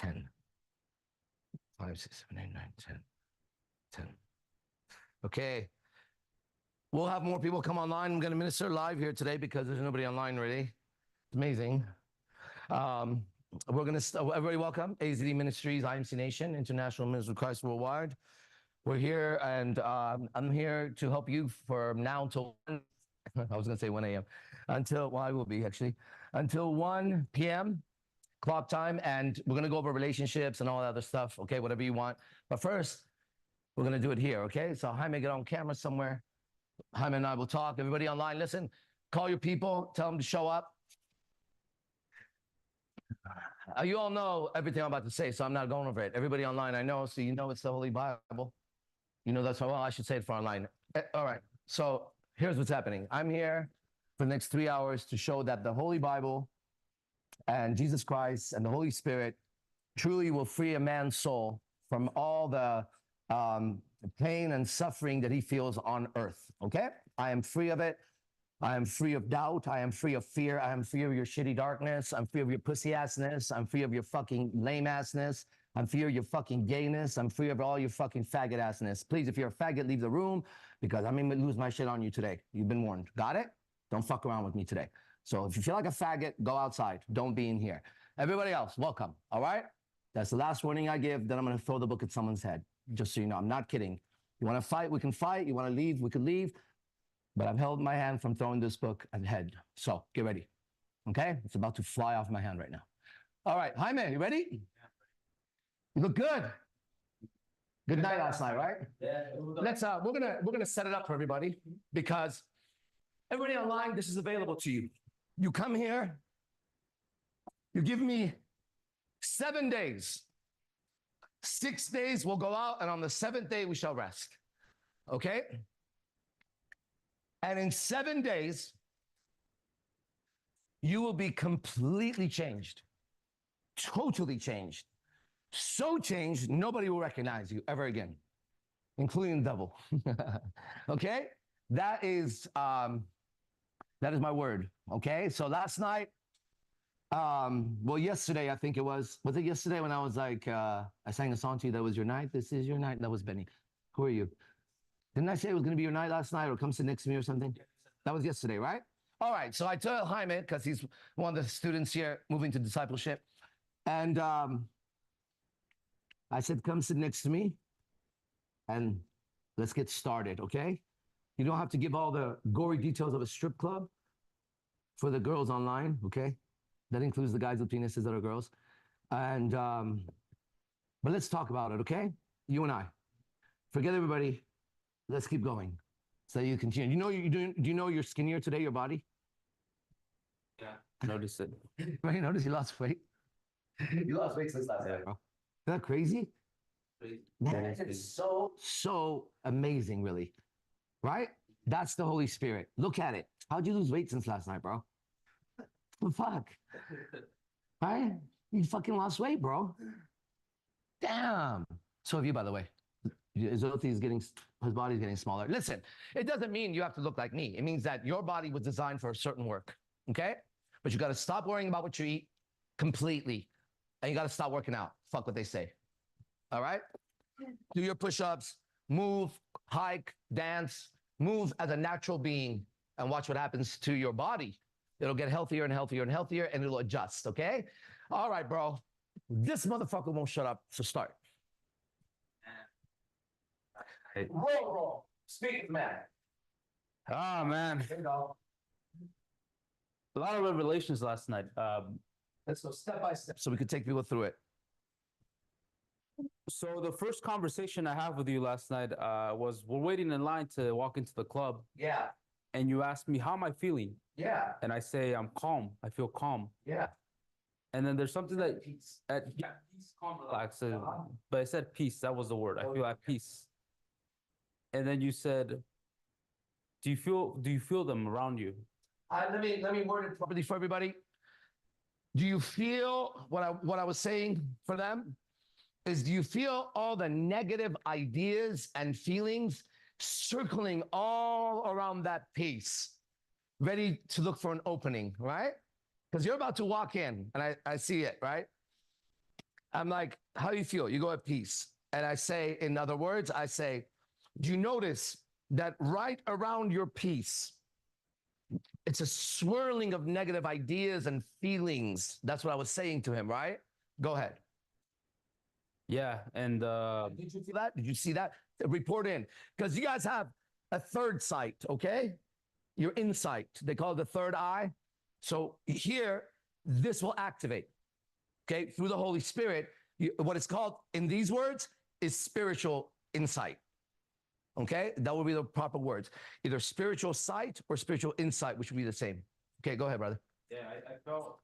10. 5, 6, 7, 8, 9, 10. 10. Okay. We'll have more people come online. I'm going to minister live here today because there's nobody online really. It's amazing. We're going to, everybody welcome. AZD Ministries, IMC Nation, International Ministry of Christ Worldwide. We're here and I'm here to help you from now until, I was going to say 1 a.m. Until, well, I will be actually, until 1 p.m. clock time. And we're going to go over relationships and all that other stuff. Okay, whatever you want. But first, we're going to do it here. Okay, so Jaime, get on camera somewhere. Jaime and I will talk. Everybody online, listen, call your people, tell them to show up. You all know everything I'm about to say, so I'm not going over it. Everybody online, I know, so you know it's the Holy Bible. You know that's why, well, I should say it for online. All right, so here's what's happening. I'm here for the next 3 hours to show that the Holy Bible and Jesus Christ and the Holy Spirit truly will free a man's soul from all the pain and suffering that he feels on earth, okay? I am free of it. I am free of doubt. I am free of fear. I am free of your shitty darkness. I'm free of your pussy assness. I'm free of your fucking lame assness. I'm free of your fucking gayness. I'm free of all your fucking faggot assness. Please, if you're a faggot, leave the room because I'm going to lose my shit on you today. You've been warned. Got it? Don't fuck around with me today. So if you feel like a faggot, go outside. Don't be in here. Everybody else, welcome. All right? That's the last warning I give. Then I'm going to throw the book at someone's head. Just so you know, I'm not kidding. You want to fight, we can fight. You want to leave, we can leave. But I've held my hand from throwing this book at the head. So get ready. Okay? It's about to fly off my hand right now. All right, Jaime, you ready? You look good. Good night last night, right? Yeah. Let's we're gonna set it up for everybody because everybody online, this is available to you. You come here, you give me 7 days. 6 days we'll go out, and on the 7th day we shall rest. Okay? And in 7 days, you will be completely changed. Totally changed. So changed, nobody will recognize you ever again, including the devil. Okay? That is my word. Okay? So last night, well, yesterday, I think it was it yesterday when I was like, I sang a song to you, that was your night, this is your night, that was Benny. Who are you? Didn't I say it was going to be your night last night or come sit next to me or something? That was yesterday, right? All right, so I told Jaime, because he's one of the students here moving to discipleship, and I said, come sit next to me and let's get started, okay? You don't have to give all the gory details of a strip club for the girls online, okay? That includes the guys with penises that are girls. And, but let's talk about it, okay? You and I. Forget everybody. Let's keep going. So you continue. Do you know you're skinnier today, your body? Yeah, notice it. Right, notice you lost weight. You lost weight since last night, bro. Isn't that crazy? That is so amazing, really. Right? That's the Holy Spirit. Look at it. How'd you lose weight since last night, bro? The fuck? Right? You fucking lost weight, bro. Damn. So have you, by the way. Xothese is getting, his body's getting smaller. Listen, it doesn't mean you have to look like me. It means that your body was designed for a certain work, okay? But you got to stop worrying about what you eat completely. And you got to stop working out. Fuck what they say. All right? Do your push-ups, move, hike, dance, move as a natural being, and watch what happens to your body. It'll get healthier and healthier and healthier, and it'll adjust, okay? All right, bro. This motherfucker won't shut up, so start. Roll. Speak, man. Ah, man. Here you go. A lot of revelations last night. Let's go step by step so we could take people through it. So the first conversation I had with you last night was we're waiting in line to walk into the club. Yeah. And you asked me, how am I feeling? Yeah. And I say, I'm calm. I feel calm. Yeah. And then there's something that, Peace. yeah, peace, calm, relax. But I said peace. That was the word. I feel at peace. And then you said, do you feel them around you? Let me word it properly for everybody. Do you feel what I was saying for them? Is do you feel all the negative ideas and feelings circling all around that piece, ready to look for an opening, right? Because you're about to walk in, and I see it, right? I'm like, how do you feel? You go at peace. And I say, in other words, I say, do you notice that right around your peace, it's a swirling of negative ideas and feelings? That's what I was saying to him, right? Go ahead. Yeah, and Did you feel that? Did you see that? Report in. Because you guys have a third sight, okay? Your insight. They call it the third eye. So here, this will activate, okay? Through the Holy Spirit. What it's called in these words is spiritual insight. Okay? That will be the proper words. Either spiritual sight or spiritual insight, which would be the same. Okay, go ahead, brother. yeah, I felt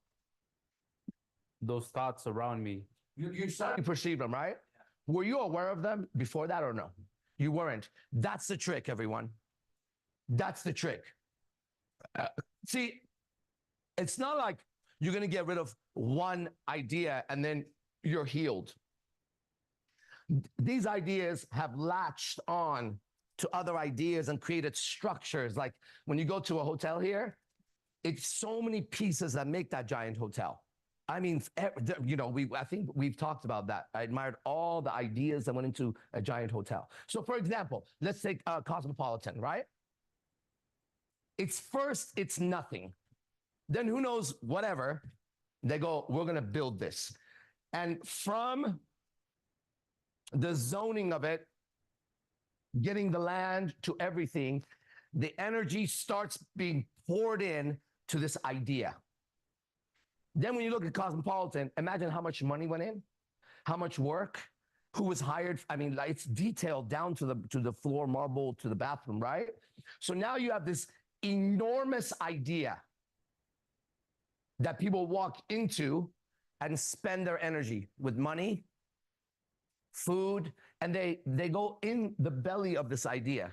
those thoughts around me. You started to perceive them, right? Were you aware of them before that or no? You weren't. That's the trick, everyone. That's the trick. See, it's not like you're going to get rid of one idea and then you're healed. These ideas have latched on to other ideas and created structures. Like when you go to a hotel here, it's so many pieces that make that giant hotel. I mean, you know, I think we've talked about that. I admired all the ideas that went into a giant hotel. So for example, let's take Cosmopolitan, right? It's first, it's nothing. Then who knows, whatever, they go, we're going to build this. And from the zoning of it, getting the land to everything, the energy starts being poured in to this idea. Then when you look at Cosmopolitan, imagine how much money went in, how much work, who was hired. I mean, it's detailed down to the floor marble, to the bathroom, right? So now you have this enormous idea that people walk into and spend their energy with money, food, and they go in the belly of this idea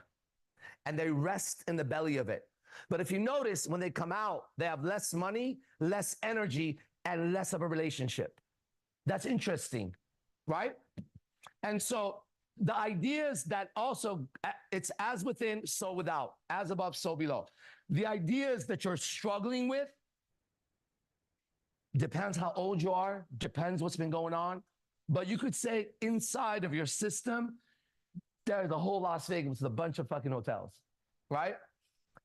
and they rest in the belly of it. But if you notice, when they come out, they have less money, less energy, and less of a relationship. That's interesting, right? And so the ideas that also, it's as within, so without, as above, so below. The ideas that you're struggling with, depends how old you are, depends what's been going on. But you could say inside of your system, there's a whole Las Vegas with a bunch of fucking hotels, right?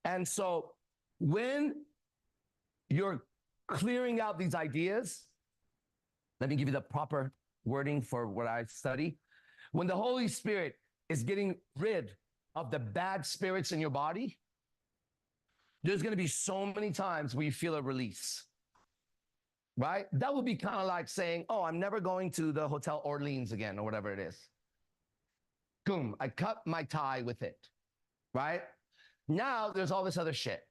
And so when you're clearing out these ideas, let me give you the proper wording for what I study. When the Holy Spirit is getting rid of the bad spirits in your body, there's going to be so many times where you feel a release, right? That would be kind of like saying, oh, I'm never going to the Hotel Orleans again, or whatever it is. Boom, I cut my tie with it, right? Now there's all this other shit.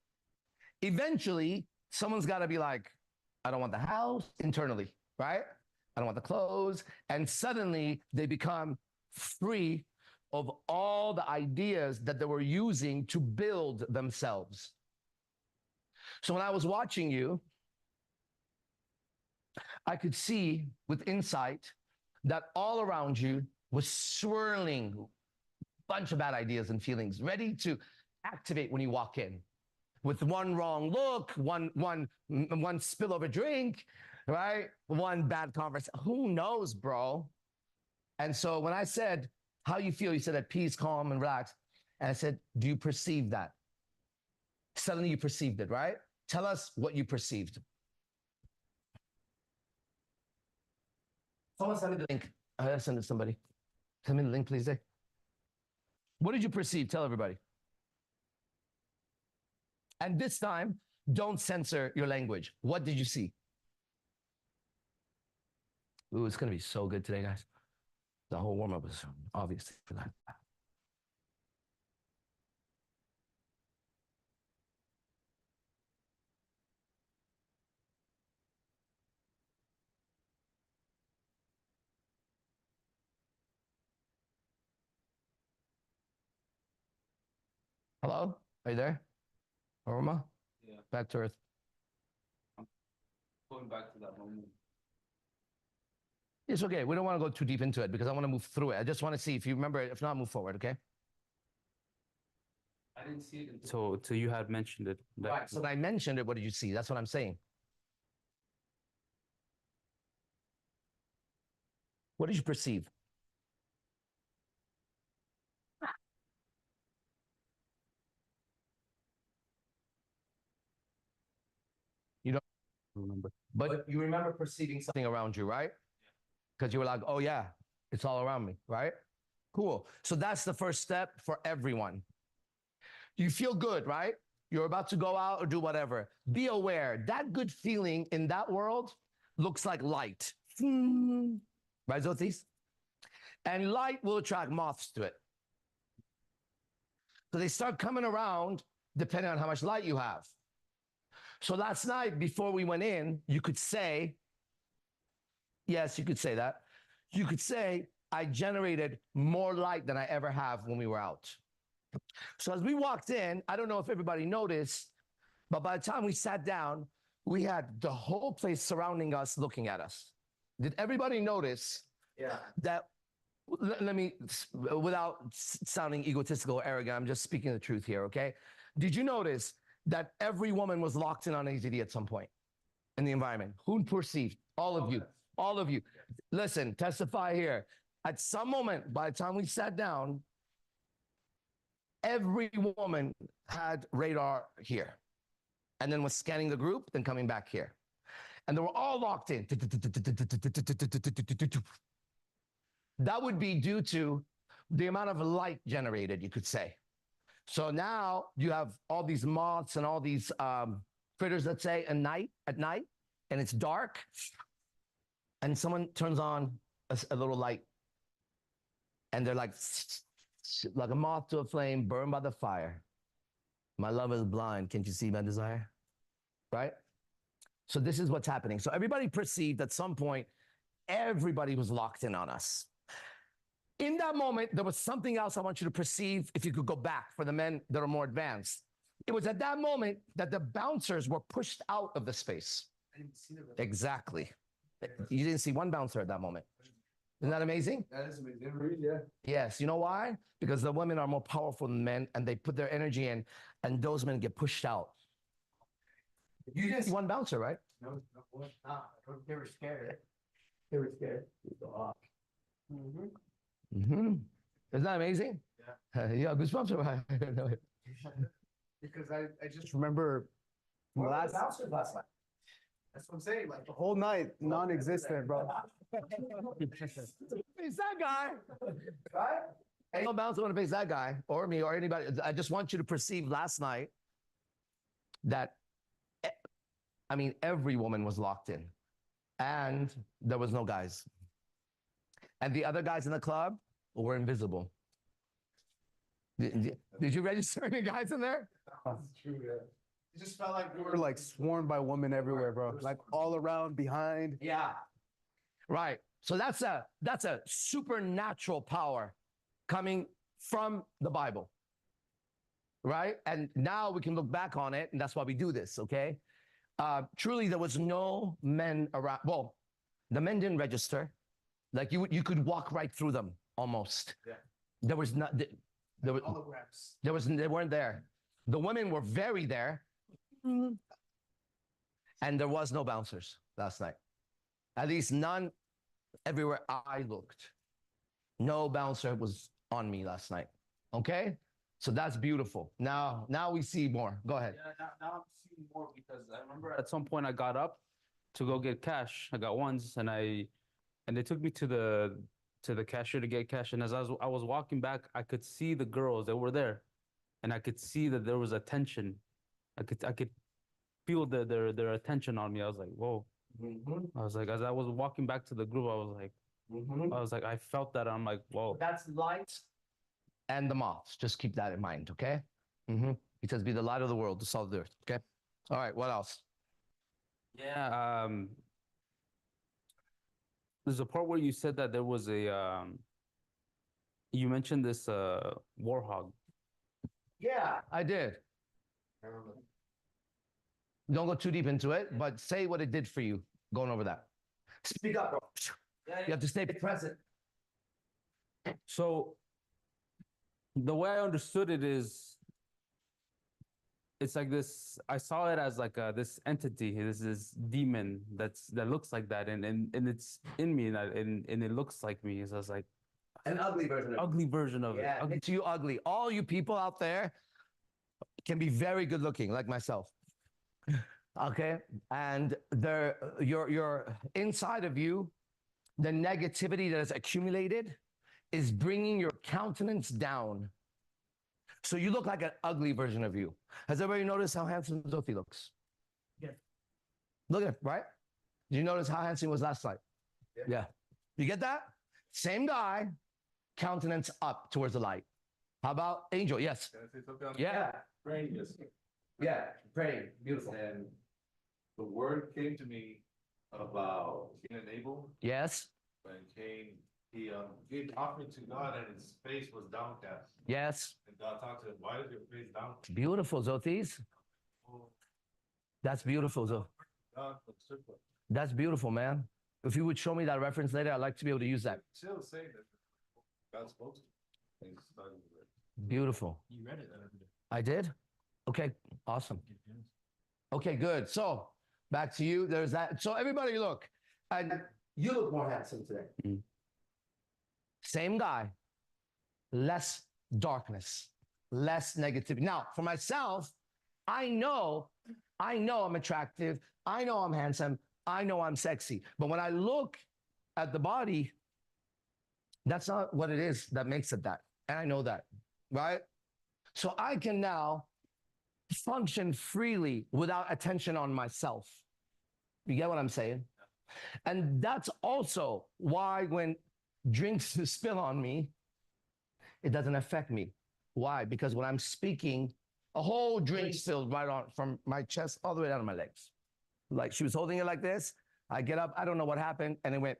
Eventually, someone's got to be like, I don't want the house internally, right? I don't want the clothes. And suddenly they become free of all the ideas that they were using to build themselves. So when I was watching you, I could see with insight that all around you was swirling a bunch of bad ideas and feelings, ready to activate when you walk in. With one wrong look, one spill of a drink, right? One bad conversation. Who knows, bro? And so when I said, how you feel? You said at peace, calm, and relaxed. And I said, do you perceive that? Suddenly you perceived it, right? Tell us what you perceived. Someone send me the link. I gotta send it to somebody. Send me the link, please. What did you perceive? Tell everybody. And this time, don't censor your language. What did you see? Ooh, it's going to be so good today, guys. The whole warm-up was obviously for that. Hello? Are you there? Aroma? Yeah. Back to Earth. Going back to that moment. It's okay. We don't want to go too deep into it because I want to move through it. I just want to see if you remember it. If not, move forward, okay? I didn't see it until you had mentioned it. Right. So when I mentioned it, what did you see? That's what I'm saying. What did you perceive? You don't remember. but you remember perceiving something around you, right? Because you were like, oh yeah, it's all around me, right? Cool. So that's the first step for everyone. You feel good, right? You're about to go out or do whatever. Be aware that good feeling in that world looks like light. Right, Xothese? And light will attract moths to it. So they start coming around depending on how much light you have. So last night, before we went in, you could say, yes, you could say that. You could say, I generated more light than I ever have when we were out. So as we walked in, I don't know if everybody noticed, but by the time we sat down, we had the whole place surrounding us, looking at us. Did everybody notice that? Let me, without sounding egotistical or arrogant, I'm just speaking the truth here, okay? Did you notice that every woman was locked in on AZD at some point in the environment? Who perceived? All of you. All of you. Listen, testify here. At some moment, by the time we sat down, every woman had radar here and then was scanning the group, then coming back here. And they were all locked in. That would be due to the amount of light generated, you could say. So now you have all these moths and all these critters, let's say, at night, and it's dark, and someone turns on a little light, and they're like a moth to a flame, burned by the fire. My love is blind. Can't you see my desire? Right? So this is what's happening. So everybody perceived at some point, everybody was locked in on us. In that moment, there was something else I want you to perceive if you could go back for the men that are more advanced. It was at that moment that the bouncers were pushed out of the space. I didn't see them. Exactly. You didn't see one bouncer at that moment. Isn't that amazing? That is amazing. Yeah. Yes. You know why? Because the women are more powerful than men and they put their energy in and those men get pushed out. You didn't see one bouncer, right? No, what? They were scared. They were scared. Isn't that amazing? Yeah. Yeah, goosebumps or what? Because I just remember Last night. that's what I'm saying. Like the whole night, non-existent, bro. Face that guy. Right? Ain't no bouncer want to face that guy or me or anybody. I just want you to perceive last night that, I mean, every woman was locked in and there was no guys. And the other guys in the club were invisible. Did you register any guys in there? That's true, yeah. It just felt like we were like swarmed by women everywhere, bro. Like all around, behind. Yeah. Right. So that's a supernatural power coming from the Bible. Right? And now we can look back on it, and that's why we do this, okay? Truly, there was no men around. Well, the men didn't register. Like you could walk right through them almost. Yeah. There was not. There was. Holograms. There was. They weren't there. The women were very there, and there was no bouncers last night. At least none. Everywhere I looked, no bouncer was on me last night. Okay, so that's beautiful. Now we see more. Go ahead. Yeah, now I'm seeing more because I remember at some point I got up to go get cash. I got ones and they took me to the cashier to get cash. And as I was walking back, I could see the girls that were there, and I could see that there was a tension. I could feel their attention on me. I was like, whoa. I was like, as I was walking back to the group, I was like, I felt that. I'm like, whoa. That's light and the moths. Just keep that in mind, okay? He says, be the light of the world, the salt of the earth, okay? All right, what else? Yeah, there's a part where you said that there was a, you mentioned this warhog. Yeah, I did. I remember. Don't go too deep into it, but say what it did for you going over that. Speak up, bro. You have to stay present. So the way I understood it is it's like this. I saw it as like this entity, this demon that looks like that, and it's in me, and it looks like me. So I was like, An ugly version of ugly version of it. Yeah, Ugly. it's you ugly. All you people out there can be very good looking, like myself. Okay, and your inside of you, the negativity that is accumulated is bringing your countenance down. So you look like an ugly version of you. Has everybody noticed how handsome Xothese looks? Yeah. Look at it, right? Did you notice how handsome he was last night? Yeah. You get that? Same guy, countenance up towards the light. How about Angel? Yes. Can I say something on that? Yeah. Praying is. Yeah. Praying. Beautiful. And the word came to me about Cain and Abel. Yes. When Cain, he gave offering to God and his face was downcast. Yes. And God talked to him, why is your face downcast? Beautiful, Xothese. Oh, That's beautiful, Zo. God, looks different. That's beautiful, man. If you would show me that reference later, I'd like to be able to use that. Still saying that God spoke to him. And he started with it. Beautiful. You read it the other day. I did? Okay, awesome. Okay, good. So back to you. There's that. So everybody look. And you look more handsome today. Mm. Same guy, less darkness, less negativity. Now, for myself, I know I'm attractive. I know I'm handsome. I know I'm sexy. But when I look at the body, that's not what it is that makes it that. And I know that, right? So I can now function freely without attention on myself. You get what I'm saying? And that's also why when drinks spill on me, it doesn't affect me. Why? Because when I'm speaking, a whole drink spilled right on from my chest all the way down to my legs. Like she was holding it like this. I get up, I don't know what happened, and it went.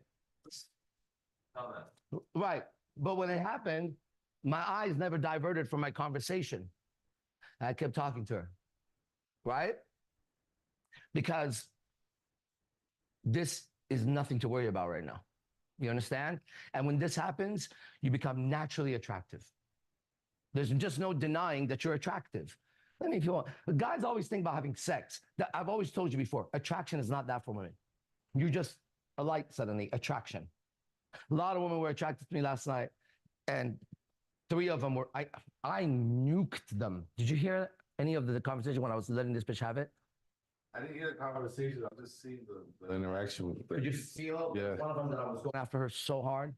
Right. But when it happened, my eyes never diverted from my conversation. I kept talking to her. Right? Because this is nothing to worry about right now. You understand? And when this happens, you become naturally attractive. There's just no denying that you're attractive. I mean, if you want, guys always think about having sex. I've always told you before, attraction is not that for women. You just a light suddenly, attraction. A lot of women were attracted to me last night, and 3 of them were, I nuked them. Did you hear any of the conversation when I was letting this bitch have it? I didn't hear the conversation. I'm just seeing the interaction with Did you feel Yeah. one of them that I was going after her so hard?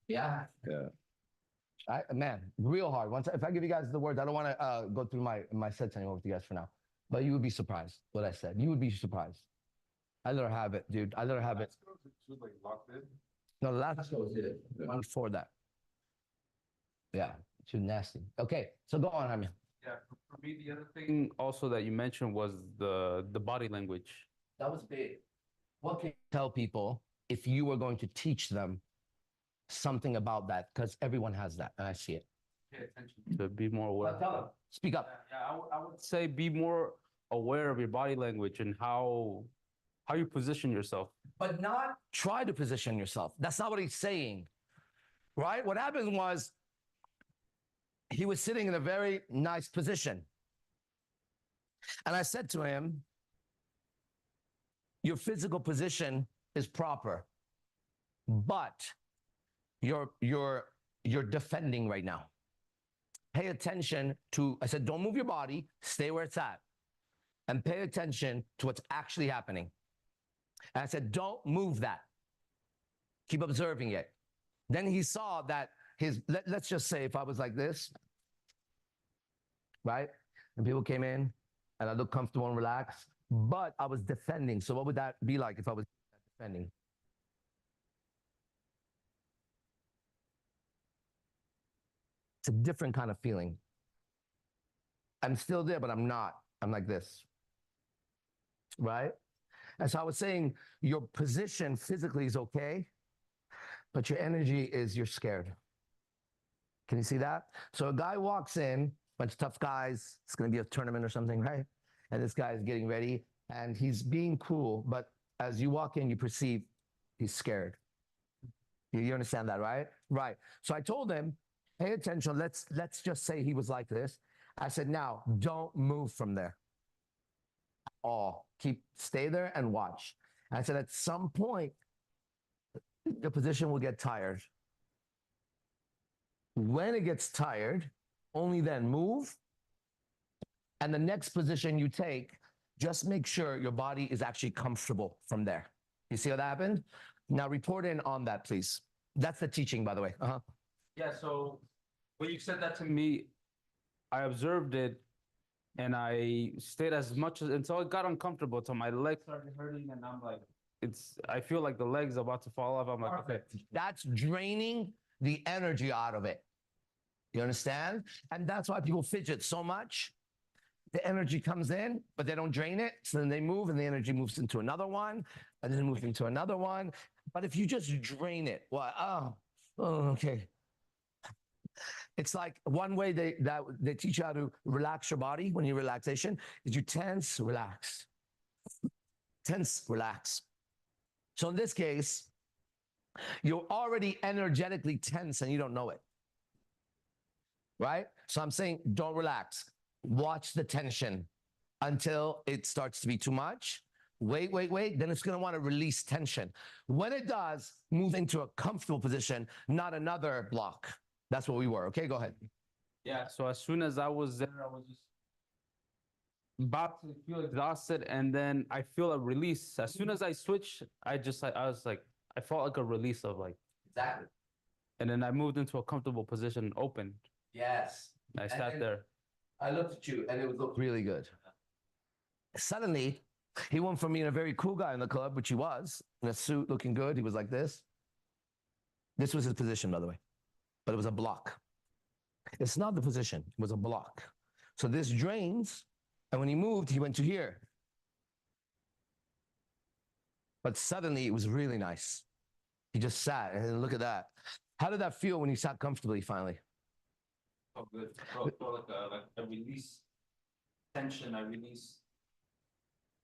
Yeah. Yeah. Man, real hard. Once, if I give you guys the words, I don't want to go through my sets anymore with you guys for now. But you would be surprised what I said. You would be surprised. I let her have it, dude. I let her have it. She was like locked in. No, the last show did it. The one before that. Yeah, she was nasty. Okay, so go on, Jaime. Yeah, for me, the other thing also that you mentioned was the body language. That was big. What can you tell people if you were going to teach them something about that? Because everyone has that, and I see it. Pay attention to be more aware. Tell them. Speak up. Yeah, I would say be more aware of your body language and how you position yourself. But not try to position yourself. That's not what he's saying, right? What happened was he was sitting in a very nice position. And I said to him, your physical position is proper, but you're defending right now. Pay attention to, I said, don't move your body, stay where it's at, and pay attention to what's actually happening. And I said, don't move that. Keep observing it. Then he saw that let's just say if I was like this, right? And people came in and I looked comfortable and relaxed, but I was defending. So what would that be like if I was defending? It's a different kind of feeling. I'm still there, but I'm not. I'm like this, right? And so I was saying your position physically is okay, but your energy is you're scared. Can you see that? So a guy walks in, bunch of tough guys, it's going to be a tournament or something, right? And this guy is getting ready and he's being cool, but as you walk in, you perceive he's scared. You understand that, right? Right. So I told him, pay attention. Let's just say he was like this. I said, now don't move from there. all. Stay there and watch. And I said, at some point, the position will get tired. When it gets tired, only then move. And the next position you take, just make sure your body is actually comfortable from there. You see how that happened? Now report in on that, please. That's the teaching, by the way. Yeah, so when you said that to me, I observed it and I stayed as much as until it got uncomfortable, until my legs started hurting, and I'm like, I feel like the leg's about to fall off. I'm like, okay. That's draining the energy out of it. You understand? And that's why people fidget so much. The energy comes in, but they don't drain it. So then they move and the energy moves into another one and then it moves into another one. But if you just drain it, well, okay. It's like one way they teach you how to relax your body when you relaxation is you tense, relax. Tense, relax. So in this case, you're already energetically tense and you don't know it. Right? So I'm saying don't relax. Watch the tension until it starts to be too much. Wait. Then it's going to want to release tension. When it does, move into a comfortable position, not another block. That's what we were. Okay, go ahead. Yeah, so as soon as I was there, I was just about to feel exhausted, and then I feel a release. As soon as I switched, I was like, I felt like a release of like, Exactly. and then I moved into a comfortable position, open. Yes. I sat there. I looked at you and it looked really good. Suddenly, he went from being a very cool guy in the club, which he was, in a suit looking good. He was like this. This was his position, by the way, but it was a block. It's not the position, it was a block. So this drains, and when he moved, he went to here. But suddenly, it was really nice. He just sat, and look at that. How did that feel when he sat comfortably finally? Oh, good. Felt like a release tension. I release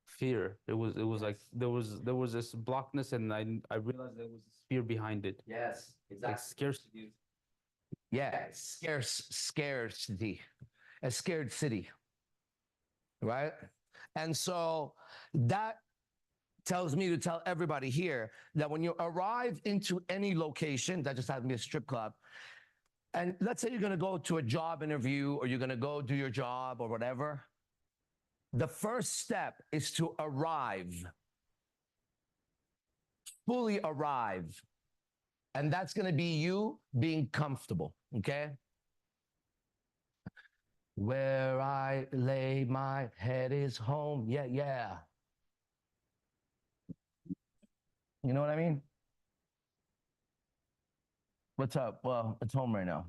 fear. It was like there was this blockness, and I realized there was this fear behind it. Yes, Like scarcity. Yeah, scarcity, a scared city, right? And so that tells me to tell everybody here that when you arrive into any location, that just happens to be a strip club, and let's say you're going to go to a job interview or you're going to go do your job or whatever, the first step is to arrive, fully arrive. And that's going to be you being comfortable, okay? Where I lay my head is home. Yeah. You know what I mean? What's up? Well, it's home right now.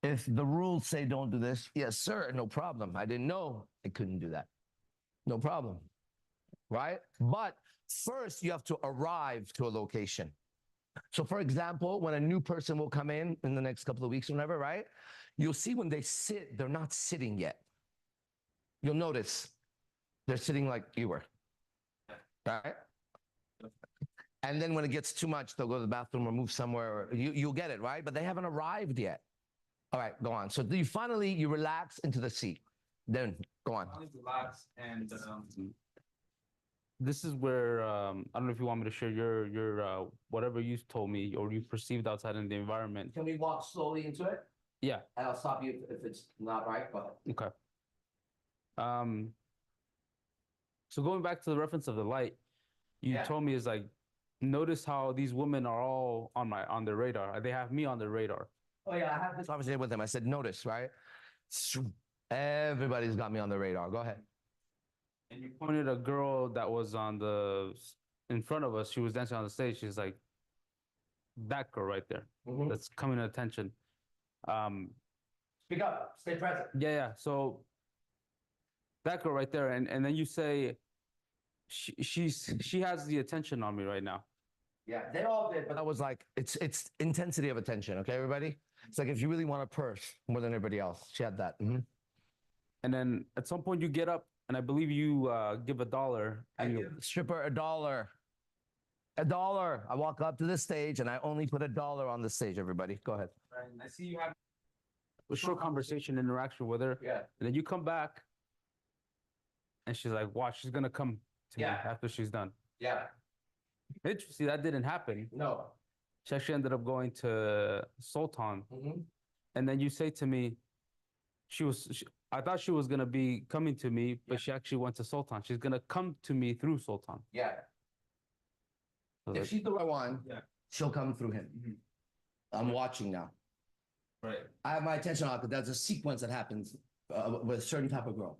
If the rules say don't do this, yes, sir, no problem. I didn't know I couldn't do that. No problem, right? But first, you have to arrive to a location. So for example, when a new person will come in the next couple of weeks or whatever, right? You'll see when they sit, they're not sitting yet. You'll notice they're sitting like you were, right? And then when it gets too much, they'll go to the bathroom or move somewhere. Or you'll get it, right? But they haven't arrived yet. All right, go on. So you relax into the seat. Then go on. Relax, and this is where I don't know if you want me to share your whatever you told me or you perceived outside in the environment. Can we walk slowly into it? Yeah. And I'll stop you if it's not right. But Okay. So going back to the reference of the light, you told me is like, notice how these women are all on their radar. They have me on their radar. Oh yeah, I had this conversation with them. I said, notice, right? Everybody's got me on the radar. Go ahead. And you pointed a girl that was in front of us. She was dancing on the stage. She's like, that girl right there. Mhm. That's coming to attention. Speak up. Stay present. Yeah. So that girl right there, and then you say, she has the attention on me right now. Yeah, they all did, but that was like it's intensity of attention. Okay, everybody. It's like if you really want a purse more than everybody else, she had that. Mm-hmm. And then at some point you get up, and I believe you give $1. I And give the stripper $1. $1. I walk up to the stage and I only put $1 on the stage. Everybody, go ahead. and I see you have a short conversation, interaction with her. Yeah. And then you come back, and she's like, watch, she's gonna come to me Yeah. after she's done. Yeah. Interesting, that didn't happen. No. She actually ended up going to Sultan. And then you say to me, I thought she was gonna be coming to me, but she actually went to Sultan. She's gonna come to me through Sultan. Yeah. I was If like, she's the right one, Yeah. she'll come through him. I'm watching now. Right. I have my attention on it, but there's a sequence that happens with a certain type of girl.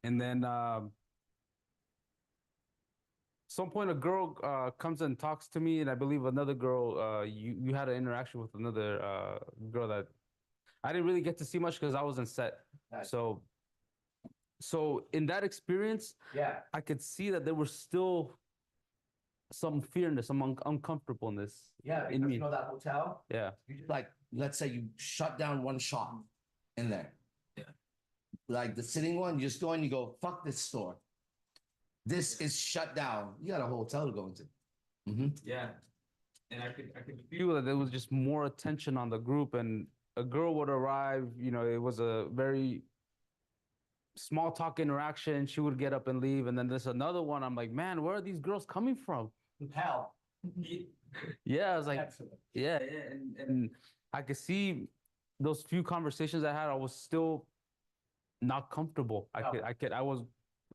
and then some point a girl comes and talks to me, and I believe another girl, you had an interaction with another girl that I didn't really get to see much because I wasn't set. Nice. So in that experience, Yeah. I could see that there was still some fearness, some uncomfortableness. Yeah. In Because me. you know that hotel? Yeah. You just like, let's say you shut down one shop in there. Yeah. Like the sitting one, you just go and you go, fuck this store. This is shut down. You got a hotel to go into. Yeah. And I could feel that there was just more attention on the group, and a girl would arrive, it was a very small talk interaction. She would get up and leave. And then there's another one. I'm like, man, where are these girls coming from? Hell. Yeah, I was like, Excellent. yeah. And I could see those few conversations I had, I was still not comfortable. I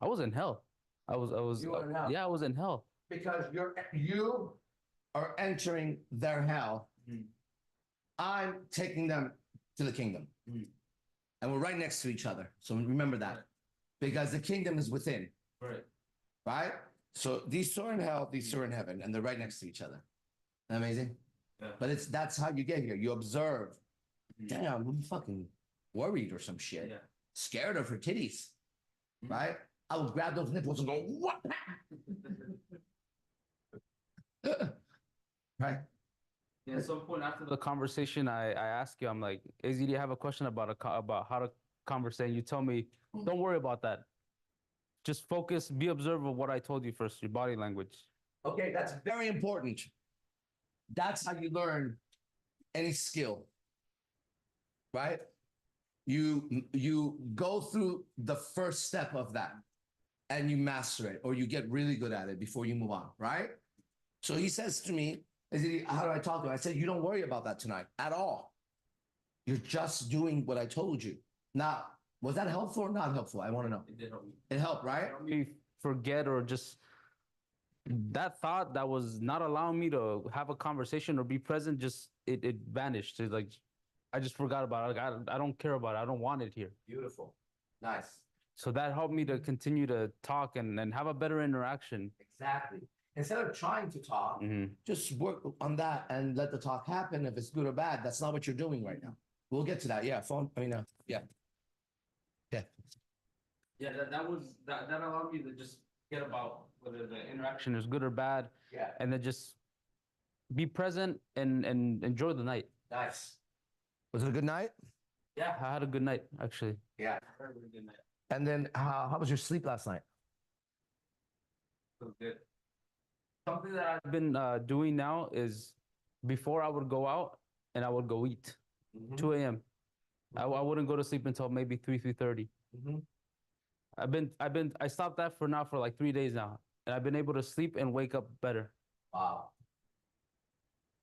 was in hell. I was, You were in hell. yeah, I was in hell. Because you are entering their hell. I'm taking them to the kingdom. And we're right next to each other. So remember that. Because the kingdom is within. Right. Right? So these two are in hell, these two are in heaven, and they're right next to each other. Isn't that amazing? Yeah. But that's how you get here. You observe. Damn, I'm fucking worried or some shit. Yeah. Scared of her titties. Right? I would grab those nipples and go, what? Right? Yeah, at some point after the conversation, I asked you, I'm like, AZD, I have a question about how to conversate. You tell me, don't worry about that. Just focus, be observant of what I told you first, your body language. Okay, that's very important. That's how you learn any skill. Right? You go through the first step of that and you master it, or you get really good at it before you move on, right? So he says to me, how do I talk to him? I said, you don't worry about that tonight at all. You're just doing what I told you. Now, was that helpful or not helpful? I want to know. It did help me. It helped, right? Help me forget, or just that thought that was not allowing me to have a conversation or be present, just it vanished. It's like I just forgot about it. Like, I don't care about it. I don't want it here. Beautiful. Nice. So that helped me to continue to talk and have a better interaction. Exactly. Instead of trying to talk, just work on that and let the talk happen. If it's good or bad, that's not what you're doing right now. We'll get to that. Yeah, yeah. Yeah, that allowed me to just forget about whether the interaction is good or bad, Yeah. and then just be present and enjoy the night. Nice. Was it a good night? Yeah, I had a good night, actually. Yeah. Very good night. And then how was your sleep last night? It was good. Something that I've been doing now is before I would go out and I would go eat, 2 a.m. I wouldn't go to sleep until maybe 3:30. I stopped that for like 3 days now, and I've been able to sleep and wake up better. Wow.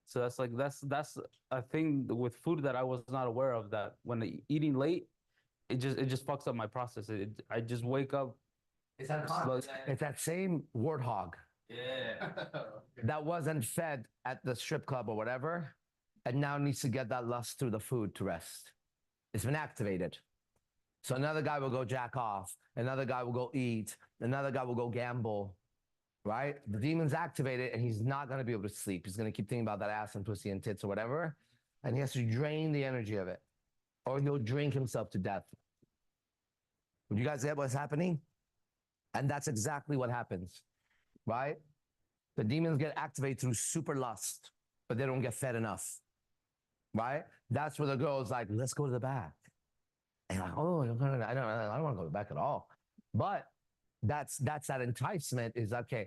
So that's a thing with food that I was not aware of, that when eating late, it just fucks up my process. I just wake up. It's unconscious. It's that same warthog Yeah. that wasn't fed at the strip club or whatever, and now needs to get that lust through the food to rest. It's been activated. So another guy will go jack off, another guy will go eat, another guy will go gamble, right? The demon's activated and he's not going to be able to sleep. He's going to keep thinking about that ass and pussy and tits or whatever, and he has to drain the energy of it, or he'll drink himself to death. Would you guys get what's happening? And that's exactly what happens, right? The demons get activated through super lust, but they don't get fed enough, right? That's where the girl's like, let's go to the back. And you're like, oh, I don't want to go to the back at all. But that's that enticement is, okay,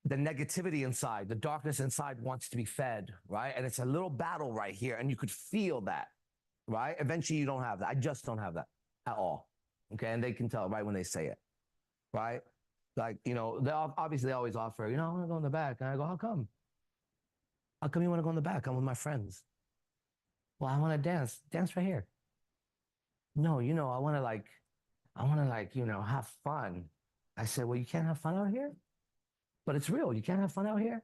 the negativity inside, the darkness inside wants to be fed, right? And it's a little battle right here, and you could feel that, right? Eventually you don't have that. I just don't have that at all. Okay. And they can tell right when they say it. Right. Like, you know, they obviously always offer, you know, I want to go in the back. And I go, how come? How come you want to go in the back? I'm with my friends. Well, I want to dance. Dance right here. No, you know, I want to like, you know, have fun. I said, well, you can't have fun out here? But it's real. You can't have fun out here?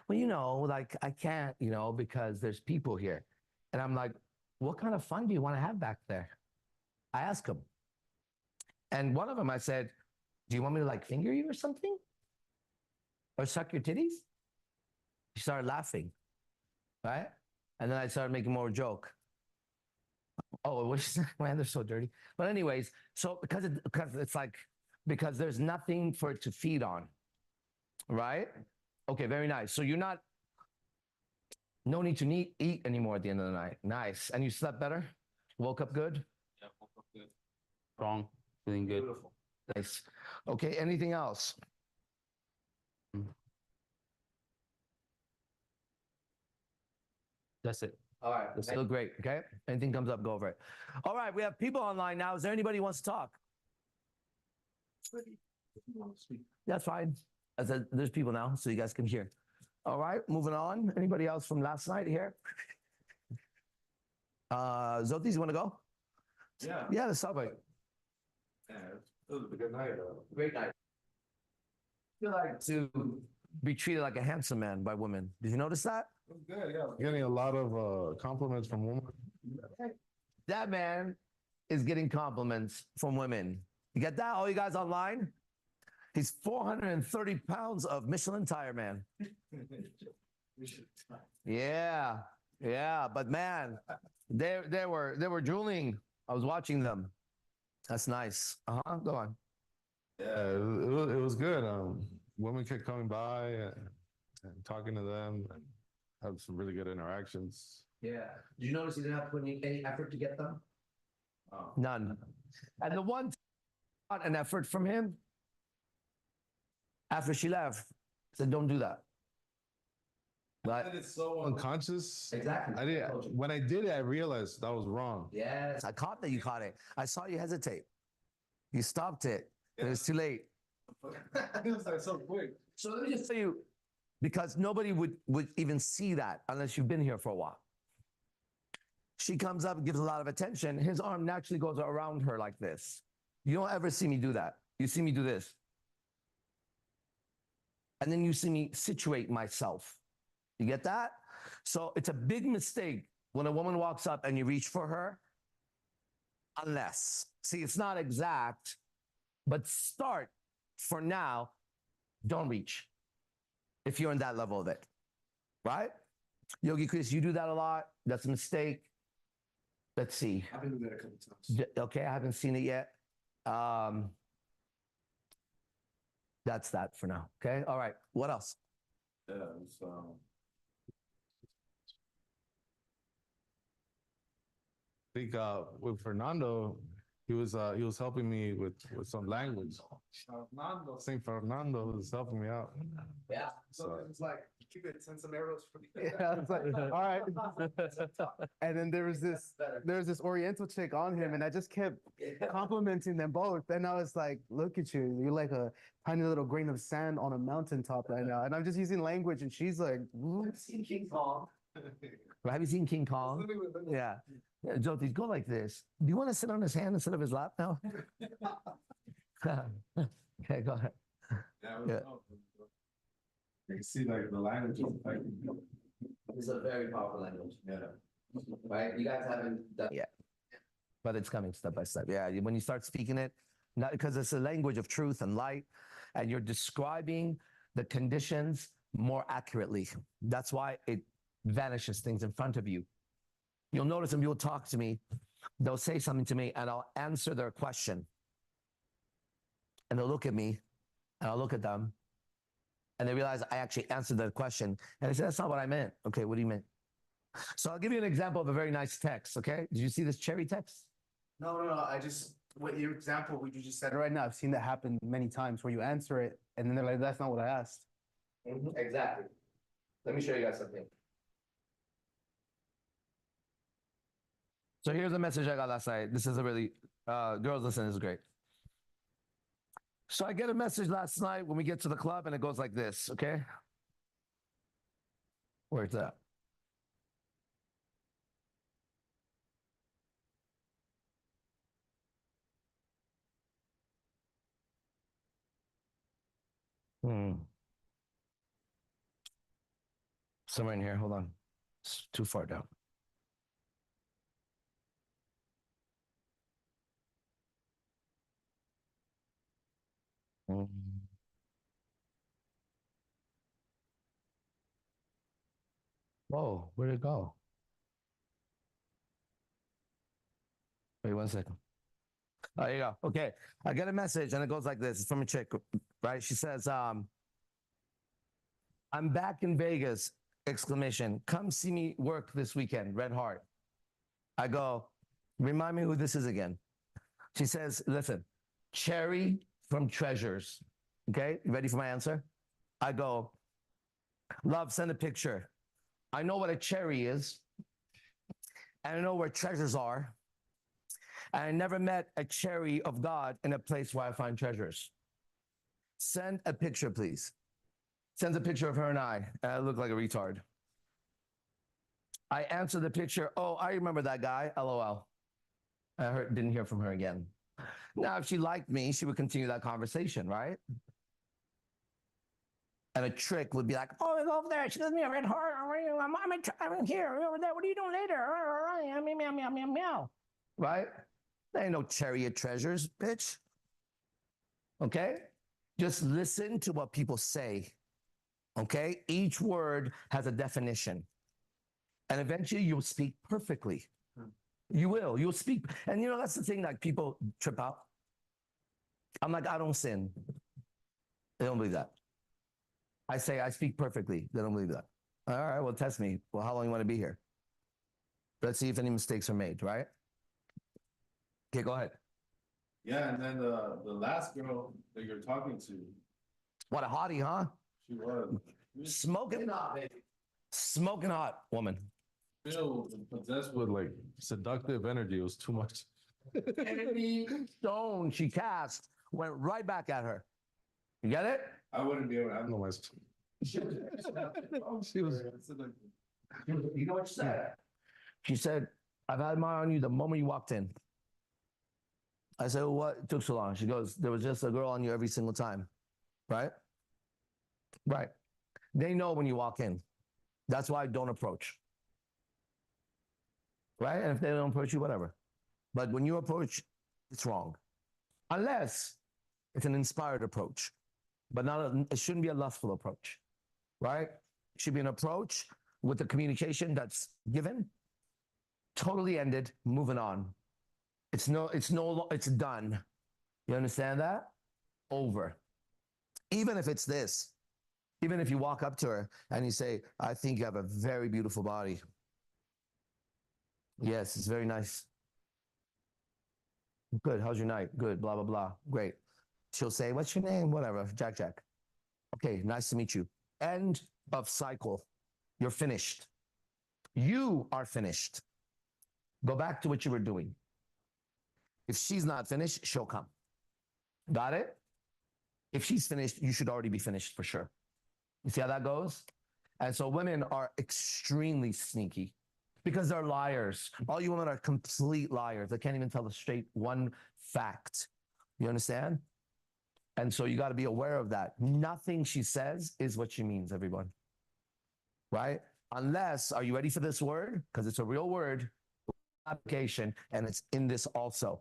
Well, you know, like I can't, you know, because there's people here. And I'm like, what kind of fun do you want to have back there? I asked him. And one of them, I said, do you want me to like finger you or something? Or suck your titties? He started laughing, right? And then I started making more joke. Oh, what's man, they're so dirty. But anyways, so because it's like, because there's nothing for it to feed on, right? Okay, very nice. So you're not, no need to eat anymore at the end of the night. Nice. And you slept better? Woke up good? Yeah, woke up good. Strong, feeling good. Beautiful. Nice. Okay, anything else? That's it. All right, that's still great, okay? Anything comes up, go over it. All right, we have people online now. Is there anybody who wants to talk? That's fine. I said, there's people now, so you guys can hear. All right, moving on. Anybody else from last night here? Xothese, you want to go? Yeah. Yeah, let's celebrate. Yeah, it was a good night. Great night. I feel like to be treated like a handsome man by women. Did you notice that? It was good, yeah. Getting a lot of compliments from women. That man is getting compliments from women. You get that? All you guys online? He's 430 pounds of Michelin tire man. Yeah, yeah, but man, they were drooling. I was watching them. That's nice. Go on. Yeah, it was good. Women kept coming by and talking to them and have some really good interactions. Yeah. Did you notice you didn't have to put any effort to get them? None. And the one got an effort from him after she left said, "Don't do that." But It's so unconscious. exactly. When I did it, I realized that was wrong. Yes, I caught that you caught it. I saw you hesitate. You stopped it. It was too late. It was like so quick. So let me just tell you, because nobody would even see that unless you've been here for a while. She comes up, gives a lot of attention. His arm naturally goes around her like this. You don't ever see me do that. You see me do this. And then you see me situate myself. You get that? So it's a big mistake when a woman walks up and you reach for her. Unless, see, it's not exact, but start for now, don't reach if you're in that level of it, right? Yogi Chris, you do that a lot. That's a mistake. Let's see. I've been doing that a couple times. Okay, I haven't seen it yet. That's that for now. Okay, all right. What else? Yeah, I think with Fernando, he was helping me with some language. Saint Fernando was helping me out. Yeah. So it's like, keep it, send some arrows for me. Yeah, it's like, all right. And then there was this Oriental chick on him, and I just kept complimenting them both. And I was like, look at you, you're like a tiny little grain of sand on a mountaintop right now. And I'm just using language, and she's like, Have you seen King Kong? Have you seen King Kong? Yeah. Xothese, go like this. Do you want to sit on his hand instead of his lap now? Okay, go ahead. Yeah. You can see like the language. Like, It's a very powerful language. yeah. Right? You guys haven't done it yet. But it's coming step by step. Yeah. When you start speaking it, not because it's a language of truth and light, and you're describing the conditions more accurately. That's why it vanishes things in front of you. You'll notice them, you'll talk to me, they'll say something to me, and I'll answer their question. And they'll look at me, and I'll look at them, and they realize I actually answered their question. And they say, that's not what I meant. Okay, what do you mean? So I'll give you an example of a very nice text, okay? Did you see this cherry text? no, what your example, what you just said right now, I've seen that happen many times where you answer it, and then they're like, that's not what I asked. Exactly. Let me show you guys something. So here's a message I got last night. This is a really Girls, listen, this is great. So I get a message last night when we get to the club, and it goes like this, okay? Where's that? Somewhere in here, hold on. It's too far down. Whoa, where'd it go? Wait 1 second. Oh, there you go. Okay. I get a message and it goes like this. It's from a chick, right? She says, I'm back in Vegas, exclamation. Come see me work this weekend, red heart. I go, remind me who this is again. She says, listen, Cherry from Treasures. Okay, you ready for my answer? I go, love, send a picture. I know what a cherry is, and I know where treasures are. And I never met a cherry of God in a place where I find treasures. Send a picture, please. Sends a picture of her and I look like a retard. I answer the picture, oh, I remember that guy, LOL. Didn't hear from her again. Now, if she liked me, she would continue that conversation, right? And a trick would be like, oh, it's over there. She doesn't have a red heart. I'm here, over there. What are you doing later? Meow, meow, meow, meow. Right? There ain't no chariot treasures, bitch. Okay? Just listen to what people say. Okay? Each word has a definition. And eventually you'll speak perfectly. You will. You'll speak. And you know, that's the thing that people trip out. I'm like, I don't sin. They don't believe that. I say, I speak perfectly. They don't believe that. All right, well, test me. Well, how long you want to be here? Let's see if any mistakes are made, right? Okay, go ahead. Yeah, and then the last girl that you're talking to. What a hottie, huh? She was. Smoking hot, baby. Smoking hot woman. Filled and possessed with like seductive energy. It was too much. Any stone she cast went right back at her. You get it? I wouldn't be able to handle myself. She was. You know what she said? She said, I've had my eye on you the moment you walked in. I said, well, what took so long? She goes, there was just a girl on you every single time. Right? Right. They know when you walk in. That's why I don't approach. Right? And if they don't approach you, whatever. But when you approach, it's wrong. Unless it's an inspired approach. But it shouldn't be a lustful approach. Right? It should be an approach with the communication that's given, totally ended, moving on. It's done. You understand that? Over. Even if it's this, even if you walk up to her and you say, I think you have a very beautiful body. Yes, it's very nice. Good. How's your night? Good. Blah, blah, blah. Great. She'll say, what's your name? Whatever. Jack, Jack. Okay. Nice to meet you. End of cycle. You're finished. You are finished. Go back to what you were doing. If she's not finished, she'll come. Got it? If she's finished, you should already be finished for sure. You see how that goes? And so women are extremely sneaky because they're liars. All you women are complete liars. They can't even tell the straight one fact. You understand? And so you got to be aware of that. Nothing she says is what she means, everyone. Right? Unless, are you ready for this word? Because it's a real word, application, and it's in this also.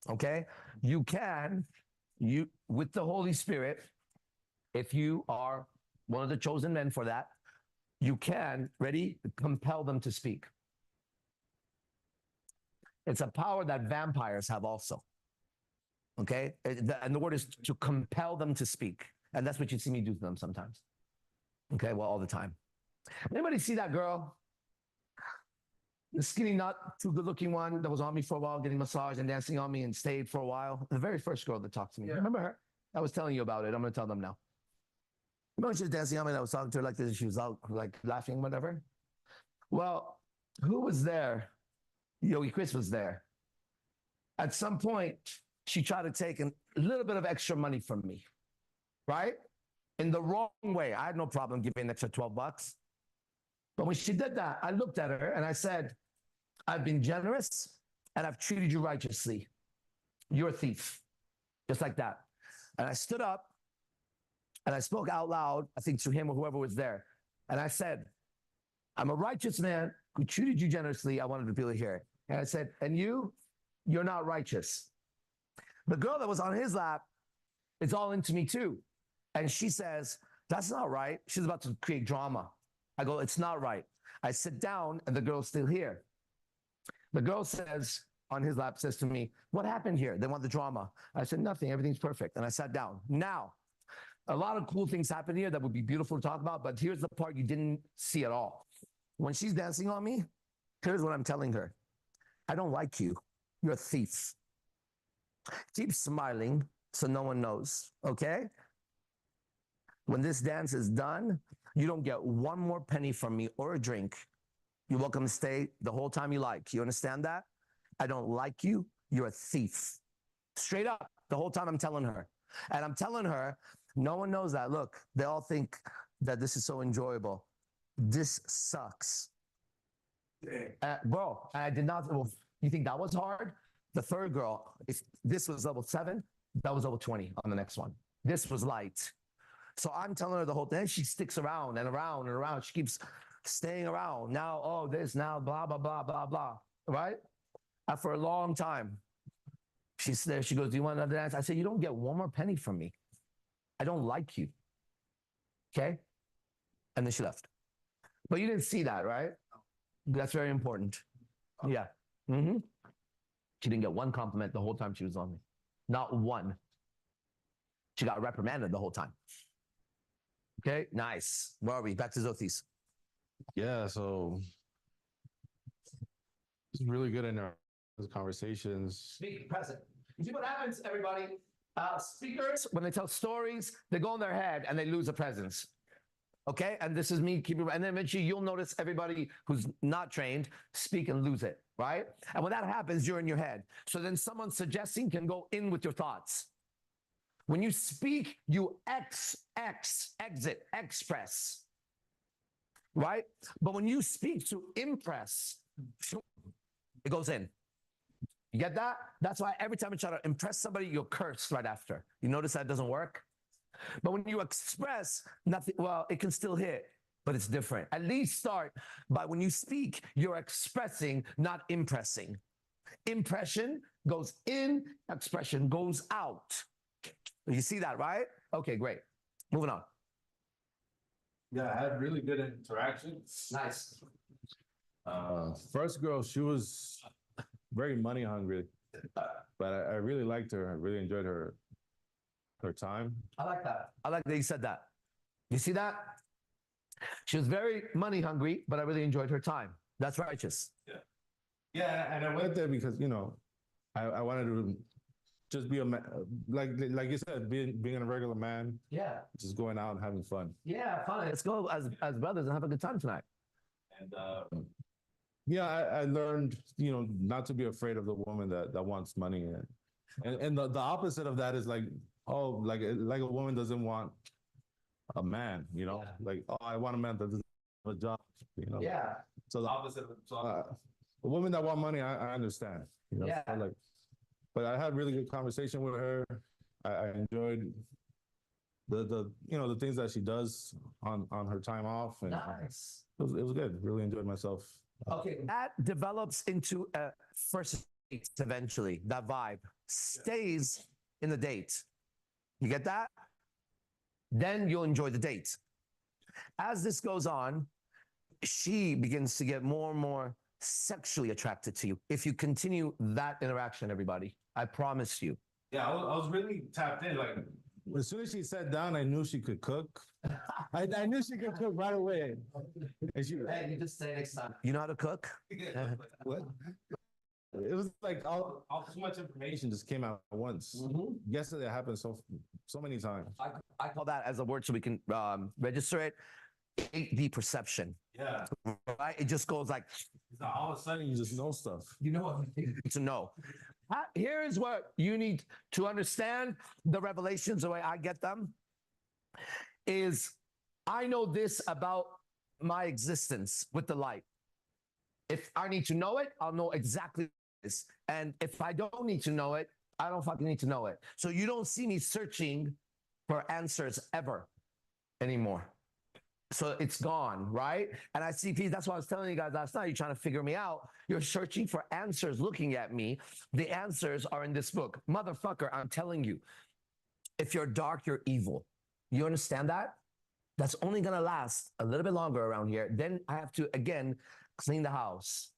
Okay? You can, with the Holy Spirit, if you are one of the chosen men for that, you can, ready, compel them to speak. It's a power that vampires have also. Okay? And the word is to compel them to speak. And that's what you see me do to them sometimes. Okay? Well, all the time. Anybody see that girl? The skinny, not too good looking one that was on me for a while, getting massaged and dancing on me and stayed for a while. The very first girl that talked to me. Yeah. Remember her? I was telling you about it. I'm going to tell them now. Remember she was dancing on me and I was talking to her like this. She was out like laughing, whatever. Well, who was there? Yogi Chris was there. At some point, she tried to take a little bit of extra money from me, right? In the wrong way. I had no problem giving an extra $12. But when she did that, I looked at her and I said, I've been generous and I've treated you righteously. You're a thief. Just like that. And I stood up and I spoke out loud, I think to him or whoever was there. And I said, I'm a righteous man who treated you generously. I wanted people to hear it. And I said, and you're not righteous. The girl that was on his lap is all into me too. And she says, that's not right. She's about to create drama. I go, it's not right. I sit down and the girl's still here. The girl says, on his lap, says to me, what happened here? They want the drama. I said, nothing, everything's perfect. And I sat down. Now, a lot of cool things happen here that would be beautiful to talk about, but here's the part you didn't see at all. When she's dancing on me, here's what I'm telling her. I don't like you. You're a thief. Keep smiling so no one knows, okay? When this dance is done, you don't get one more penny from me or a drink. You're welcome to stay the whole time you like. You understand that? I don't like you. You're a thief. Straight up, the whole time I'm telling her. And I'm telling her, no one knows that. Look, they all think that this is so enjoyable. This sucks. Bro, I did not, well, you think that was hard? The third girl, if this was level 7, that was level 20 on the next one. This was light. So I'm telling her the whole thing. She sticks around and around and around. She keeps staying around. Now, oh, this, now, blah, blah, blah, blah, blah. Right? For a long time. She's there. She goes, do you want another dance? I said, you don't get one more penny from me. I don't like you. Okay? And then she left. But you didn't see that, right? That's very important. Yeah. Mm-hmm. She didn't get one compliment the whole time she was on me. Not one. She got reprimanded the whole time. Okay, nice. Where are we? Back to Xothese. Yeah, so it's really good in our conversations. Speak present. You see what happens, everybody? Speakers, when they tell stories, they go in their head and they lose the presence. Okay, and this is me keeping, and then eventually you'll notice everybody who's not trained speak and lose it, right? And when that happens, you're in your head. So then someone suggesting can go in with your thoughts. When you speak, you exit, express, right? But when you speak to impress, it goes in. You get that? That's why every time you try to impress somebody, you'll curse right after. You notice that doesn't work? But when you express nothing, well, it can still hit, but it's different. At least start by when you speak, you're expressing, not impressing. Impression goes in, expression goes out. You see that, right? Okay, great. Moving on. Yeah, I had really good interactions. Nice. First girl, she was very money hungry, but I really liked her. I really enjoyed her time. I like that. I like that you said that. You see that? She was very money hungry, but I really enjoyed her time. That's righteous. Yeah. Yeah, and I went there because, you know, I wanted to just be a man, like you said, being a regular man. Yeah. Just going out and having fun. Yeah, fine. Let's go as brothers and have a good time tonight. And yeah, I learned, you know, not to be afraid of the woman that wants money. And the opposite of that is like, oh, like a woman doesn't want a man, you know, yeah. Like, oh, I want a man that doesn't have a job, you know. Yeah. So the opposite of a woman that want money, I understand. You know? Yeah. So like, but I had really good conversation with her. I enjoyed the you know, the things that she does on her time off, and nice. It was good. Really enjoyed myself. Okay, that develops into a first date eventually. That vibe stays in the date. You get that? Then you'll enjoy the date. As this goes on, she begins to get more and more sexually attracted to you. If you continue that interaction, everybody, I promise you. Yeah, I was really tapped in. Like, as soon as she sat down, I knew she could cook. I knew she could cook right away. And she, hey, you just say next time. You know how to cook? What? It was like all so much information just came out at once. Mm-hmm. Yesterday it happened so many times. I call that as a word so we can register it. 8D perception. Yeah. Right? It just goes like all of a sudden you just know stuff. You know what you need to know. Here is what you need to understand the revelations the way I get them is I know this about my existence with the light. If I need to know it, I'll know exactly this. And if I don't need to know it, I don't fucking need to know it. So you don't see me searching for answers ever anymore. So it's gone, right? And I see people, that's what I was telling you guys last night. You're trying to figure me out. You're searching for answers looking at me. The answers are in this book. Motherfucker, I'm telling you, if you're dark, you're evil. You understand that? That's only going to last a little bit longer around here. Then I have to, again, clean the house.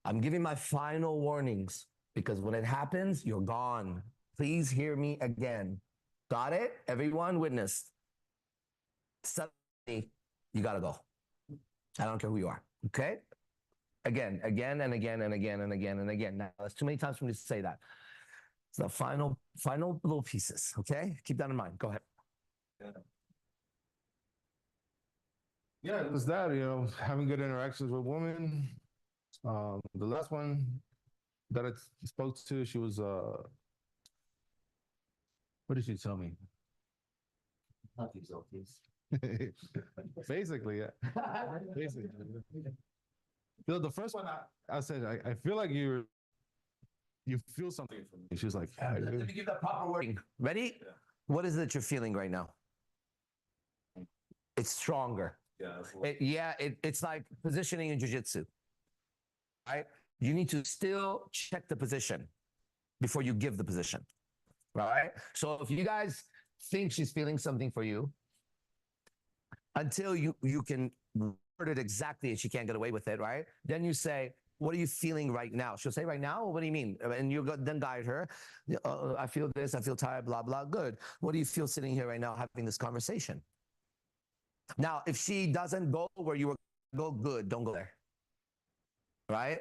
I'm giving my final warnings because when it happens, you're gone. Please hear me again. Got it? Everyone witnessed. Suddenly, you got to go. I don't care who you are. Okay? Again and again and again and again and again. Now, that's too many times for me to say that. So final little pieces. Okay? Keep that in mind. Go ahead. Yeah, it was that, having good interactions with women. The last one that I spoke to, she was, what did she tell me? Basically, yeah. Basically. The first one, I said, I feel like you feel something from me. She was like, yeah, let me give that proper wording. Ready? Yeah. What is it you're feeling right now? It's stronger. Yeah, it's like positioning in jiu-jitsu. Right? You need to still check the position before you give the position. Right? So if you guys think she's feeling something for you, until you can word it exactly and she can't get away with it, right? Then you say, what are you feeling right now? She'll say, right now? What do you mean? And you then guide her. I feel this, I feel tired, blah, blah. Good. What do you feel sitting here right now having this conversation? Now, if she doesn't go where you were go, good, don't go there. Right?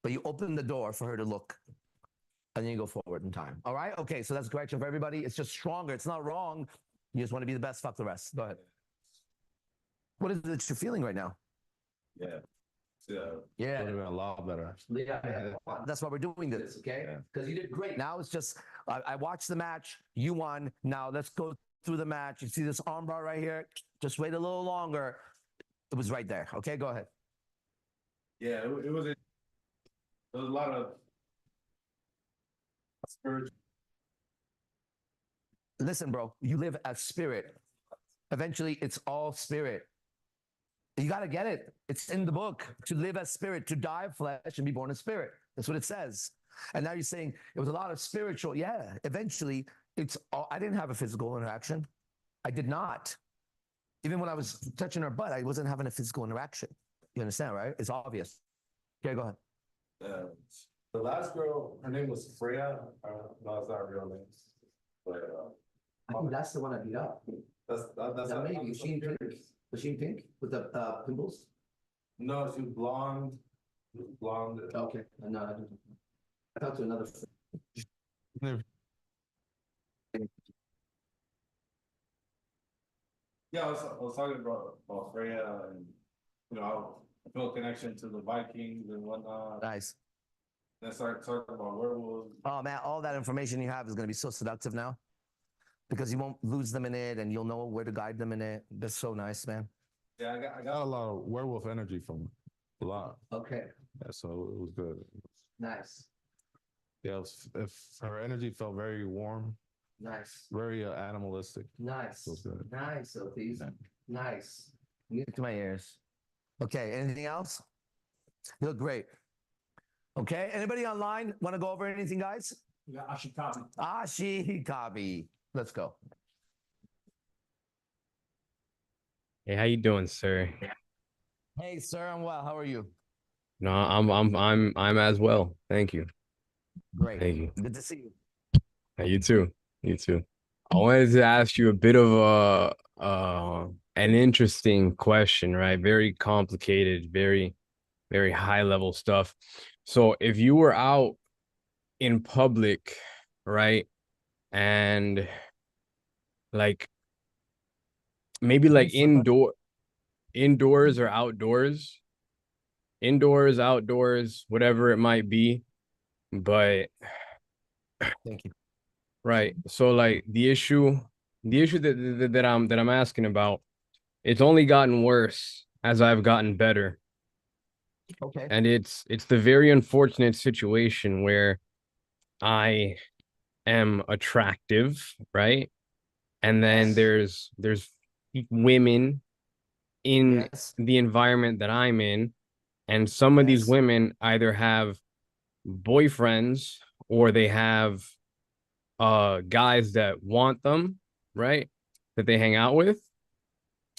But you open the door for her to look and then you go forward in time. All right? Okay, so that's correction for everybody. It's just stronger. It's not wrong. You just want to be the best. Fuck the rest. Go ahead. What is it that you're feeling right now? Yeah. Yeah. Would have been a lot better. Yeah. That's why we're doing this, okay? Because you did great. Now it's just, I watched the match. You won. Now let's go through the match. You see this armbar right here? Just wait a little longer. It was right there. Okay, go ahead. Yeah, it was a lot of spiritual. Listen, bro, you live as spirit. Eventually, it's all spirit. You got to get it. It's in the book. To live as spirit, to die of flesh and be born of spirit. That's what it says. And now you're saying it was a lot of spiritual. Yeah, eventually, it's all, I didn't have a physical interaction. I did not. Even when I was touching her butt, I wasn't having a physical interaction. You understand, right? It's obvious. Okay, go ahead. The last girl, her name was Freya. No, it's not her real name. But I think that's the one I beat up. that's That maybe. Was she in pink? Was she in pink with the pimples? No, she was blonde. Blonde. Okay. No, I didn't. I talked to another. Yeah, I was talking about Freya and I feel a connection to the Vikings and whatnot. Nice. Then start talking about werewolves. Oh man, all that information you have is going to be so seductive now, because you won't lose them in it, and you'll know where to guide them in it. That's so nice, man. Yeah, I got a lot of werewolf energy from a lot. Okay. Yeah, so it was good. Nice. Yeah, if her energy felt very warm. Nice. Very animalistic. Nice. Feels good. Nice, Xothese. Yeah. Nice. Music to my ears. Okay, anything else? You look great. Okay, anybody online want to go over anything, guys? We got Ashikabi. Ashikabi. Let's go. Hey, how you doing, sir? Hey, sir, I'm well. How are you? No, I'm as well. Thank you. Great. Thank you. Good to see you. Hey, you too. You too. I wanted to ask you a bit of an interesting question, right? Very complicated, very high level stuff. So if you were out in public, right, and like maybe like indoors or outdoors, whatever it might be, but Thank you. Right. So like the issue that I'm asking about, it's only gotten worse as I've gotten better. Okay. And it's the very unfortunate situation where I am attractive, right? And then Yes. there's women in Yes. the environment that I'm in, and some of these Yes. women either have boyfriends or they have guys that want them, right? That they hang out with.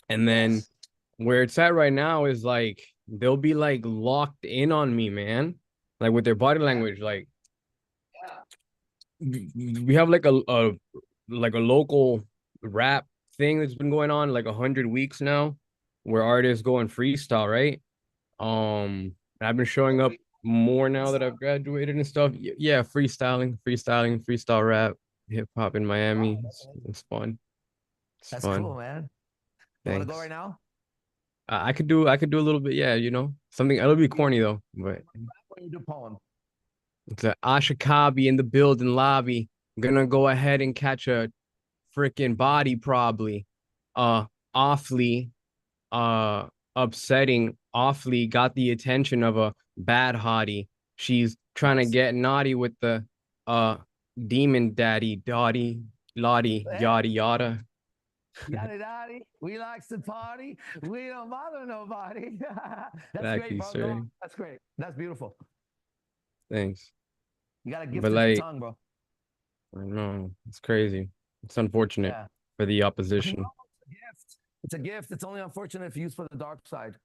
And then Yes. where it's at right now is like they'll be like locked in on me, man. Like with their body language, like we have like a local rap thing that's been going on like 100 weeks now, where artists go and freestyle, right? And I've been showing up more now that I've graduated and stuff. Yeah, freestyle rap, hip hop in Miami. It's fun. It's That's fun. cool, man. You want to go Thanks. right now? I could do a little bit, yeah, something a little bit corny though, but What do you do poem? it's a Ashikabi in the building lobby. Gonna go ahead and catch a freaking body probably. Uh Awfully upsetting, awfully got the attention of a bad hottie. She's trying to Yes. get naughty with the uh demon daddy, dotty, lottie, yada yada. Yada yada. We likes to party. We don't bother nobody. That's great, Exactly, bro. Go sir. on. That's great. That's beautiful. Thanks. You got a But gifted like, tongue, bro. I don't know, it's crazy. It's unfortunate Yeah. for the No, opposition. it's a gift. It's a gift. It's only unfortunate if used for the dark side.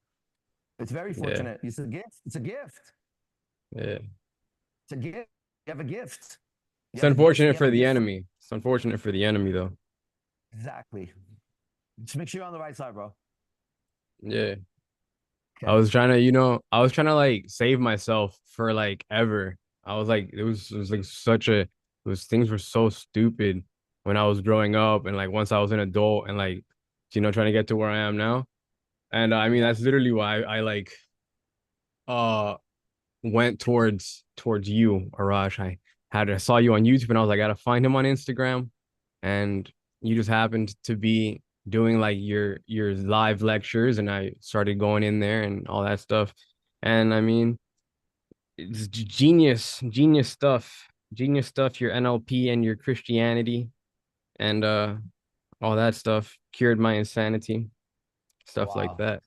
It's very Yeah, fortunate. It's a gift. It's a gift. yeah. It's a gift. You have a gift. You It's have a gift. You unfortunate have for a the gift. enemy. It's unfortunate for the enemy though. Exactly. Just make sure you're on the right side, bro. Yeah. I Okay. was trying to, I was trying to like save myself for like ever. I was like, it was like things were so stupid when I was growing up, and like once I was an adult and like, trying to get to where I am now. And I mean, Okay. that's literally why I like, uh, went towards you, Arash. I saw you on YouTube and I was like, I gotta find him on Instagram. And you just happened to be doing like your live lectures, and I started going in there and all that stuff. And I mean, it's genius stuff, your NLP and your Christianity and all that stuff cured my insanity, stuff like Wow. that.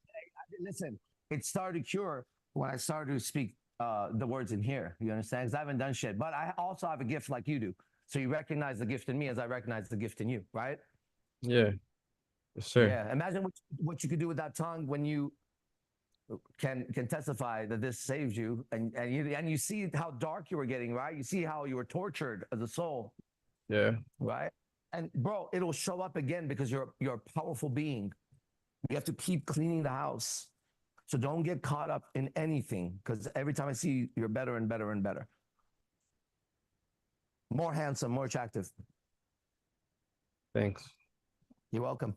Listen, it started to cure when I started to speak the words in here. You understand? Because I haven't done shit, but I also have a gift like you do. So you recognize the gift in me as I recognize the gift in you, right? Yeah, yes, sir. Yeah. Imagine what you could do with that tongue when you can testify that this saves you, and you see how dark you were getting, right? You see how you were tortured as a soul, Yeah. right? And bro, it'll show up again because you're a powerful being. You have to keep cleaning the house. So don't get caught up in anything, because every time I see you, you're better and better and better. More handsome, more attractive. Thanks. You're welcome.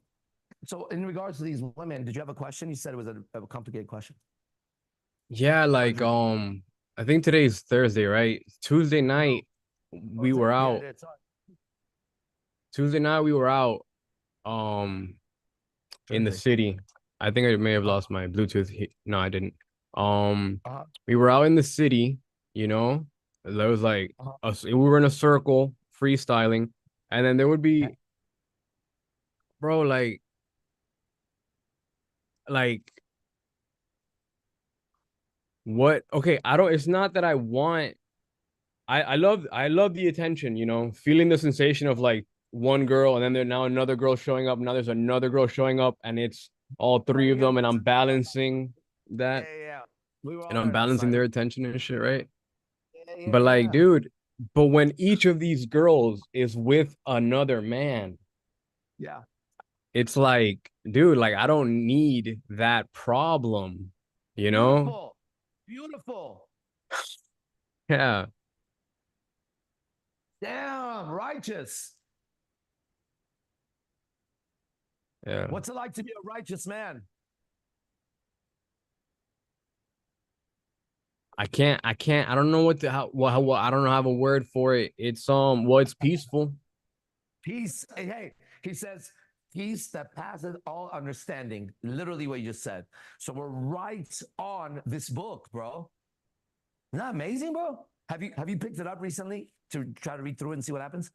So in regards to these women, did you have a question? You said it was a complicated question. Yeah, like I think today's Thursday, right? Tuesday night we were Yeah, out. it is. Sorry. Tuesday night we were out um in the Thursday. city. I think I may have lost my Bluetooth. No, I didn't. Uh-huh. We were out in the city, you know. There was like Uh-huh. we were in a circle freestyling, and then there would Okay. be, bro, like what? Okay, I don't. It's not that I want. I love the attention, feeling the sensation of like one girl and then there's now another girl showing up. Now there's another girl showing up, and it's all three of them, and I'm balancing that, Yeah. We were and all I'm there last balancing night. their attention and shit, right? But like, Yeah. dude, but when each of these girls is with another man, Yeah. it's like, dude, like I don't need that problem, you know? Beautiful. Beautiful. Yeah. Damn, righteous. Yeah. What's it like to be a righteous man? I can't. I don't know what the how I don't know have a word for it. It's well, it's peaceful. Peace. Hey, hey, he says, peace that passes all understanding. Literally what you just said. So we're right on this book, bro. Isn't that amazing, bro? Have you picked it up recently to try to read through it and see what happens?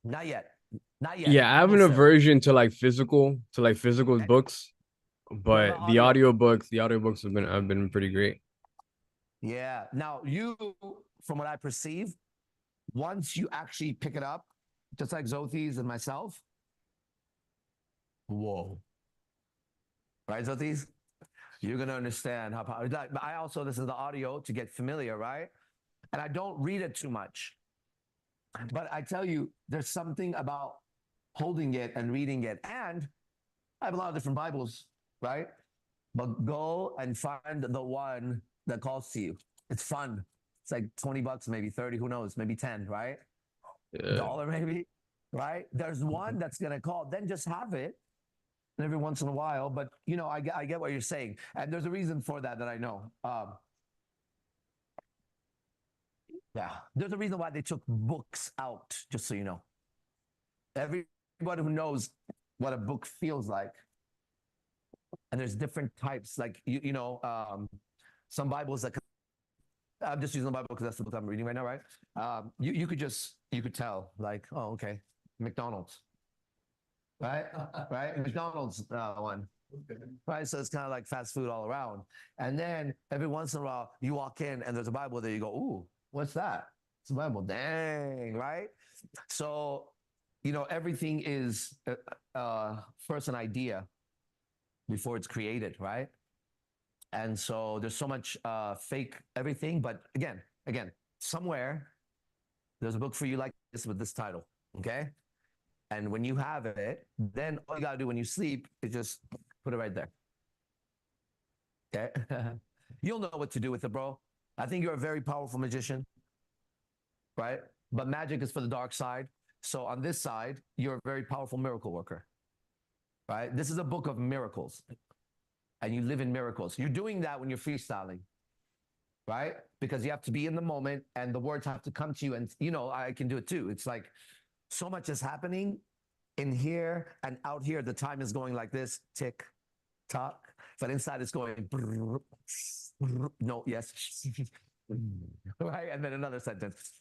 Not yet. Not yet. Yeah, I have an Almost there. aversion to like physical books, What about but the audiobooks have been pretty great. Yeah. Now you, from what I perceive, once you actually pick it up, just like Xothese and myself, whoa. Right, Xothese? You're gonna understand how powerful. I also listen to the audio to get familiar, right? And I don't read it too much. But I tell you, there's something about holding it and reading it. And I have a lot of different Bibles, right? But go and find the one that calls to you. It's fun. It's like $20, maybe 30, who knows, maybe 10, right? Yeah. $1 maybe, right? There's one that's gonna call. Then just have it every once in a while. But you know, I get what you're saying, and there's a reason for that I know. Yeah, there's a reason why they took books out. Just so you know, everybody who knows what a book feels like, and there's different types. Like you know, some Bibles that. I'm just using the Bible because that's the book I'm reading right now, right? You could tell, like, oh, okay, McDonald's, right? Right, McDonald's one, right? So it's kind of like fast food all around. And then every once in a while, you walk in and there's a Bible there. You go, ooh, what's that? It's a Bible. Dang, right? So, you know, everything is first an idea before it's created, right? And so there's so much fake everything. But again, somewhere there's a book for you like this with this title, okay? And when you have it, then all you got to do when you sleep is just put it right there, okay? You'll know what to do with it, bro. I think you're a very powerful magician, right? But magic is for the dark side. So on this side, you're a very powerful miracle worker, right? This is a book of miracles. And you live in miracles. You're doing that when you're freestyling, right? Because you have to be in the moment and the words have to come to you. And, you know, I can do it too. It's like so much is happening in here and out here. The time is going like this, tick, tock. But inside it's going, no, yes, right? And then another sentence,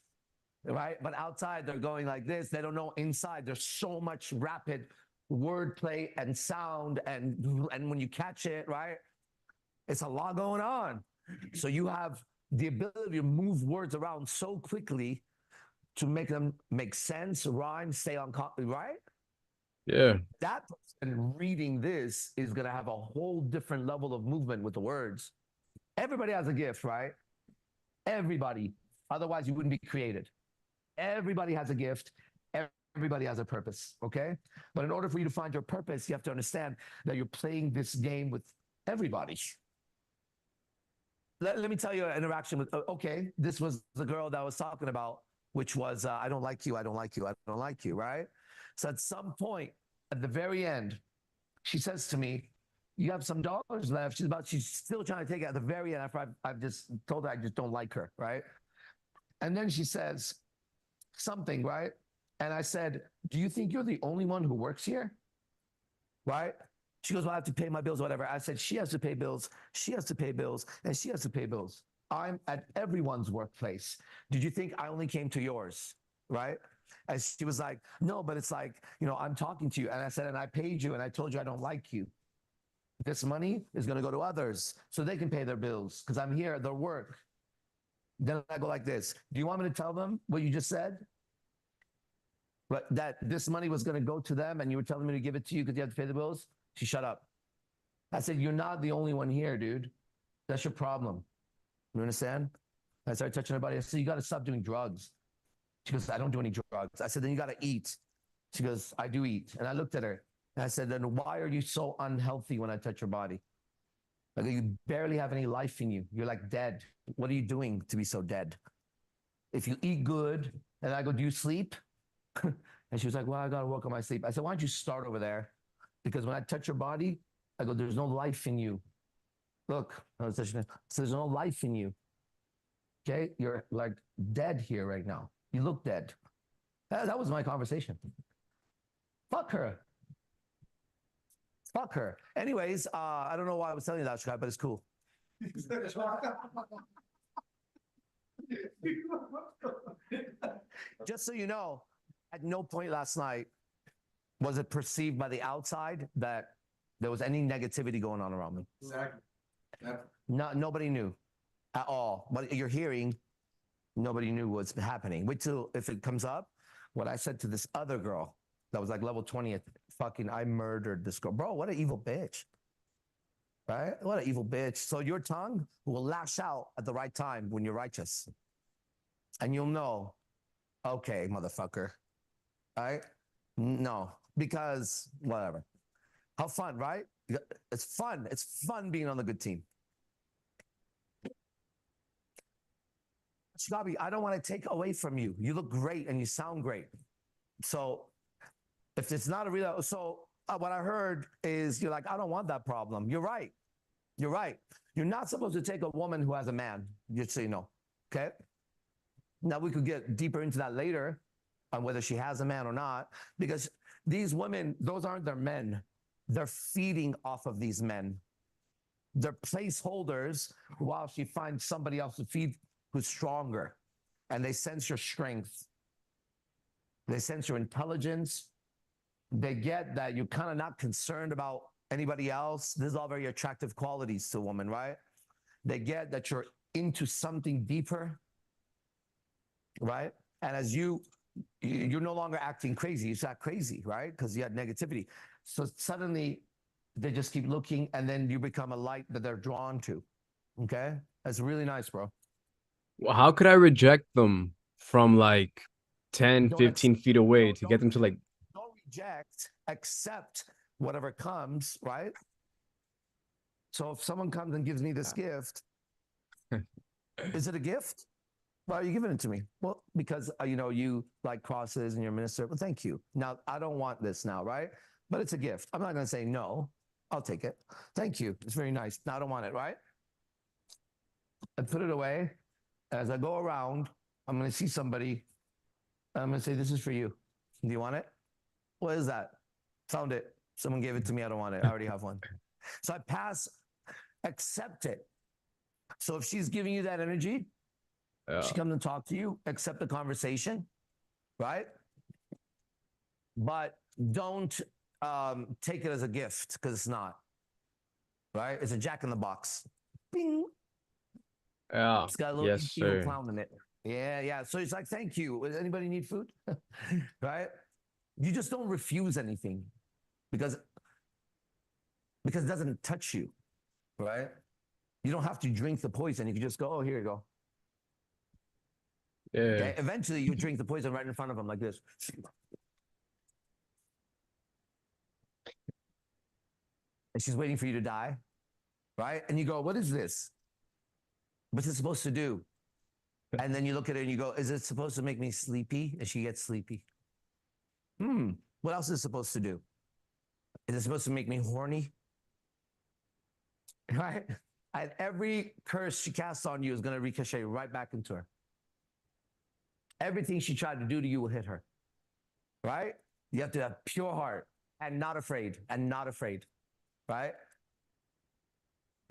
right? But outside they're going like this. They don't know inside. There's so much rapid wordplay and sound, and when you catch it, right, it's a lot going on. So you have the ability to move words around so quickly to make them make sense, rhyme, stay on, right? Yeah. That person reading this is going to have a whole different level of movement with the words. Everybody has a gift, right? Everybody. Otherwise, you wouldn't be created. Everybody has a gift. Everybody has a purpose, okay? But in order for you to find your purpose, you have to understand that you're playing this game with everybody. Let me tell you an interaction with, okay, this was the girl that I was talking about, which was, I don't like you, I don't like you, I don't like you, right? So at some point, at the very end, she says to me, you have some dollars left. She's still trying to take it at the very end after I've just told her I just don't like her, right? And then she says something, right? And I said, do you think you're the only one who works here? Right? She goes, well, I have to pay my bills, whatever. I said, she has to pay bills, she has to pay bills, and she has to pay bills. I'm at everyone's workplace. Did you think I only came to yours? Right? And she was like, no, but it's like, you know, I'm talking to you. And I said, and I paid you and I told you I don't like you. This money is going to go to others so they can pay their bills because I'm here at their work. Then I go like this. Do you want me to tell them what you just said? But that this money was going to go to them and you were telling me to give it to you because you have to pay the bills? She shut up. I said, you're not the only one here, dude. That's your problem. You understand? I started touching her body. I said, you got to stop doing drugs. She goes, I don't do any drugs. I said, then you got to eat. She goes, I do eat. And I looked at her and I said, then why are you so unhealthy when I touch your body? Like you barely have any life in you. You're like dead. What are you doing to be so dead? If you eat good, and I go, do you sleep? And she was like, well, I got to work on my sleep. I said, why don't you start over there? Because when I touch your body, I go, there's no life in you. Look, there's no life in you. Okay, you're like dead here right now. You look dead. That was my conversation. Fuck her. Fuck her. Anyways, I don't know why I was telling you that, Ashikabi, but it's cool. Just so you know, at no point last night was it perceived by the outside that there was any negativity going on around me. Exactly. Nobody knew at all. What you're hearing, nobody knew what's happening. Wait till if it comes up. What I said to this other girl that was like level 20th, fucking, I murdered this girl. Bro, what an evil bitch. Right? What an evil bitch. So your tongue will lash out at the right time when you're righteous. And you'll know, okay, motherfucker. Right? No, because whatever. How fun, right? It's fun. It's fun being on the good team. Ashikabi, I don't want to take away from you. You look great and you sound great. So if it's not a real, what I heard is you're like, I don't want that problem. You're right. You're right. You're not supposed to take a woman who has a man, just so you know. Okay. Now we could get deeper into that later on whether she has a man or not, because these women, those aren't their men. They're feeding off of these men. They're placeholders while she finds somebody else to feed who's stronger. And they sense your strength. They sense your intelligence. They get that you're kind of not concerned about anybody else. This is all very attractive qualities to a woman, right? They get that you're into something deeper, right? And as you're no longer acting crazy. You act crazy, right? Because you had negativity. So suddenly they just keep looking, and then you become a light that they're drawn to. Okay? That's really nice, bro. Well, how could I reject them from like 10, Don't 15 feet away don't- to get them to like, Don't reject, accept whatever comes, right? So if someone comes and gives me this gift, is it a gift? Why are you giving it to me? Well, because, you like crosses and you're a minister. Well, thank you. Now, I don't want this now, right? But it's a gift. I'm not going to say no. I'll take it. Thank you. It's very nice. Now I don't want it, right? I put it away. As I go around, I'm going to see somebody. I'm going to say, this is for you. Do you want it? What is that? Found it. Someone gave it to me. I don't want it. I already have one. So I pass, accept it. So if she's giving you that energy, she comes and talk to you, accept the conversation, right? But don't take it as a gift, because it's not, right? It's a jack in the box. Bing. yeah, It's got a little yes, evil sir. clown in it. Yeah. So it's like, thank you. Does anybody need food? Right? You just don't refuse anything because it doesn't touch you, right? You don't have to drink the poison. You can just go, oh, here you go. Yeah. Okay? Eventually, you drink the poison right in front of them like this. And she's waiting for you to die, right? And you go, what is this? What's it supposed to do? And then you look at her and you go, is it supposed to make me sleepy? And she gets sleepy. What else is it supposed to do? Is it supposed to make me horny? Right? And every curse she casts on you is going to ricochet right back into her. Everything she tried to do to you will hit her. Right? You have to have pure heart and not afraid, right?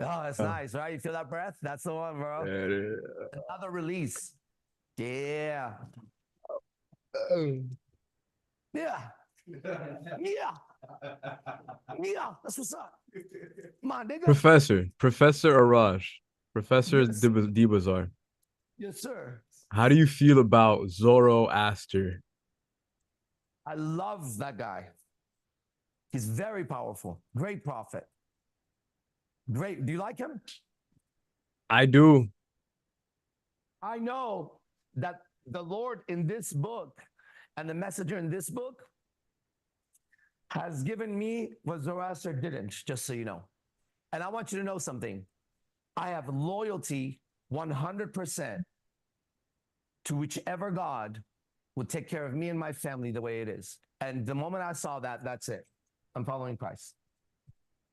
Oh, that's nice, right? You feel that breath? That's the one, bro. Another release. Yeah. Yeah. That's what's up. Come on, nigga. Professor Arash, Professor Yes. Dibazar, Yes, sir. how do you feel about Zoroaster? I love that guy. He's very powerful. Great prophet. Great. Do you like him? I do. I know that the Lord in this book and the messenger in this book has given me what Zoroaster didn't, just so you know. And I want you to know something. I have loyalty 100% to whichever God will take care of me and my family the way it is. And the moment I saw that, that's it. I'm following Christ.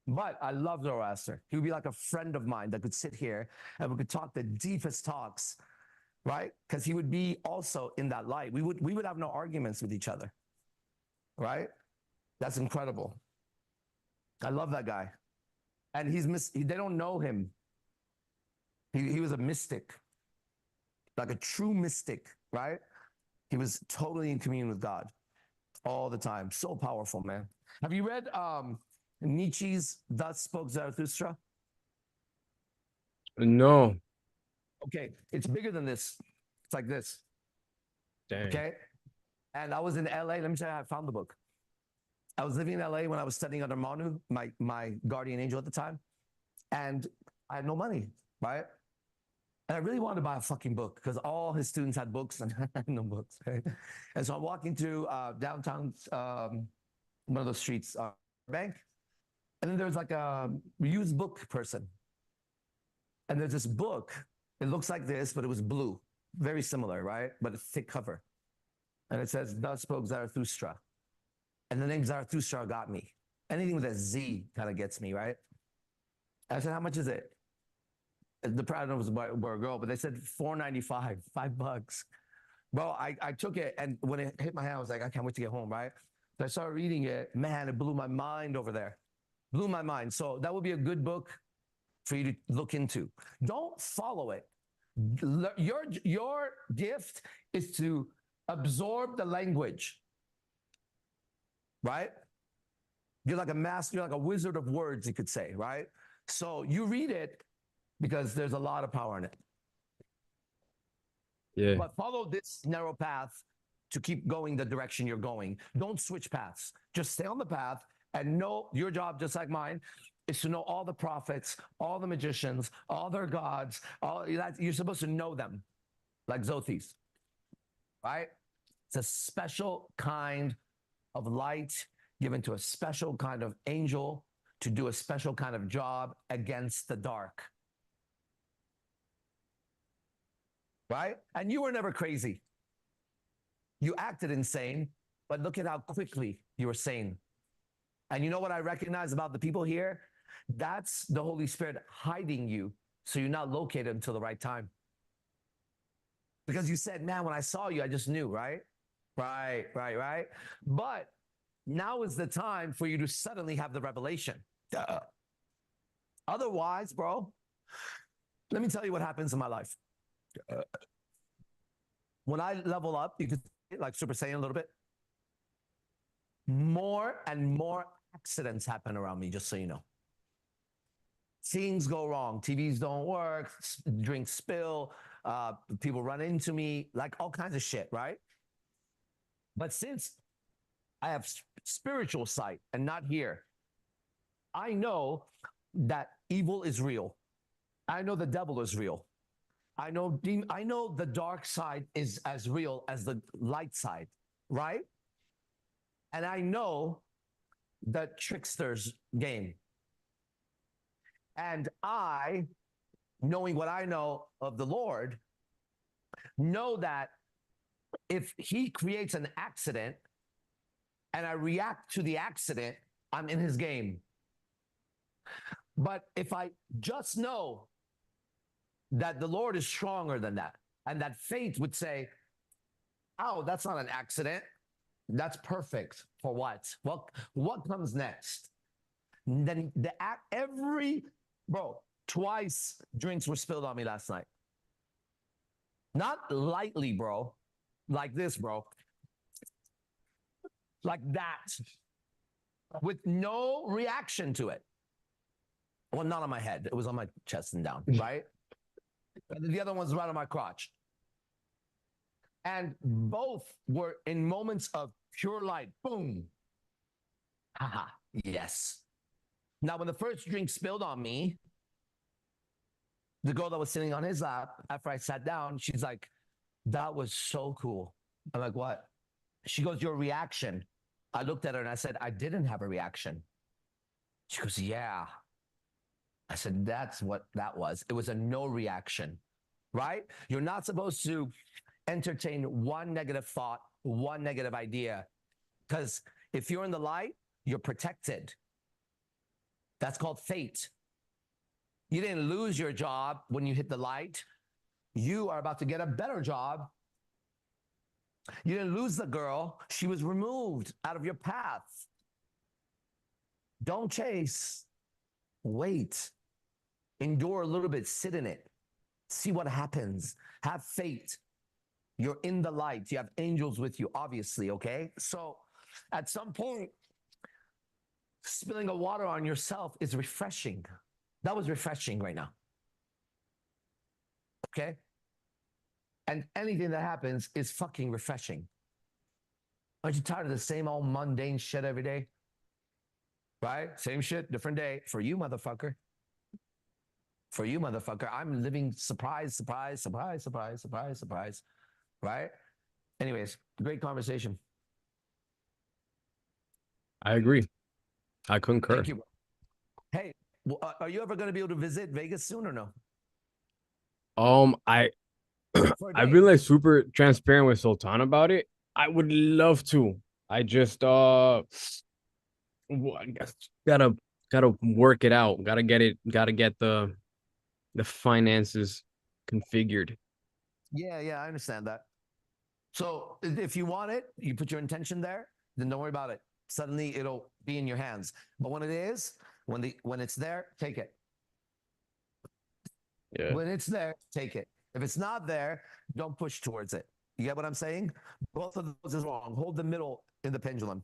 But I love Zoroaster. He would be like a friend of mine that could sit here and we could talk the deepest talks, right? Because he would be also in that light. We would have no arguments with each other, right? That's incredible. I love that guy. And they don't know him. He was a mystic, like a true mystic, right? He was totally in communion with God all the time. So powerful, man. Have you read Nietzsche's Thus Spoke Zarathustra? No. Okay, it's bigger than this. It's like this. Dang. Okay. And I was in LA. Let me tell you how I found the book. I was living in LA when I was studying under Manu, my guardian angel at the time. And I had no money, right? And I really wanted to buy a fucking book because all his students had books and I had no books, right? And so I'm walking through downtown, one of those streets, bank. And then there's like a used book person. And there's this book. It looks like this, but it was blue. Very similar, right? But a thick cover. And it says, Thus Spoke Zarathustra. And the name Zarathustra got me. Anything with a Z kind of gets me, right? And I said, how much is it? The product was a boy or a girl, but they said $4.95, $5. Bro, I took it, and when it hit my hand, I was like, I can't wait to get home, right? So I started reading it. Man, it blew my mind over there. Blew my mind. So that would be a good book for you to look into. Don't follow it. Your gift is to absorb the language, right? You're like a master, you're like a wizard of words, you could say, right? So you read it because there's a lot of power in it. Yeah. But follow this narrow path to keep going the direction you're going. Don't switch paths. Just stay on the path and know your job, just like mine, is to know all the prophets, all the magicians, all their gods. All that. You're supposed to know them, like Xothese, right? It's a special kind of light given to a special kind of angel to do a special kind of job against the dark. Right? And you were never crazy. You acted insane, but look at how quickly you were sane. And you know what I recognize about the people here? That's the Holy Spirit hiding you so you're not located until the right time. Because you said, man, when I saw you, I just knew, right? Right. But now is the time for you to suddenly have the revelation. Duh. Otherwise, bro, let me tell you what happens in my life. When I level up, you could like Super Saiyan a little bit. More and more accidents happen around me, just so you know. Things go wrong. TVs don't work, drinks spill, people run into me, like all kinds of shit, right? But since I have spiritual sight and not here, I know that evil is real. I know the devil is real. I know the dark side is as real as the light side, right? And I know the trickster's game. And I, knowing what I know of the Lord, know that if he creates an accident and I react to the accident, I'm in his game. But if I just know that the Lord is stronger than that, and that faith would say, oh, that's not an accident. That's perfect for what? Well, what comes next? Then twice drinks were spilled on me last night. Not lightly, bro. Like this, bro. Like that. With no reaction to it. Well, not on my head. It was on my chest and down, right? And the other one's right on my crotch. And both were in moments of pure light. Boom. Haha. Yes. Now, when the first drink spilled on me, the girl that was sitting on his lap, after I sat down, she's like, that was so cool. I'm like, what? She goes, your reaction. I looked at her and I said, I didn't have a reaction. She goes, yeah. I said, that's what that was. It was a no reaction, right? You're not supposed to entertain one negative thought, one negative idea, because if you're in the light, you're protected. That's called fate. You didn't lose your job when you hit the light. You are about to get a better job. You didn't lose the girl. She was removed out of your path. Don't chase. Wait. Endure a little bit. Sit in it. See what happens. Have faith. You're in the light. You have angels with you, obviously, okay? So at some point, spilling a water on yourself is refreshing. That was refreshing right now. Okay? And anything that happens is fucking refreshing. Aren't you tired of the same old mundane shit every day? Right? Same shit, different day. For you, motherfucker. For you, motherfucker. I'm living surprise, surprise, surprise, surprise, surprise, surprise. Right? Anyways, great conversation. I agree. I concur. Thank you, bro. Hey, are you ever going to be able to visit Vegas soon or no? I For a I've day. been like super transparent with Sultan about it. I would love to. I just I guess gotta work it out. Gotta get the finances configured. Yeah, I understand that. So if you want it, you put your intention there, then don't worry about it. Suddenly it'll be in your hands. But when it is, when it's there, take it. Yeah. When it's there, take it. If it's not there, don't push towards it. You get what I'm saying? Both of those is wrong. Hold the middle in the pendulum.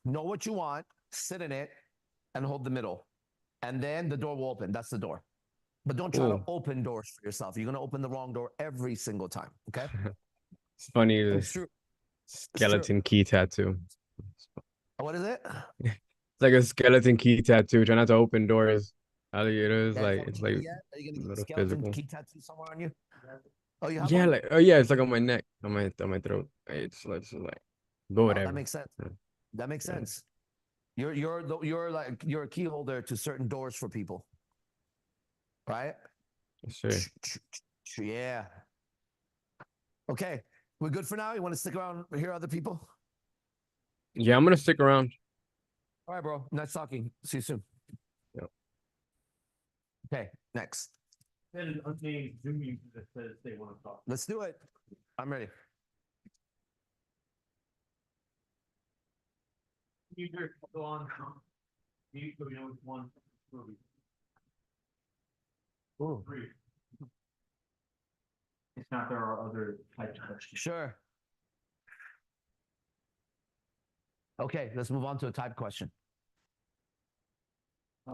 Know what you want, sit in it, and hold the middle. And then the door will open. That's the door. But don't try to Cool. open doors for yourself. You're going to open the wrong door every single time. Okay? It's funny, It's this true. skeleton key tattoo. What is it? It's like a skeleton key tattoo. Try not to open doors. How do you know? It's Yeah, like is that it's what you like do yet? Are you going to get a little skeleton physical. key tattoo somewhere on you? Oh, you have Yeah, one? like it's like on my neck, on my throat. It's like go Oh, whatever. that makes sense. Yeah. That makes Yeah. sense. You're a key holder to certain doors for people, right? Sure. Yeah. Okay, we're good for now. You want to stick around and hear other people? Yeah, I'm gonna stick around. All right, bro. Nice talking. See you soon. Yep. Okay, next. Then an unnamed Zoom user that says they want to talk. Let's do it. I'm ready. User, go on. Mute so we know which one. Ooh. Three. If not, there are other types of questions. Sure. Okay, let's move on to a type question. I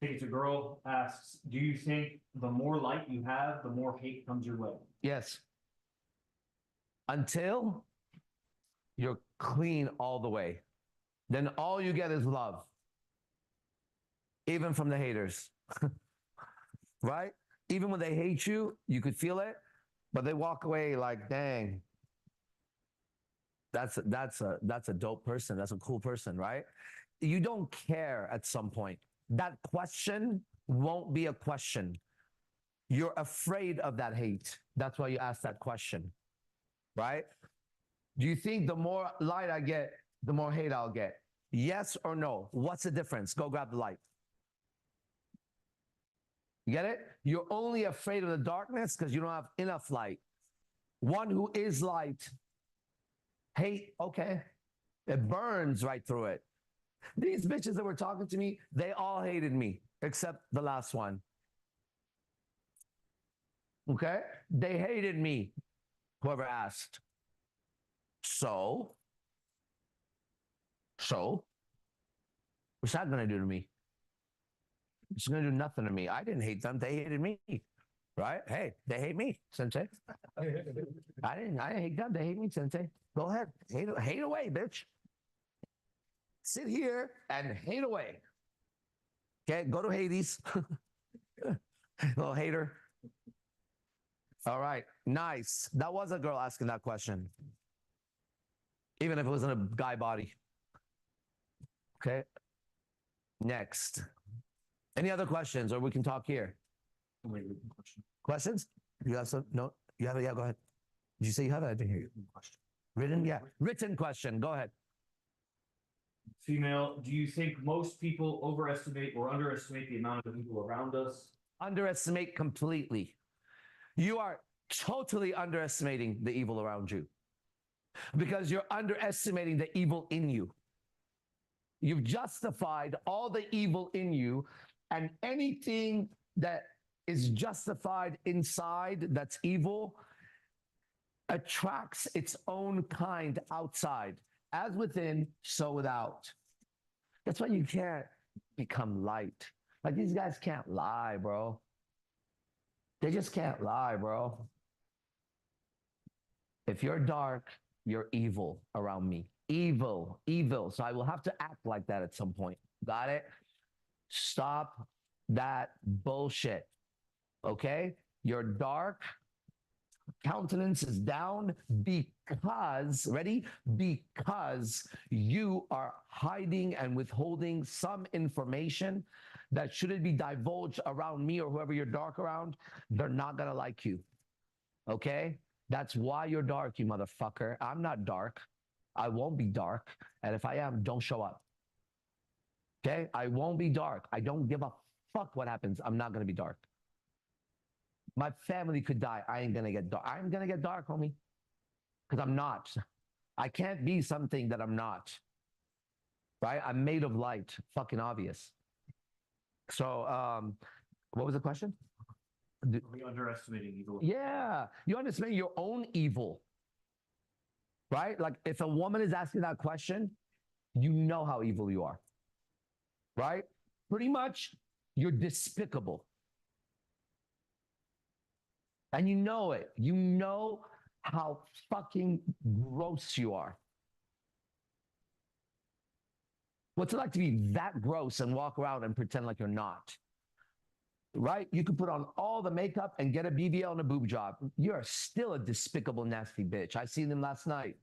think it's a girl asks, do you think the more light you have, the more hate comes your way? Yes. Until you're clean all the way. Then all you get is love. Even from the haters. Right? Even when they hate you, you could feel it, but they walk away like, dang, that's a dope person. That's a cool person, right? You don't care at some point. That question won't be a question. You're afraid of that hate. That's why you ask that question, right? Do you think the more light I get, the more hate I'll get? Yes or no? What's the difference? Go grab the light. You get it? You're only afraid of the darkness because you don't have enough light. One who is light, hate, okay. It burns right through it. These bitches that were talking to me, they all hated me, except the last one. Okay? They hated me, whoever asked. So, what's that going to do to me? It's going to do nothing to me. I didn't hate them. They hated me, right? Hey, they hate me, Sensei. I didn't hate them. They hate me, Sensei. Go ahead. Hate away, bitch. Sit here and hate away. Okay, go to Hades. Little hater. All right, nice. That was a girl asking that question. Even if it was in a guy body. Okay. Next. Any other questions, or we can talk here? Questions? You have some? No? You have it? Yeah, go ahead. Did you say you have it? I didn't hear you. Written? Yeah. Written question. Go ahead. female, do you think most people overestimate or underestimate the amount of people around us? Underestimate completely. You are totally underestimating the evil around you because you're underestimating the evil in you. You've justified all the evil in you, and anything that is justified inside that's evil attracts its own kind outside. As within, so without. That's why you can't become light. Like these guys can't lie, bro. They just can't lie, bro. If you're dark, you're evil around me. Evil, evil. So I will have to act like that at some point. Got it? Stop that bullshit. Okay? You're dark. Countenance is down because, ready? Because you are hiding and withholding some information that shouldn't be divulged around me or whoever you're dark around. They're not going to like you. Okay? That's why you're dark, you motherfucker. I'm not dark. I won't be dark. And if I am, don't show up. Okay? I won't be dark. I don't give a fuck what happens. I'm not going to be dark. My family could die. I ain't going to get dark. I'm going to get dark, homie. Because I'm not. I can't be something that I'm not. Right? I'm made of light. Fucking obvious. So, what was the question? Are we underestimating evil? Yeah. You underestimate your own evil. Right? Like if a woman is asking that question, you know how evil you are. Right? Pretty much, you're despicable. And you know it. You know how fucking gross you are. What's it like to be that gross and walk around and pretend like you're not? Right? You could put on all the makeup and get a BBL and a boob job. You're still a despicable, nasty bitch. I seen them last night.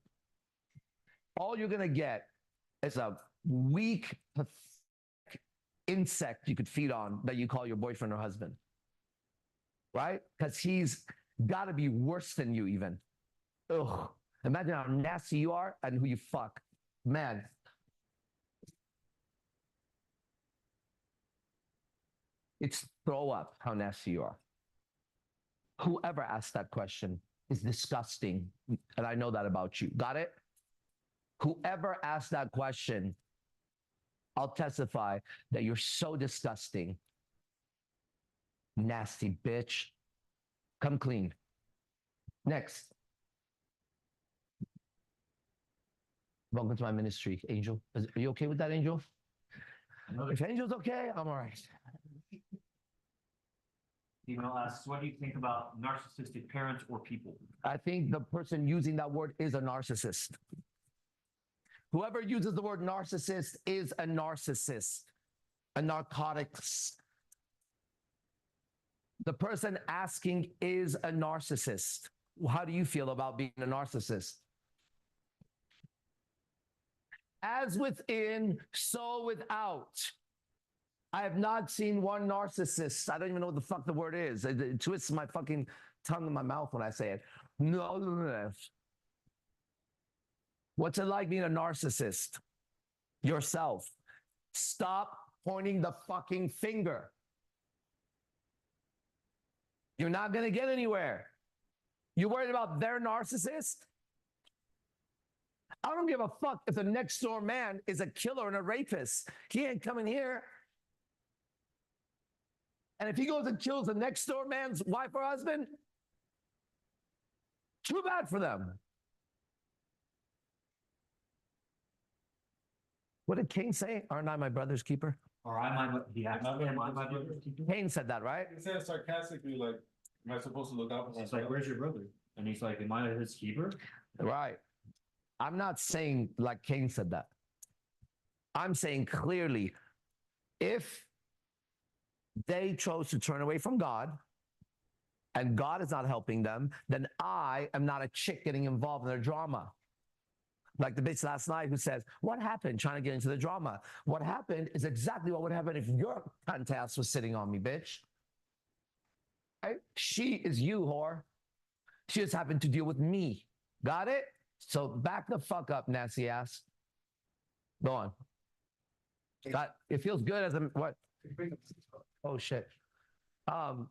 All you're going to get is a weak, pathetic insect you could feed on that you call your boyfriend or husband. Right? Because he's got to be worse than you even. Ugh. Imagine how nasty you are and who you fuck. Man. It's throw up how nasty you are. Whoever asked that question is disgusting. And I know that about you. Got it? Whoever asked that question, I'll testify that you're so disgusting. Nasty bitch. Come clean. Next. Welcome to my ministry, Angel. Are you okay with that, Angel? If Angel's okay, I'm all right. Female asks, what do you think about narcissistic parents or people? I think the person using that word is a narcissist. Whoever uses the word narcissist is a narcissist, a narcotics. The person asking is a narcissist. How do you feel about being a narcissist? As within, so without. I have not seen one narcissist. I don't even know what the fuck the word is. It twists my fucking tongue in my mouth when I say it. No. What's it like being a narcissist? Yourself. Stop pointing the fucking finger. You're not going to get anywhere. You worried about their narcissist? I don't give a fuck if the next door man is a killer and a rapist. He ain't coming here. And if he goes and kills the next door man's wife or husband, too bad for them. What did Cain say? Aren't I my brother's keeper? Or am I my brother's keeper? Cain said that, right? He said sarcastically, like, am I supposed to look out for He's like, where's your brother? And he's like, am I his keeper? Right. I'm not saying like Cain said that. I'm saying clearly, if they chose to turn away from God and God is not helping them, then I am not a chick getting involved in their drama. Like the bitch last night who says, what happened trying to get into the drama? What happened is exactly what would happen if your cunt ass was sitting on me, bitch. Right? She is you, whore. She just happened to deal with me. Got it? So back the fuck up, nasty ass. Go on. It feels good as a what? Oh shit. All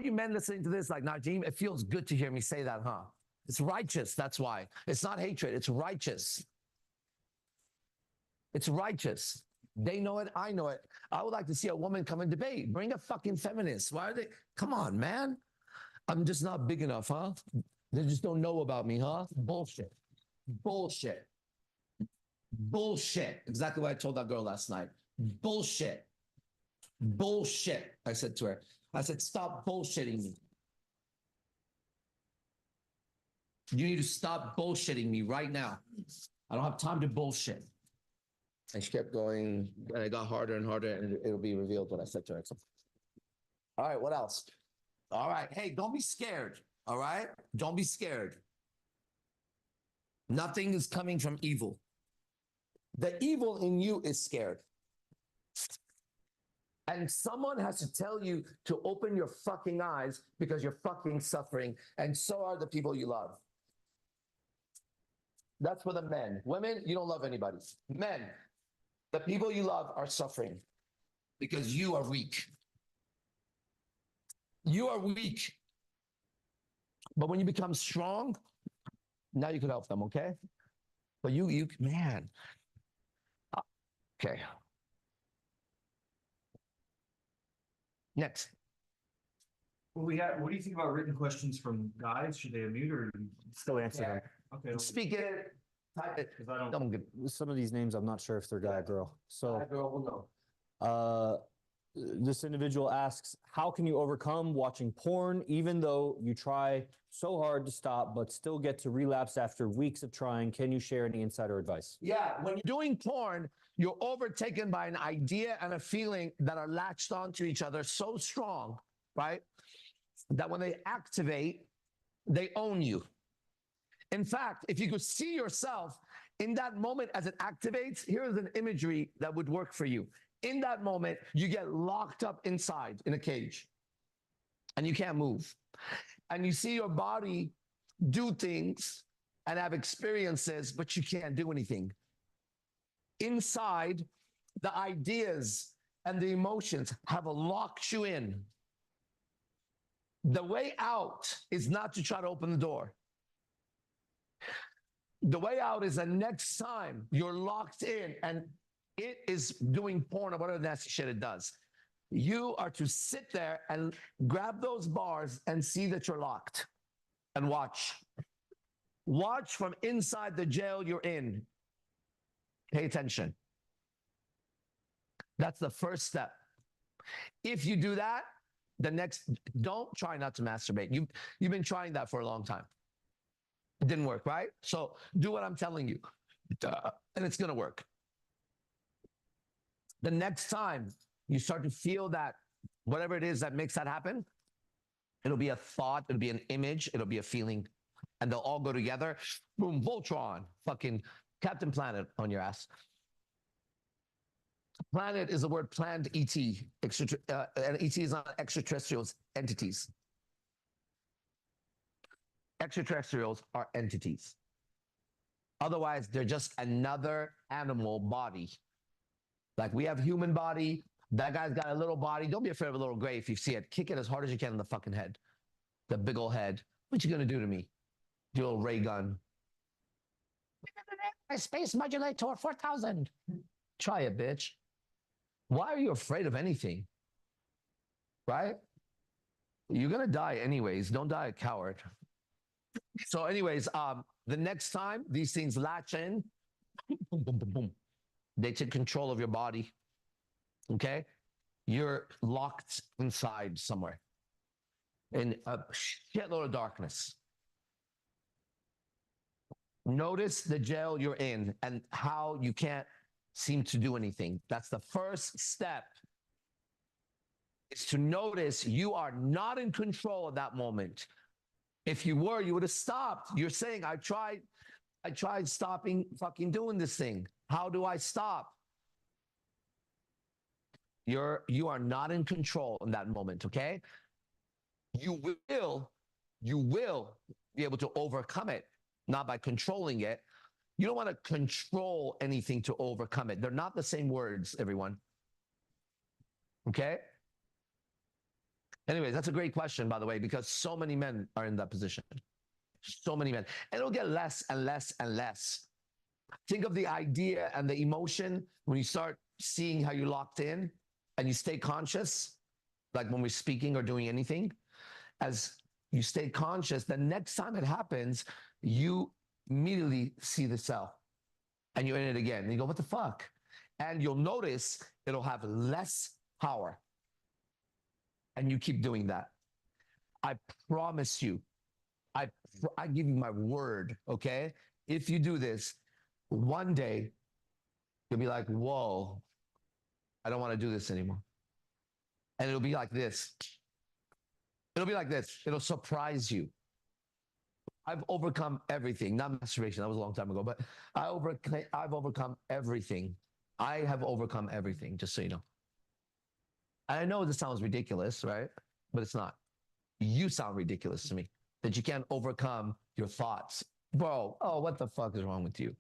you men listening to this, like Najim, it feels good to hear me say that, huh? It's righteous. That's why. It's not hatred. It's righteous. It's righteous. They know it. I know it. I would like to see a woman come and debate. Bring a fucking feminist. Why are they? Come on, man. I'm just not big enough, huh? They just don't know about me, huh? Bullshit. Bullshit. Bullshit. Exactly what I told that girl last night. Bullshit. Bullshit. I said to her. I said, stop bullshitting me. You need to stop bullshitting me right now. I don't have time to bullshit. And she kept going, and it got harder and harder, and it'll be revealed what I said to her. All right, what else? All right, hey, don't be scared, all right? Don't be scared. Nothing is coming from evil. The evil in you is scared. And someone has to tell you to open your fucking eyes because you're fucking suffering, and so are the people you love. That's for the men. Women, you don't love anybody. Men, the people you love are suffering because you are weak. You are weak. But when you become strong, now you can help them, okay? But man. Okay. Next. What do you think about written questions from guys? Should they unmute or Still answer them. okay? Speak it. Type it. 'Cause I don't. Don't get Some of these names, I'm not sure if they're guy or girl. So, girl will know. this individual asks, how can you overcome watching porn even though you try so hard to stop but still get to relapse after weeks of trying? Can you share any insider advice? Yeah, when you're doing porn, you're overtaken by an idea and a feeling that are latched onto each other so strong, right? That when they activate, they own you. In fact, if you could see yourself in that moment as it activates, here's an imagery that would work for you. In that moment, you get locked up inside in a cage and you can't move. And you see your body do things and have experiences, but you can't do anything. Inside, the ideas and the emotions have locked you in. The way out is not to try to open the door. The way out is the next time you're locked in and it is doing porn or whatever nasty shit it does. You are to sit there and grab those bars and see that you're locked and watch. Watch from inside the jail you're in. Pay attention. That's the first step. If you do that, don't try not to masturbate. You've been trying that for a long time. It didn't work, right? So do what I'm telling you, and it's going to work. The next time you start to feel that, whatever it is that makes that happen, it'll be a thought, it'll be an image, it'll be a feeling, and they'll all go together. Boom, Voltron, fucking Captain Planet on your ass. Planet is the word planned ET. And ET is not extraterrestrial entities. Extraterrestrials are entities. Otherwise, they're just another animal body. Like we have human body. That guy's got a little body. Don't be afraid of a little gray if you see it. Kick it as hard as you can in the fucking head. The big old head. What you gonna do to me? Your little ray gun. My space modulator 4000. Try it, bitch. Why are you afraid of anything? Right? You're gonna die anyways. Don't die a coward. So anyways, the next time these things latch in, boom, boom, boom, boom, they take control of your body. Okay? You're locked inside somewhere in a shitload of darkness. Notice the jail you're in and how you can't seem to do anything. That's the first step, is to notice you are not in control at that moment. If you were, you would have stopped. You're saying, I tried stopping fucking doing this thing. How do I stop? You are not in control in that moment, okay? You will be able to overcome it, not by controlling it, You don't want to control anything to overcome it. They're not the same words, everyone. Okay? Anyways, that's a great question, by the way, because so many men are in that position. So many men. And it'll get less and less and less. Think of the idea and the emotion when you start seeing how you're locked in and you stay conscious, like when we're speaking or doing anything. As you stay conscious, the next time it happens, you immediately see the cell and you're in it again. And you go, what the fuck? And you'll notice it'll have less power. And you keep doing that. I promise you, I give you my word, okay? If you do this, one day you'll be like, whoa, I don't want to do this anymore. And it'll be like this. It'll be like this. It'll surprise you. I've overcome everything. Not masturbation. That was a long time ago, but I've overcome everything. I have overcome everything, just so you know. And I know this sounds ridiculous, right? But it's not. You sound ridiculous to me that you can't overcome your thoughts. Bro, oh, what the fuck is wrong with you?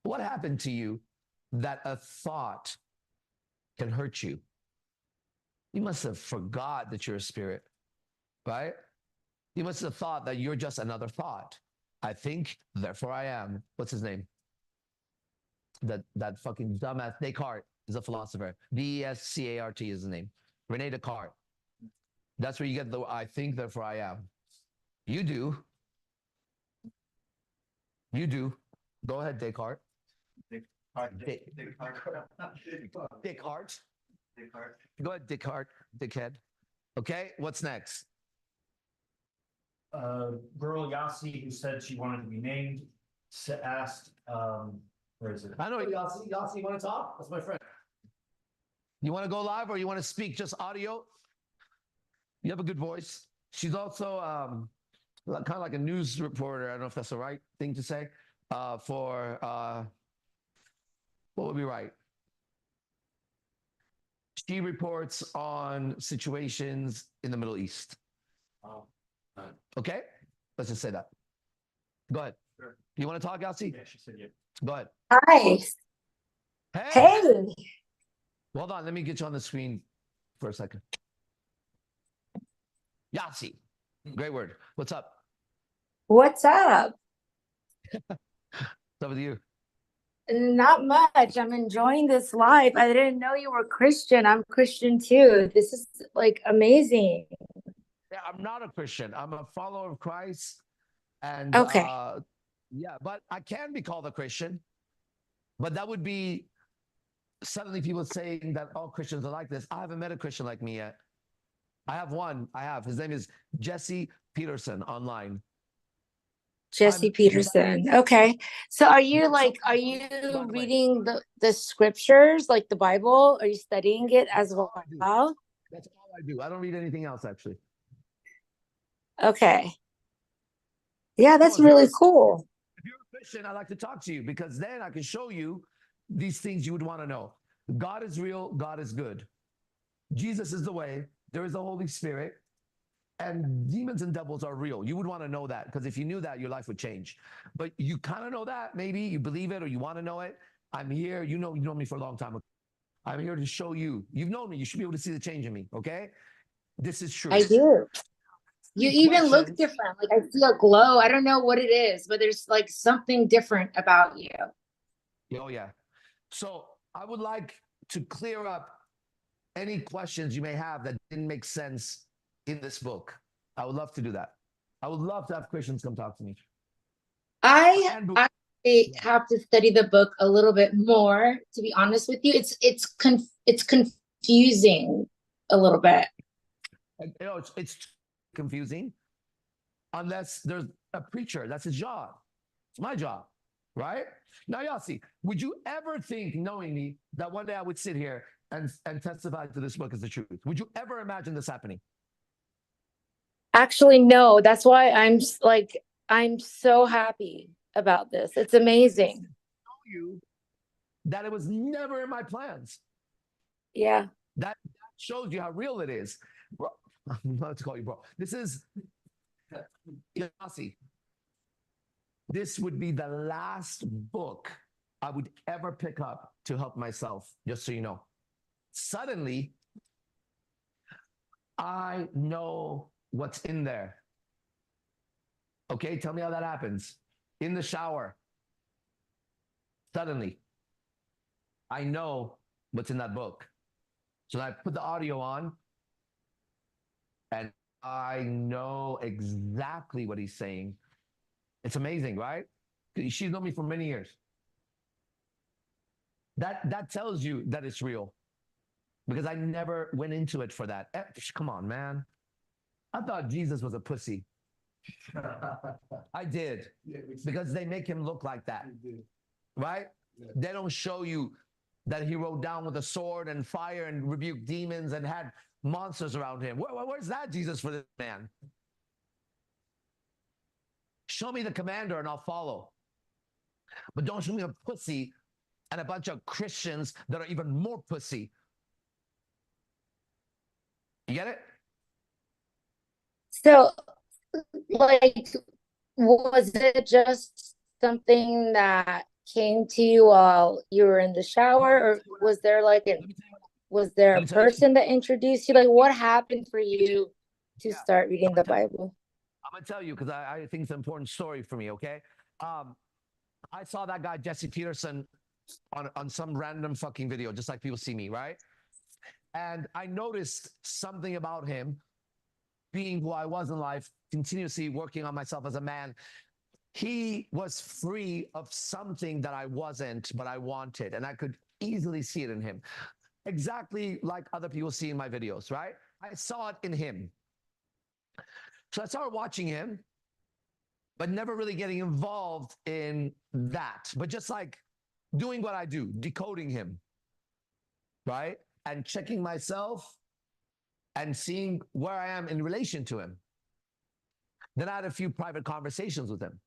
What happened to you that a thought can hurt you? You must have forgot that you're a spirit, right? You must have thought that you're just another thought. I think, therefore I am. What's his name? That fucking dumbass Descartes is a philosopher. Descart is his name. Rene Descartes. That's where you get the I think, therefore I am. You do. You do. Go ahead, Descartes. Descartes. Go ahead, Descartes. Dickhead. Okay, what's next? Girl Yassi, who said she wanted to be named, asked, where is it? I know. Yassi, you want to talk? That's my friend. You want to go live or you want to speak just audio? You have a good voice. She's also kind of like a news reporter. I don't know if that's the right thing to say. What would be right? She reports on situations in the Middle East. Okay? Let's just say that. Go ahead. Sure. You want to talk, Yassi? Yeah, she said yeah. Go ahead. Hi. Hey! Hey. Hold on. Let me get you on the screen for a second. Yassi. Great word. What's up? What's up? What's up with you? Not much. I'm enjoying this life. I didn't know you were Christian. I'm Christian too. This is like amazing. Yeah, I'm not a Christian. I'm a follower of Christ. And Okay. yeah, but I can be called a Christian. But that would be suddenly people saying that all Christians are like this. I haven't met a Christian like me yet. I have one. His name is Jesse Peterson online. Jesse Peterson. Okay. So are you reading the scriptures, like the Bible? Are you studying it as well? That's all I do. I don't read anything else, actually. Okay. Yeah, that's really cool. If you're a Christian, I'd like to talk to you because then I can show you these things you would want to know. God is real. God is good. Jesus is the way. There is the Holy Spirit. And demons and devils are real. You would want to know that because if you knew that, your life would change. But you kind of know that. Maybe you believe it or you want to know it. I'm here. You know me for a long time. I'm here to show you. You've known me. You should be able to see the change in me. Okay? This is true. I do. You even look different. Like I see a glow. I don't know what it is, but there's like something different about you. Oh, yeah. So I would like to clear up any questions you may have that didn't make sense in this book. I would love to do that. I would love to have Christians come talk to me. I have to study the book a little bit more, to be honest with you. It's confusing a little bit. It's confusing unless there's a preacher. That's his job. It's my job, right? Now, Yassi, would you ever think, knowing me, that one day I would sit here and testify to this book as the truth? Would you ever imagine this happening? Actually, no. That's why I'm so happy about this. It's amazing. Show you that it was never in my plans. Yeah. That shows you how real it is. Bro, I'm not to call you bro. This is Yassi. this would be the last book I would ever pick up to help myself, just so you know. Suddenly, I know what's in there. Okay, tell me how that happens. In the shower, suddenly, I know what's in that book. So I put the audio on, and I know exactly what he's saying. It's amazing, right? She's known me for many years. That tells you that it's real, because I never went into it for that. Come on, man. I thought Jesus was a pussy. I did, because they make him look like that, right? They don't show you that he rode down with a sword and fire and rebuked demons and had monsters around him. Where's that Jesus for this man? Show me the commander and I'll follow. But don't show me a pussy and a bunch of Christians that are even more pussy. You get it? So, like, was it just something that came to you while you were in the shower, or was there like was there a person that introduced you? Like, what happened for you to start reading the Bible? I'm gonna tell you, because I think it's an important story for me. Okay, I saw that guy Jesse Peterson on some random fucking video, just like people see me, right? And I noticed something about him, being who I was in life, continuously working on myself as a man. He was free of something that I wasn't, but I wanted, and I could easily see it in him. Exactly like other people see in my videos, right? I saw it in him. So I started watching him, but never really getting involved in that, but just like doing what I do, decoding him, right? And checking myself and seeing where I am in relation to him. Then I had a few private conversations with him,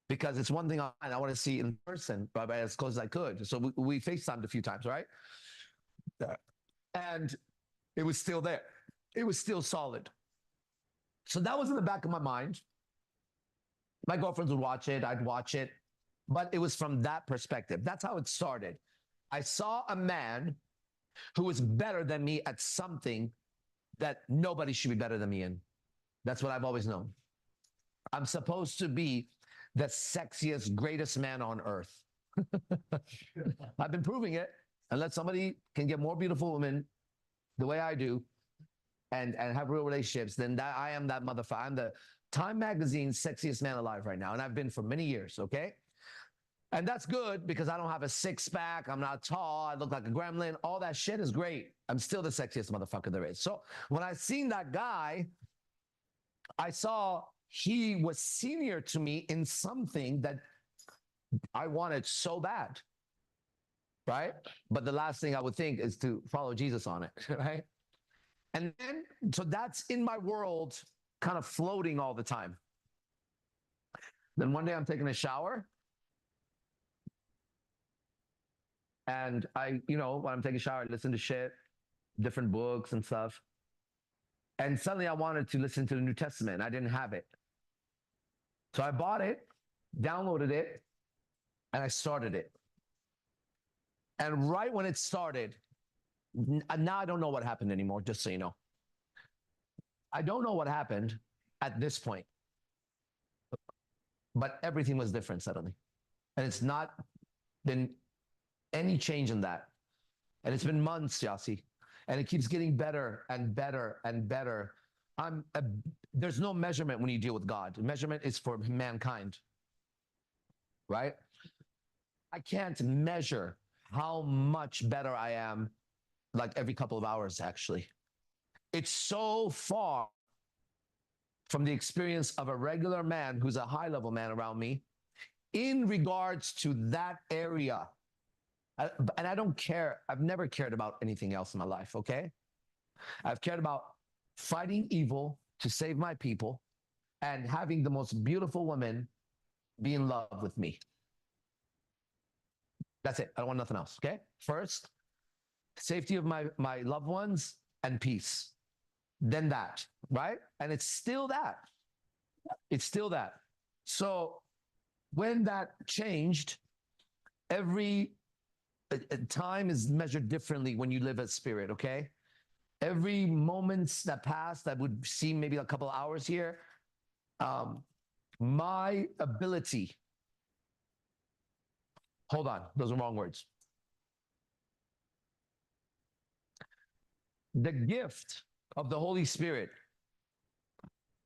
because it's one thing I want to see in person, but as close as I could. So we FaceTimed a few times, right? And it was still there. It was still solid. So that was in the back of my mind. My girlfriends would watch it. I'd watch it. But it was from that perspective. That's how it started. I saw a man who was better than me at something that nobody should be better than me in. That's what I've always known. I'm supposed to be the sexiest, greatest man on earth. I've been proving it. Unless somebody can get more beautiful women the way I do and have real relationships, then that I am that motherfucker. I'm the Time Magazine's sexiest man alive right now. And I've been for many years, okay? And that's good, because I don't have a six-pack. I'm not tall. I look like a gremlin. All that shit is great. I'm still the sexiest motherfucker there is. So when I seen that guy, I saw he was senior to me in something that I wanted so bad, right? But the last thing I would think is to follow Jesus on it, right? And then, so that's in my world, kind of floating all the time. Then one day I'm taking a shower, and when I'm taking a shower, I listen to shit, different books and stuff. And suddenly I wanted to listen to the New Testament. I didn't have it. So I bought it, downloaded it, and I started it. And right when it started, now I don't know what happened anymore, just so you know. I don't know what happened at this point. But everything was different suddenly. And it's not been any change in that. And it's been months, Yassi. And it keeps getting better and better and better. There's no measurement when you deal with God. Measurement is for mankind, right? I can't measure how much better I am, like every couple of hours, actually. It's so far from the experience of a regular man who's a high-level man around me in regards to that area. And I don't care. I've never cared about anything else in my life, okay? I've cared about fighting evil to save my people and having the most beautiful woman be in love with me. That's it. I don't want nothing else, okay? First, safety of my loved ones and peace. Then that, right? And it's still that. It's still that. So when that changed, every time is measured differently when you live as spirit, okay? Every moments that pass that would seem maybe a couple hours here, my ability, hold on, those are wrong words. The gift of the Holy Spirit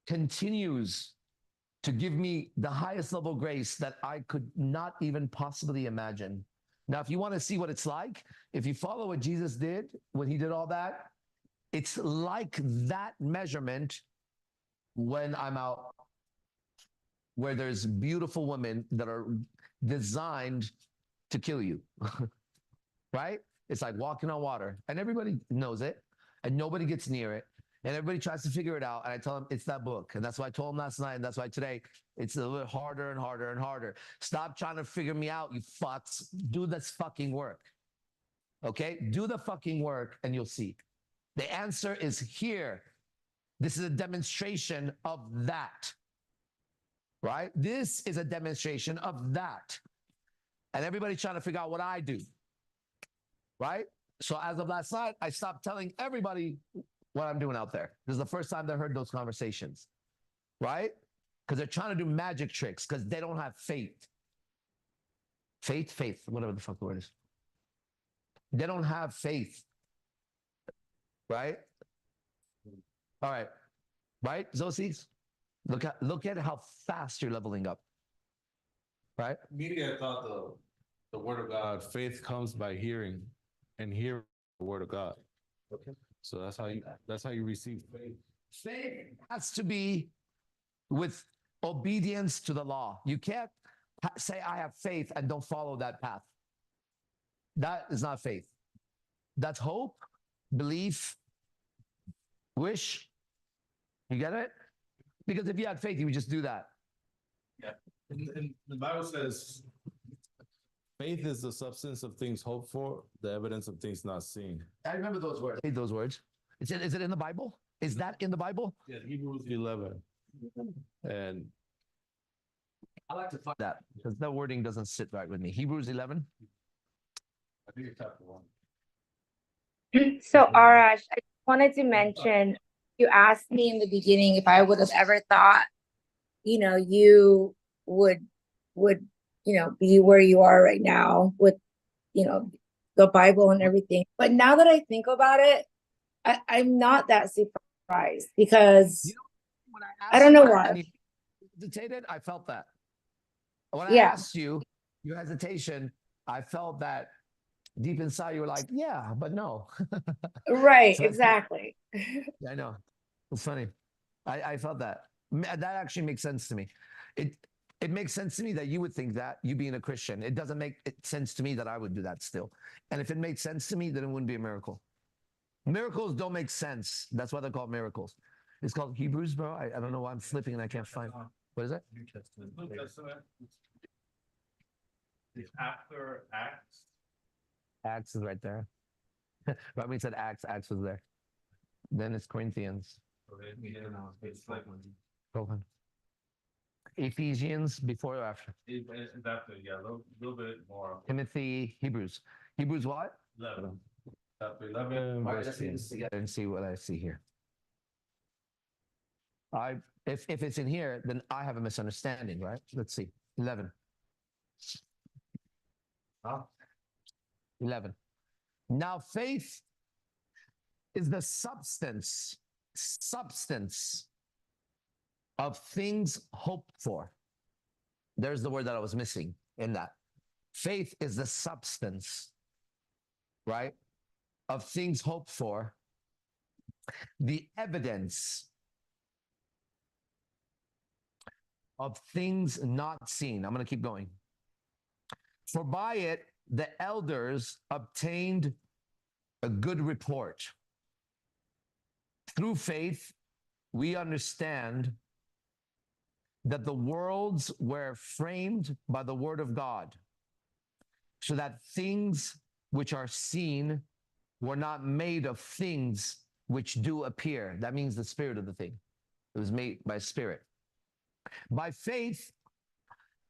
continues to give me the highest level grace that I could not even possibly imagine. Now, if you want to see what it's like, if you follow what Jesus did when he did all that, it's like that measurement when I'm out, where there's beautiful women that are designed to kill you, right? It's like walking on water, and everybody knows it, and nobody gets near it, and everybody tries to figure it out. And I tell them it's that book, and that's why I told them last night, and that's why today it's a little harder and harder and harder. Stop trying to figure me out, you fucks. Do this fucking work, okay? Do the fucking work, and you'll see. The answer is here. This is a demonstration of that, right? This is a demonstration of that. And everybody's trying to figure out what I do, right? So as of last night, I stopped telling everybody what I'm doing out there. This is the first time they heard those conversations, right? Because they're trying to do magic tricks because they don't have faith. Faith, whatever the fuck the word is. They don't have faith, right? All right, right, Xothese? Look at how fast you're leveling up, right? Media thought the word of God, faith comes by hearing, and hearing the word of God. Okay. So that's how you receive faith. Faith has to be with obedience to the law. You can't say I have faith and don't follow that path. That is not faith. That's hope, belief, wish. You get it? Because if you had faith, you would just do that. Yeah. And the Bible says faith is the substance of things hoped for, the evidence of things not seen. I remember those words. Read those words. Is it in the Bible? Is that in the Bible? Yeah, Hebrews 11. And I like to find that because the wording doesn't sit right with me. Hebrews 11. I think it's chapter 1. So Arash, I wanted to mention, you asked me in the beginning if I would have ever thought, you would, be where you are right now with, the Bible and everything. But now that I think about it, I'm not that surprised because I don't know why. Hesitated, I felt that. When I Yeah. asked you, your hesitation, I felt that deep inside you were like, yeah, but no. Right, So exactly. I know. It's funny. I felt that. That actually makes sense to me. It makes sense to me that you would think that, you being a Christian. It doesn't make sense to me that I would do that still. And if it made sense to me, then it wouldn't be a miracle. Miracles don't make sense. That's why they're called miracles. It's called Hebrews, bro. I don't know why I'm flipping and I can't find. What is that? New Testament. It's after Acts. Acts is right there. Right when he said Acts, Acts was there. Then it's Corinthians. It's like Go on. Ephesians, before or after? it's after, yeah, a little bit more. Timothy, Hebrews. Hebrews what? 11. Chapter 11. All right, let's read this together and see what I see here. If it's in here, then I have a misunderstanding, right? Let's see. 11. Huh? 11. Now faith is the substance of things hoped for. There's the word that I was missing in that. Faith is the substance, right, of things hoped for, the evidence of things not seen. I'm going to keep going. For by it, the elders obtained a good report. Through faith, we understand that the worlds were framed by the word of God, so that things which are seen were not made of things which do appear. That means the spirit of the thing. It was made by spirit. By faith,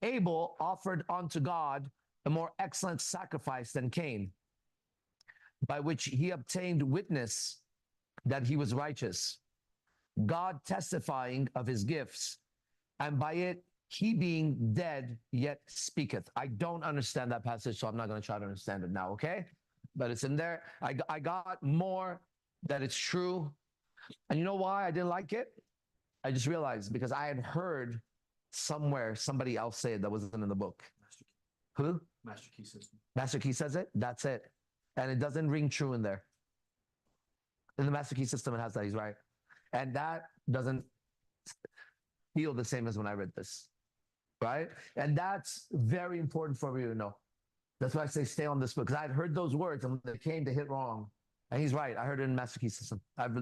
Abel offered unto God a more excellent sacrifice than Cain, by which he obtained witness that he was righteous, God testifying of his gifts, and by it he being dead yet speaketh. I don't understand that passage, so I'm not going to try to understand it now, okay? But it's in there. I got more that it's true. And you know why I didn't like it? I just realized because I had heard somewhere somebody else say it that wasn't in the book. Who? Master Key System. Master Key says it? That's it. And it doesn't ring true in there. In the Master Key System, it has that. He's right. And that doesn't feel the same as when I read this, right? And that's very important for you to know. That's why I say stay on this book, because I had heard those words and they came to hit wrong. And he's right. I heard it in Master Key System. I've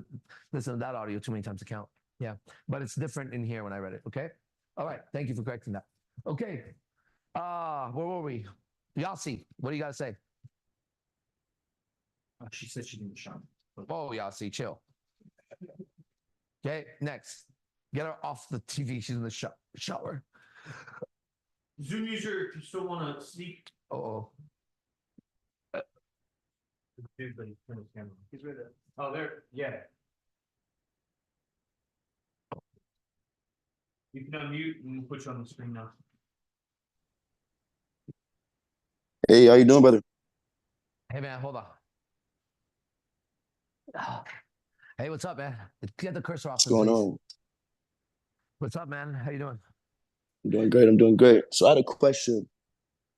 listened to that audio too many times to count. Yeah. But it's different in here when I read it. Okay. All right. Thank you for correcting that. Okay. Where were we? Yassi, what do you got to say? She said she didn't shop. Oh, Yassi, chill. Okay. Next. Get her off the TV. She's in the shower. Zoom user, if you still want to sneak. Oh. He's right there. Oh, there. Yeah. You can unmute and we'll put you on the screen now. Hey, how you doing, brother? Hey, man, hold on. Hey, what's up, man? Get the cursor off. What's going on? What's up, man? How you doing? I'm doing great. I'm doing great. So I had a question.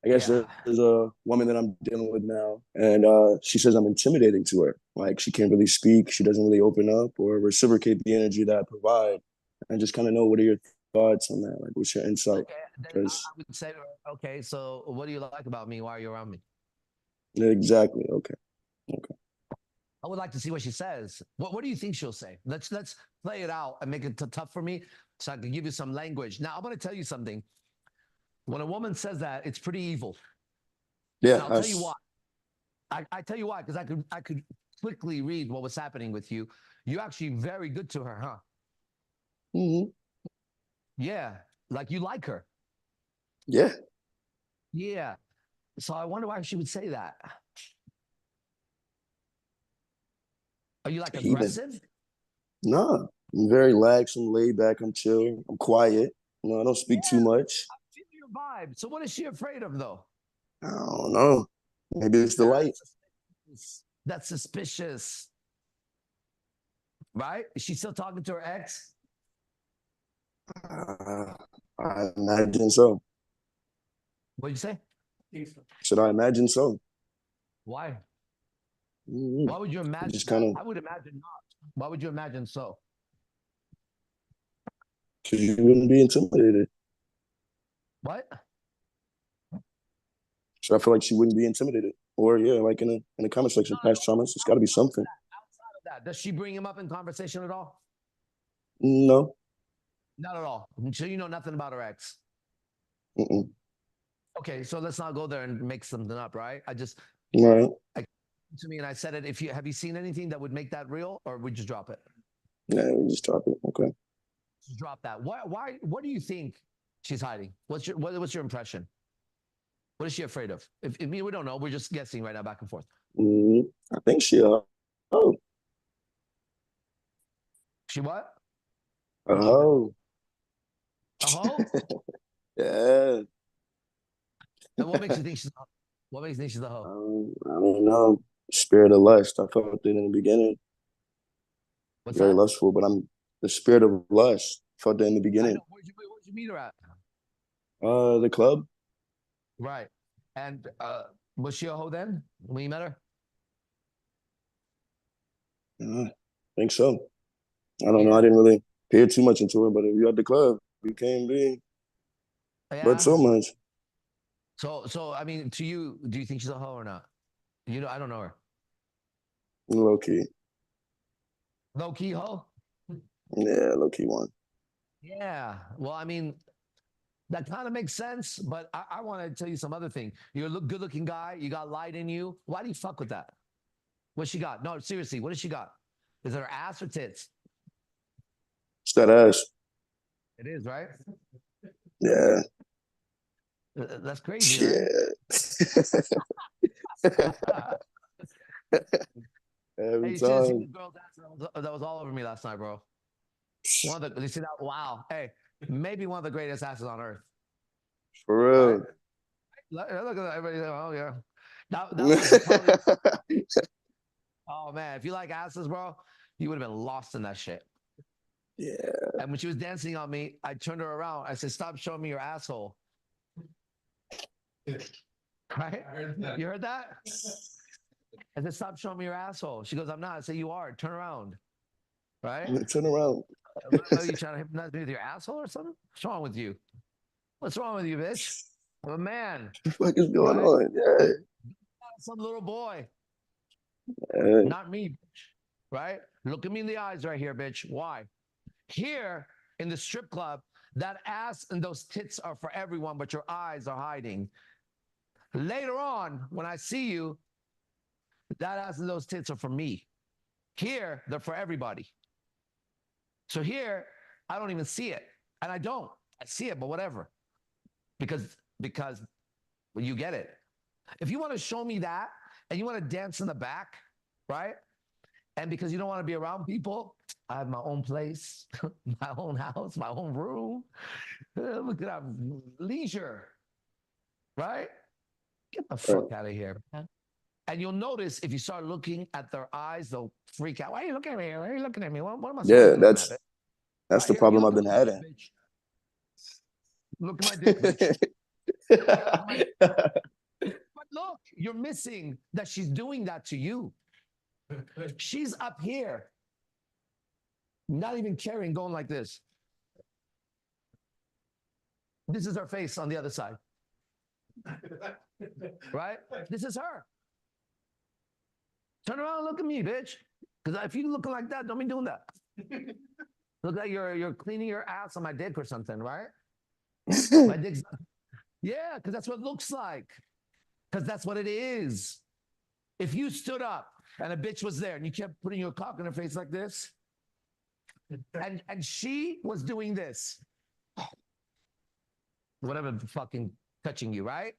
I guess Yeah. there's a woman that I'm dealing with now, and she says I'm intimidating to her. Like she can't really speak. She doesn't really open up or reciprocate the energy that I provide. And just kind of know, what are your thoughts on that? Like, what's your insight? Okay, then I Because would say, okay, so what do you like about me? Why are you around me? exactly. Okay. I would like to see what she says. What do you think she'll say? Let's play it out and make it tough for me so I can give you some language. Now, I'm going to tell you something. When a woman says that, it's pretty evil. Yeah. And I'll tell you why. I tell you why, because I could quickly read what was happening with you. You're actually very good to her, huh? Mm-hmm. Yeah, like you like her. Yeah. Yeah. So I wonder why she would say that. Are you like Even. aggressive? Nah. I'm very lax. I'm laid back. I'm chill. I'm quiet. You know, I don't speak too much. I feel your vibe. So what is she afraid of, though? I don't know. Maybe it's the light. That's suspicious. Right? Is she still talking to her ex? I imagine so. What'd you say? Should I imagine so? Why? Mhm. Why would you imagine? Just kind of I would imagine not. Why would you imagine so? because you wouldn't be intimidated. What? So I feel like she wouldn't be intimidated. Or yeah, like in a comment section, past traumas, it's got to be something. Outside of that, does she bring him up in conversation at all? No. Not at all. So you know nothing about her ex. Mm-mm. Okay, so let's not go there and make something up, right? Right. To me, and I said it. Have you seen anything that would make that real, or we just drop it? Yeah, we just drop it. Okay. Just drop that. Why? What do you think she's hiding? What's your impression? What is she afraid of? If we don't know, we're just guessing right now, back and forth. I think she. Oh. She what? Oh. A hoe? Yeah. And what makes you think she's? What makes you think she's a hoe? I don't know. Spirit of lust. I felt it in the beginning. What's Very that? lustful, but I'm the spirit of lust. Felt it in the I beginning. know. Where'd you meet her at? The club. Right. And was she a hoe then when you met her? I think so. I don't know. I didn't really pay too much into it, but if you're at the club, you can't be. Yeah. But so much. So I mean, to you, do you think she's a hoe or not? You know, I don't know her. Low key. Low key hoe? Yeah, low key one. Yeah. Well, I mean, that kind of makes sense, but I want to tell you some other thing. You're a good looking guy. You got light in you. Why do you fuck with that? What she got? No, seriously, what does she got? Is it her ass or tits? It's that ass. It is, right? Yeah. That's crazy, right? Every Hey, you should have seen time. the girl's ass that was all over me last night, bro. One of the, you see that? Wow. Hey, maybe one of the greatest asses on earth. For real. Right? Look at that. Everybody, oh, yeah. That was probably, oh, man. If you like asses, bro, you would have been lost in that shit. Yeah. And when she was dancing on me, I turned her around. I said, stop showing me your asshole. Right? You heard that? I said, stop showing me your asshole. She goes, I'm not. I said, you are. Turn around. Right? Turn around. Are you trying to hypnotize me with your asshole or something? What's wrong with you? What's wrong with you, bitch? I'm a man. What the fuck is going Right? on? Yeah. Some little boy. Hey. Not me, bitch. Right? Look at me in the eyes right here, bitch. Why? Here in the strip club, that ass and those tits are for everyone, but your eyes are hiding. Later on, when I see you, that ass and those tits are for me. Here, they're for everybody. So here, I don't even see it. And I don't. I see it, but whatever. Because well, you get it. If you want to show me that and you want to dance in the back, right? And because you don't want to be around people, I have my own place, my own house, my own room. Look at that leisure, right? Get the fuck out of here, man. And you'll notice if you start looking at their eyes, they'll freak out. Why are you looking at me? Why are you looking at me? What am I supposed to be looking at? That's the problem I've been having. Look at my dick, bitch. But look, you're missing that she's doing that to you. She's up here, not even caring, going like this. This is her face on the other side. Right? This is her. Turn around and look at me, bitch. Because if you looking like that, don't be doing that. Look like you're cleaning your ass on my dick or something, right? My dick's, yeah, because that's what it looks like. Because that's what it is. If you stood up and a bitch was there and you kept putting your cock in her face like this, and she was doing this, whatever, fucking touching you, right?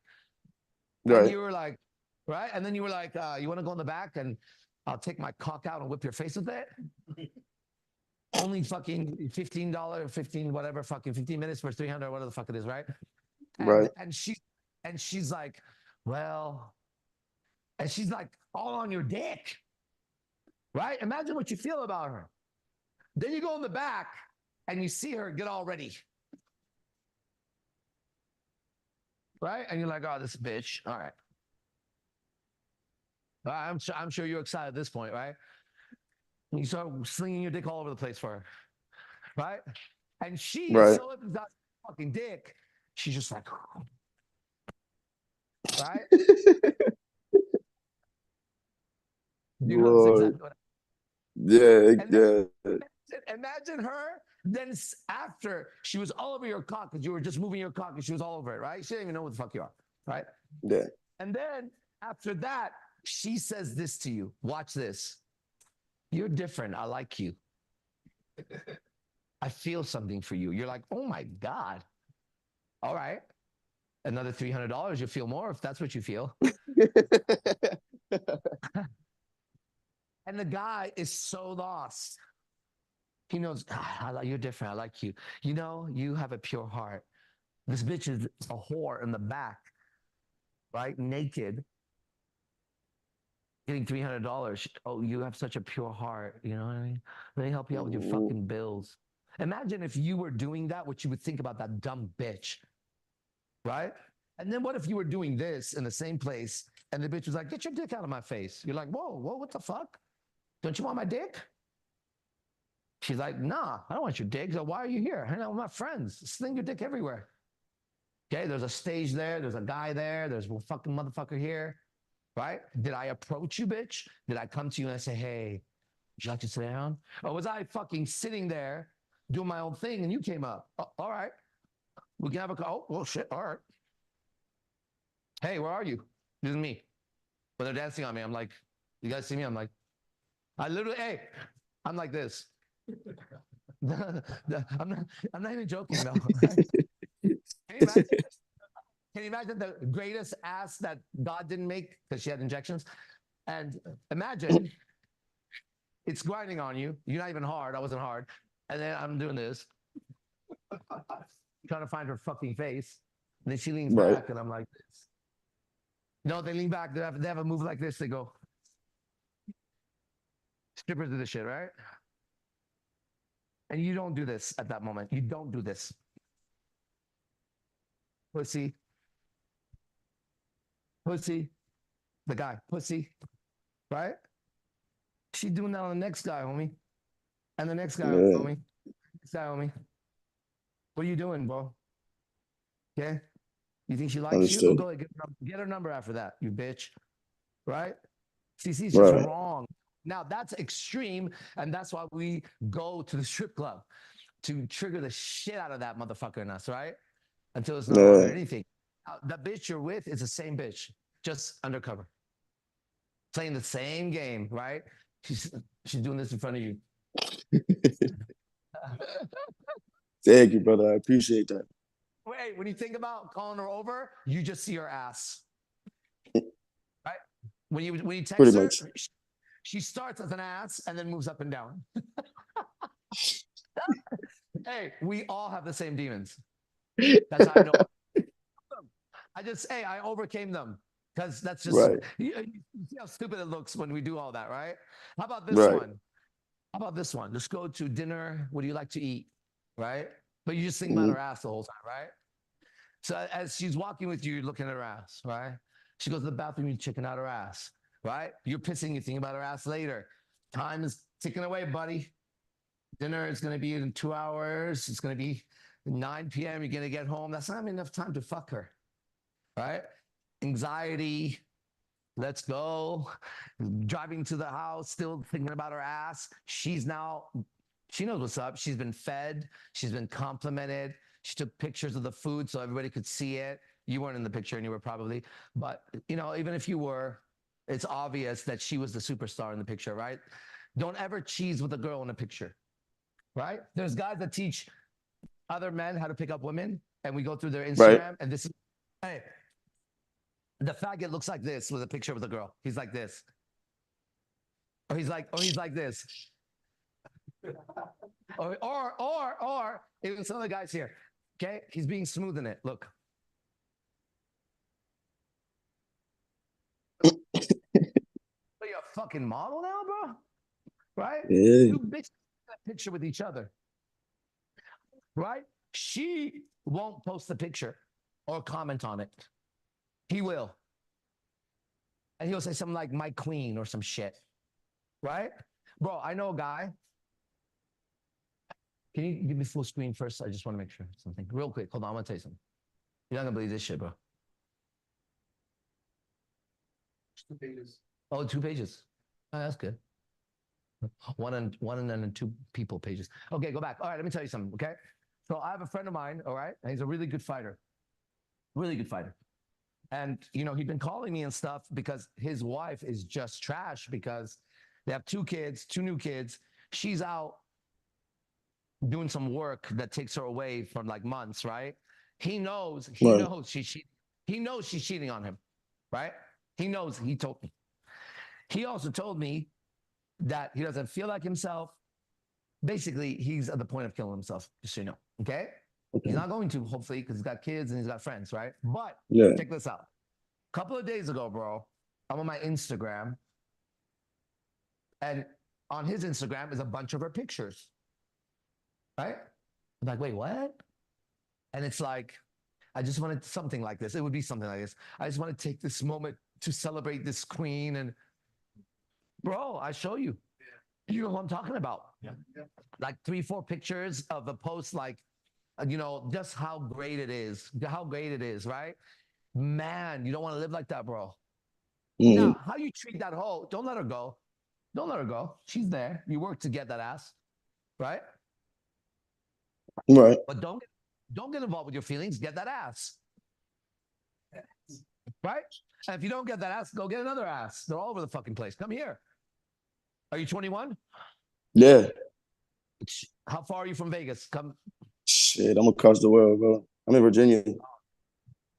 Right. And you were like, right? And then you were like, you want to go in the back and I'll take my cock out and whip your face with it? Only fucking $15, 15, whatever, fucking 15 minutes for 300, whatever the fuck it is, right? Right. And she's like, well, and she's like all on your dick, right? Imagine what you feel about her. Then you go in the back and you see her get all ready. Right? And you're like, oh, this bitch. All right. I'm sure you're excited at this point, right? And you start slinging your dick all over the place for her, right? And she is so hypnotized fucking dick, she's just like, right? You know exactly what Imagine her then after she was all over your cock because you were just moving your cock and she was all over it, right? She didn't even know what the fuck you are, right? Yeah. And then after that, she says this to you. Watch this. You're different. I like you. I feel something for you. You're like, oh my God. All right. Another $300. You'll feel more if that's what you feel. And the guy is so lost. He knows, you're different. I like you. You know, you have a pure heart. This bitch is a whore in the back, right? Naked, getting $300. Oh, you have such a pure heart. You know what I mean? Let me help you out with your fucking bills. Imagine if you were doing that, what you would think about that dumb bitch, right? And then what if you were doing this in the same place and the bitch was like, get your dick out of my face. You're like, whoa, what the fuck? Don't you want my dick? She's like, nah, I don't want your dick. So why are you here? Hang out with my friends. Sling your dick everywhere. Okay, there's a stage there. There's a guy there. There's a fucking motherfucker here. Right? Did I approach you, bitch? Did I come to you and I say, hey, would you like to sit down? Or was I fucking sitting there doing my own thing and you came up? Oh, all right. We can have a call. Oh, well, shit. All right. Hey, where are you? This is me. When they're dancing on me, I'm like, you guys see me? I'm like, I'm like this. I'm not even joking though. Right? Can Can you imagine the greatest ass that God didn't make because she had injections? And imagine it's grinding on you. You're not even hard. I wasn't hard. And then I'm doing this, trying to find her fucking face. And then she leans Right. back, and I'm like this. No, they lean back. They have a move like this. They go. Strippers do this shit, right? And you don't do this at that moment. You don't do this. Pussy. Pussy. The guy. Pussy. Right? She doing that on the next guy, homie. And the next guy, Yeah. homie. Next guy, homie. What are you doing, bro? Okay? You think she likes you? Understood. Go ahead, get her number after that, you bitch. Right? CC is just Right. wrong. Now, that's extreme, and that's why we go to the strip club, to trigger the shit out of that motherfucker in us, right? Until it's no longer Yeah. anything. The bitch you're with is the same bitch, just undercover. Playing the same game, right? She's doing this in front of you. Thank you, brother. I appreciate that. Wait, when you think about calling her over, you just see her ass. Right? When you text Pretty her, much. she starts as an ass and then moves up and down. Hey, we all have the same demons. That's how I know. I overcame them. Because that's just, Right. you see how stupid it looks when we do all that, right? How about this Right. one? How about this one? Let's go to dinner. What do you like to eat? Right? But you just think about her ass the whole time, right? So as she's walking with you, you're looking at her ass, right? She goes to the bathroom, you're checking out her ass, right? You're pissing, you think about her ass later. Time is ticking away, buddy. Dinner is going to be in 2 hours. It's going to be 9 p.m. You're going to get home. That's not enough time to fuck her, right? Anxiety. Let's go. Driving to the house, still thinking about her ass. She knows what's up. She's been fed. She's been complimented. She took pictures of the food so everybody could see it. You weren't in the picture and you were probably, but even if you were, it's obvious that she was the superstar in the picture, right? Don't ever cheese with a girl in a picture, right? There's guys that teach other men how to pick up women, and we go through their Instagram, and this is, hey, the faggot looks like this with a picture of the girl. He's like this. Or he's like this. or even some of the guys here. Okay? He's being smooth in it. Look. Are you a fucking model now, bro? Right? Yeah. Two bitches in a picture with each other. Right? She won't post the picture or comment on it. He will. And he'll say something like, my queen, or some shit. Right? Bro, I know a guy. Can you give me full screen first? I just want to make sure something. Real quick. Hold on. I want to tell you something. You're not going to believe this shit, bro. 2 pages. Oh, 2 pages. Oh, that's good. One and then 2 people pages. Okay, go back. All right, let me tell you something, okay? So I have a friend of mine, all right? And he's a really good fighter. Really good fighter. And, he'd been calling me and stuff because his wife is just trash because they have 2 kids, 2 new kids. She's out doing some work that takes her away for like months, right? He knows she's cheating on him, right? He knows, he told me. He also told me that he doesn't feel like himself. Basically, he's at the point of killing himself, just so you know, okay? He's not going to, hopefully, because he's got kids and he's got friends, right? But check this out. A couple of days ago, bro, I'm on my Instagram, and on his Instagram is a bunch of her pictures, right? I'm like, wait, what? And it's like, I just wanted something like this. It would be something like this. I just want to take this moment to celebrate this queen. And bro, I show you. You know who I'm talking about. Yeah. Like 3, 4 pictures of a post, like, just how great it is. How great it is, right? Man, you don't want to live like that, bro. Now, how you treat that hoe, don't let her go. Don't let her go. She's there. You work to get that ass, right? Right. But don't get involved with your feelings. Get that ass. Right? And if you don't get that ass, go get another ass. They're all over the fucking place. Come here. Are you 21? Yeah. How far are you from Vegas? Come. Shit, I'm across the world, bro. I'm in Virginia.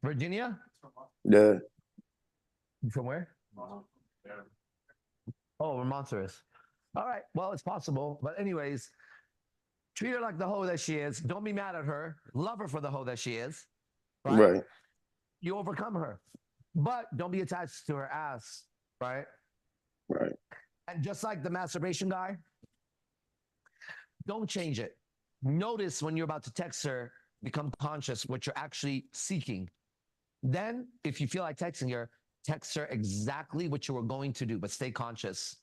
Virginia? Yeah. You from where? Oh, Monstrous. All right. Well, it's possible. But anyways, treat her like the hoe that she is. Don't be mad at her. Love her for the hoe that she is. Right. You overcome her. But don't be attached to her ass. Right? Right. And just like the masturbation guy, don't change it. Notice when you're about to text her, become conscious what you're actually seeking. Then, if you feel like texting her, text her exactly what you were going to do, but stay conscious.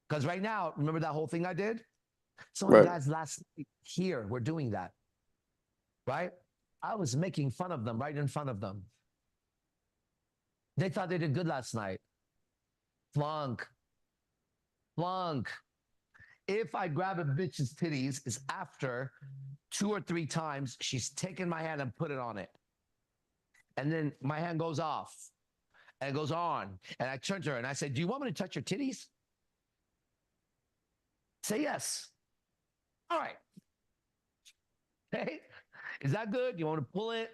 Because right now, remember that whole thing I did? Some of the guys last night here were doing that, right? I was making fun of them right in front of them. They thought they did good last night. Flunk. Flunk. If I grab a bitch's titties, it's after 2 or 3 times she's taken my hand and put it on it. And then my hand goes off and it goes on. And I turn to her and I said, do you want me to touch your titties? Say yes. All right. Okay. Is that good? You want to pull it?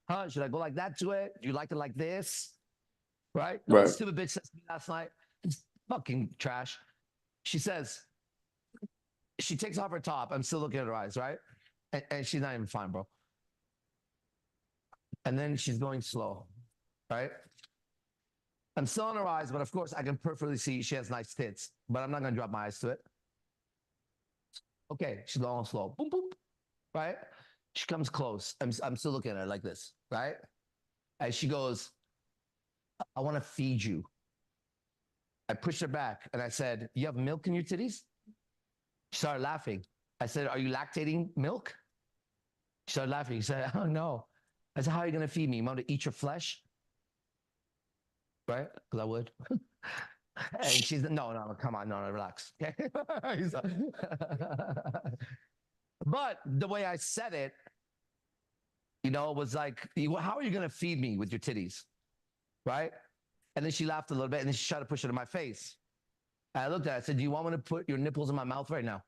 Huh? Should I go like that to it? Do you like it like this? Right? No, Right. stupid bitch said to me last night. It's fucking trash. She says, she takes off her top. I'm still looking at her eyes, right? And she's not even fine, bro. And then she's going slow, right? I'm still on her eyes, but of course I can perfectly see she has nice tits, but I'm not going to drop my eyes to it. Okay, she's going slow. Boom, boom, right? She comes close. I'm still looking at her like this, right? And she goes, I want to feed you. I pushed her back and I said, you have milk in your titties? She started laughing. I said, are you lactating milk? She started laughing. She said, oh, no. I said, how are you going to feed me? You want to eat your flesh? Right? Because I would. And she's, no, come on, no, relax. But the way I said it, was like, how are you going to feed me with your titties? Right? And then she laughed a little bit and then she tried to push it in my face. And I looked at her, I said, do you want me to put your nipples in my mouth right now?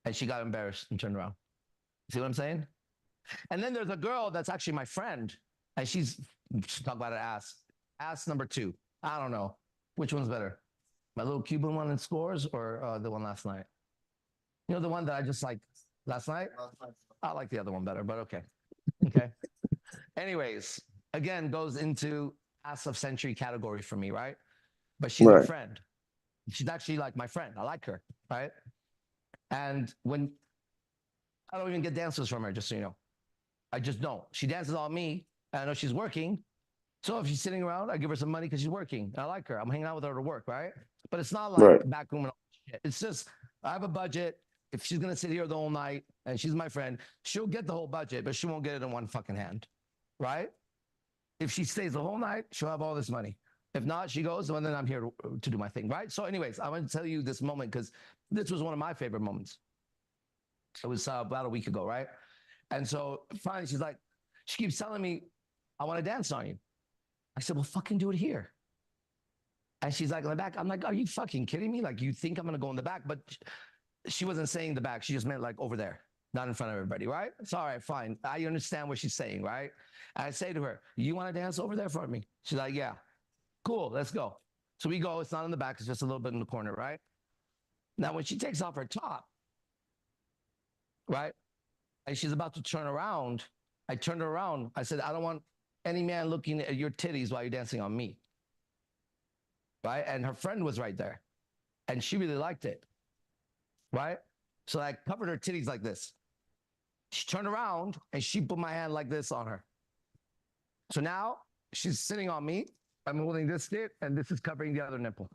And she got embarrassed and turned around. See what I'm saying? And then there's a girl that's actually my friend, and she's talking about her ass. Ass number 2. I don't know. Which one's better? My little Cuban one in Scores or the one last night? The one that I just liked last night? I like the other one better, but okay. Okay. Anyways, again, goes into ass of century category for me, right? But she's my friend. She's actually like my friend. I like her, right? And when I don't even get dances from her, just so you know. I just don't. She dances on me. And I know she's working. So if she's sitting around, I give her some money because she's working. And I like her. I'm hanging out with her to work, right? But it's not like back room and all that shit. It's just, I have a budget. If she's going to sit here the whole night and she's my friend, she'll get the whole budget, but she won't get it in one fucking hand, right? If she stays the whole night, she'll have all this money. If not, she goes, well, then I'm here to do my thing, right? So anyways, I want to tell you this moment because this was one of my favorite moments. It was about a week ago, right? And so finally she's like, she keeps telling me, I want to dance on you. I said, well, fucking do it here. And she's like, in the back. I'm like, are you fucking kidding me? Like, you think I'm going to go in the back? But she wasn't saying the back. She just meant like over there, not in front of everybody, right? It's all right, fine. I understand what she's saying, right? And I say to her, you want to dance over there for me? She's like, yeah. Cool, let's go. So we go. It's not in the back. It's just a little bit in the corner, right? Now, when she takes off her top, right? And she's about to turn around. I turned her around. I said, I don't want any man looking at your titties while you're dancing on me. Right? And her friend was right there. And she really liked it. Right? So I covered her titties like this. She turned around and she put my hand like this on her. So now she's sitting on me. I'm holding this stick and this is covering the other nipple.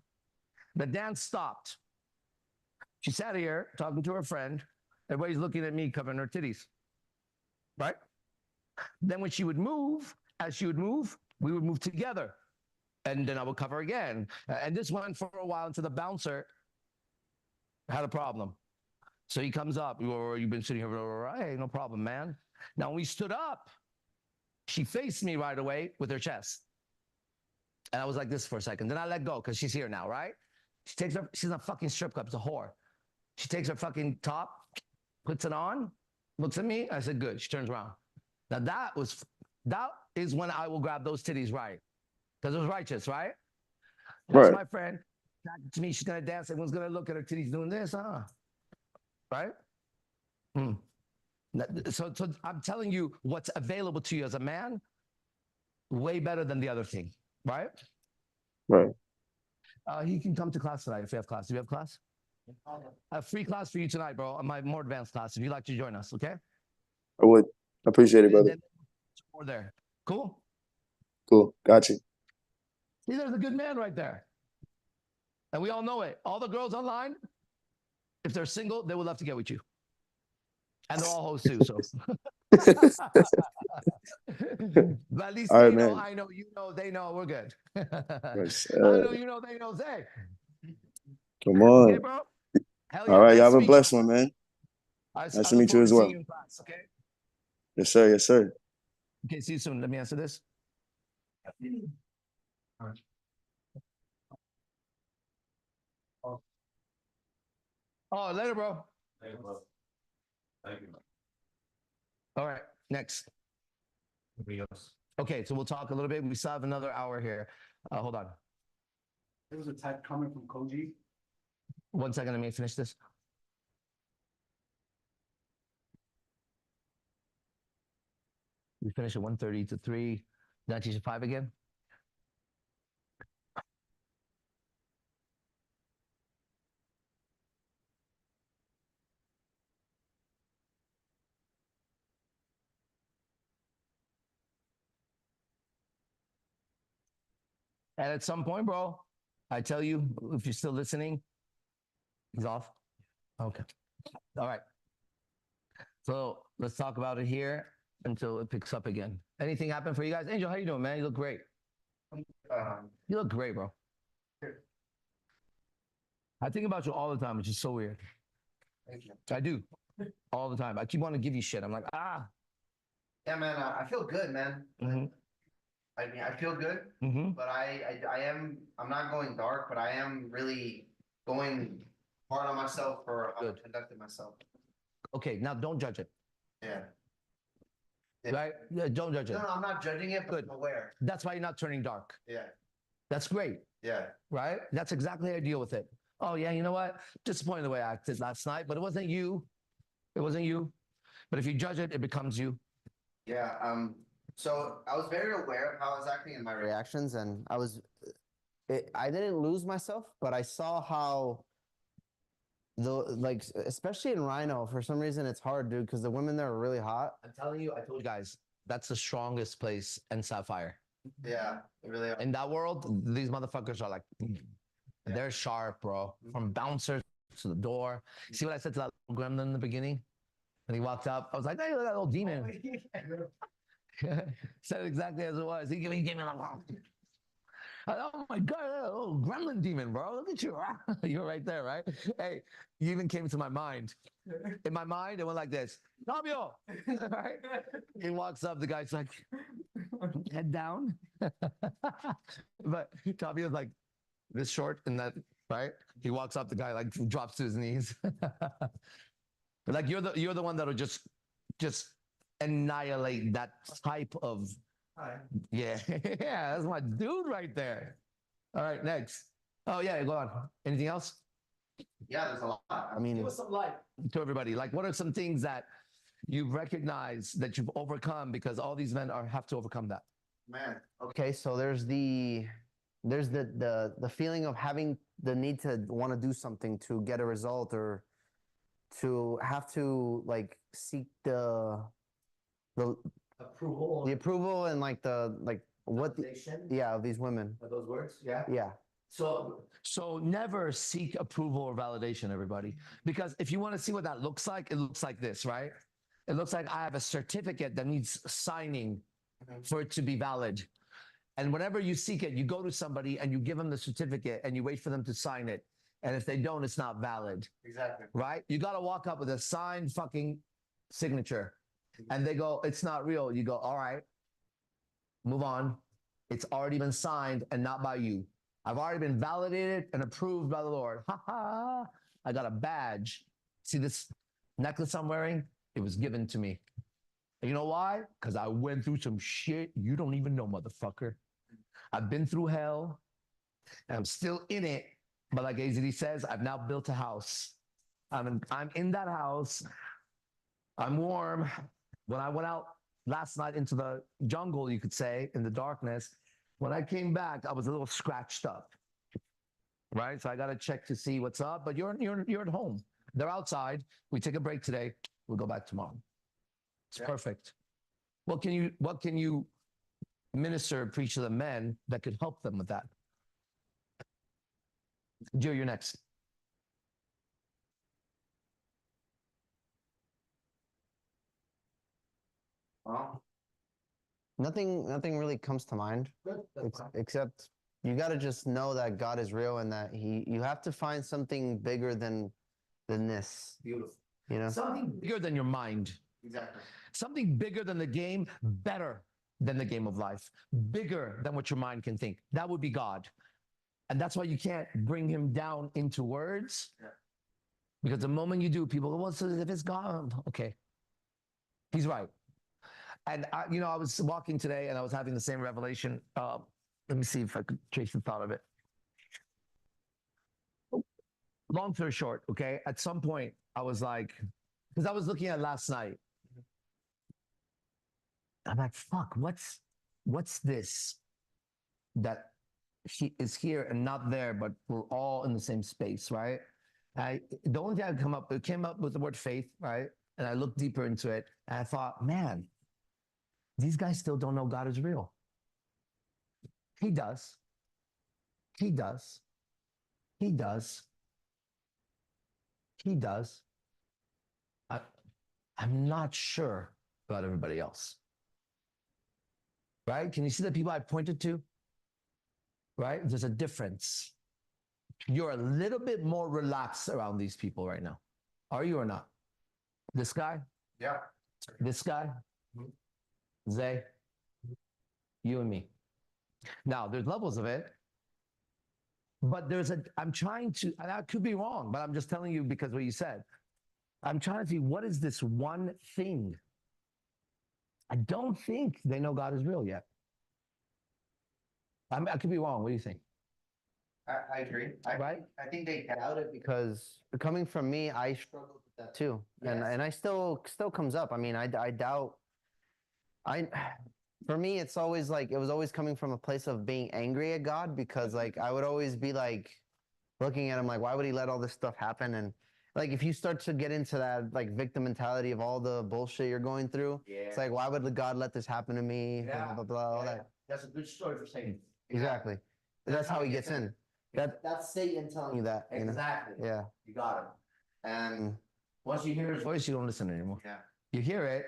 The dance stopped. She sat here talking to her friend. Everybody's looking at me covering her titties. Right? Then when she would move, as she would move, we would move together. And then I would cover again. And this went for a while until the bouncer had a problem. So he comes up. You've been sitting here. Hey, no problem, man. Now, when we stood up, she faced me right away with her chest. And I was like this for a second. Then I let go because she's here now, right? She's in a fucking strip club. It's a whore. She takes her fucking top, puts it on, looks at me. I said, good. She turns around. Now that is when I will grab those titties right. Because it was righteous, right? Right. That's my friend. Back to me, she's gonna dance. Everyone's gonna look at her titties doing this, right? So I'm telling you what's available to you as a man, way better than the other thing, right? Right. He can come to class tonight if you have class. Do you have class? A free class for you tonight, bro. My more advanced class. If you'd like to join us, okay? I would. Appreciate it, brother. Then more there. Cool. Cool. Got you. See, there's a good man right there. And we all know it. All the girls online, if they're single, they would love to get with you. And they're all hoes too, so. But at least All right, they know, man. I know, you know, they know, we're good. Yes, I know, you know, they know, Zay. Come on. Okay, bro? Hell yeah. All right, Nice y'all have to a meet blessed you. one, man. Nice to meet you as well. You in class, okay? Yes, sir. Yes, sir. Okay, see you soon. Let me answer this. Oh, later, bro. Thank you. All right, next. Okay, so we'll talk a little bit. We still have another hour here. Hold on. There was a text coming from Koji. 1 second, let me finish this. We finish at 1:30 to 3. Did I teach at 5 again? And at some point, bro, I tell you, if you're still listening, he's off. Okay. All right. So let's talk about it here until it picks up again. Anything happen for you guys? Angel, how you doing, man? You look great. You look great, bro. I think about you all the time, which is so weird. Thank you. I do. All the time. I keep wanting to give you shit. I'm like, Yeah, man. I feel good, man. Mhm. I mean, I feel good, but I'm not going dark, but I am really going hard on myself for how I Good. conducted myself. Okay, now don't judge it. Yeah. Right? Yeah, don't judge it. No, I'm not judging it, but Good. I'm aware. That's why you're not turning dark. Yeah. That's great. Yeah. Right? That's exactly how I deal with it. Oh, yeah, you know what? Disappointed the way I acted last night, but it wasn't you. It wasn't you. But if you judge it, it becomes you. Yeah. So I was very aware of how I was acting in my reactions, and I didn't lose myself, but I saw how especially in Rhino, for some reason it's hard, dude, because the women there are really hot. I'm telling you, I told you guys, that's the strongest place in Sapphire. Yeah, they really are. In that world, these motherfuckers are like, they're sharp, bro. From bouncers to the door. See what I said to that little gremlin in the beginning? And he walked up. I was like, hey, look at that little demon. Said exactly as it was. He gave me oh my God, that little gremlin demon, bro. Look at you. You're right there, right? Hey, you even came to my mind. In my mind, it went like this. Fabio! Right? He walks up, the guy's like, head down. But Fabio's like this short and that, right? He walks up, the guy like drops to his knees. Like you're the one that'll just annihilate that type of. Hi. Yeah, yeah, that's my dude right there. All right, next. Oh yeah, go on. Anything else? Yeah, there's a lot. I mean, Give us some light to everybody. Like, what are some things that you've recognized that you've overcome because all these men have to overcome that? man. Okay, so there's the feeling of having the need to want to do something to get a result, or to have to like seek the approval and like what of these women. Are those words? Yeah. Yeah. So never seek approval or validation, everybody. Because if you want to see what that looks like, it looks like this, right? It looks like I have a certificate that needs signing for it to be valid. And whenever you seek it, you go to somebody and you give them the certificate and you wait for them to sign it. And if they don't, it's not valid. Exactly. Right? You got to walk up with a signed fucking signature. And they go, it's not real. You go, all right, move on. It's already been signed and not by you. I've already been validated and approved by the Lord. Ha ha. I got a badge. See this necklace I'm wearing? It was given to me. And you know why? Because I went through some shit you don't even know, motherfucker. I've been through hell and I'm still in it. But like AZD says, I've now built a house. I'm in that house. I'm warm. When I went out last night into the jungle, you could say, in the darkness, when I came back, I was a little scratched up. Right? So I got to check to see what's up. But you're at home. They're outside. We take a break today. We'll go back tomorrow. It's perfect. What can you minister, preach to the men that could help them with that? Joe, you're next. Nothing really comes to mind except you got to just know that God is real and that you have to find something bigger than this. Beautiful. You know, Something bigger than your mind. exactly. Something bigger than the game, better than the game of life, bigger than what your mind can think. That would be God. And that's why you can't bring him down into words. Yeah. Because the moment you do, people go, well, so if it's God, okay. He's right. And I was walking today and I was having the same revelation. Let me see if I could trace the thought of it. Long story short, okay, at some point I was like, because I was looking at last night. I'm like, fuck, what's this that he is here and not there, but we're all in the same space, right? The only thing it came up with the word faith, right? And I looked deeper into it and I thought, man, these guys still don't know God is real. He does. He does. He does. He does. I'm not sure about everybody else. Right? Can you see the people I pointed to? Right? There's a difference. You're a little bit more relaxed around these people right now. Are you or not? This guy? Yeah. This guy? Zay? You and me. Now, there's levels of it, but I'm trying to, and I could be wrong, but I'm just telling you because what you said. I'm trying to see what is this one thing. I don't think they know God is real yet. I could be wrong. What do you think? I agree. Right? I think they doubt it because coming from me, I struggled with that too. Yes. And I still comes up. I mean, I doubt. For me, it's always like, it was always coming from a place of being angry at God because like, I would always be like looking at him like, why would he let all this stuff happen? And like, if you start to get into that like victim mentality of all the bullshit you're going through, it's like, why would God let this happen to me? Yeah. Blah, blah, blah, all that. That's a good story for Satan. Exactly. That's how he gets in. That's Satan telling you that. Exactly. You know? Yeah. You got it. And Once you hear his voice, you don't listen anymore. yeah. You hear it,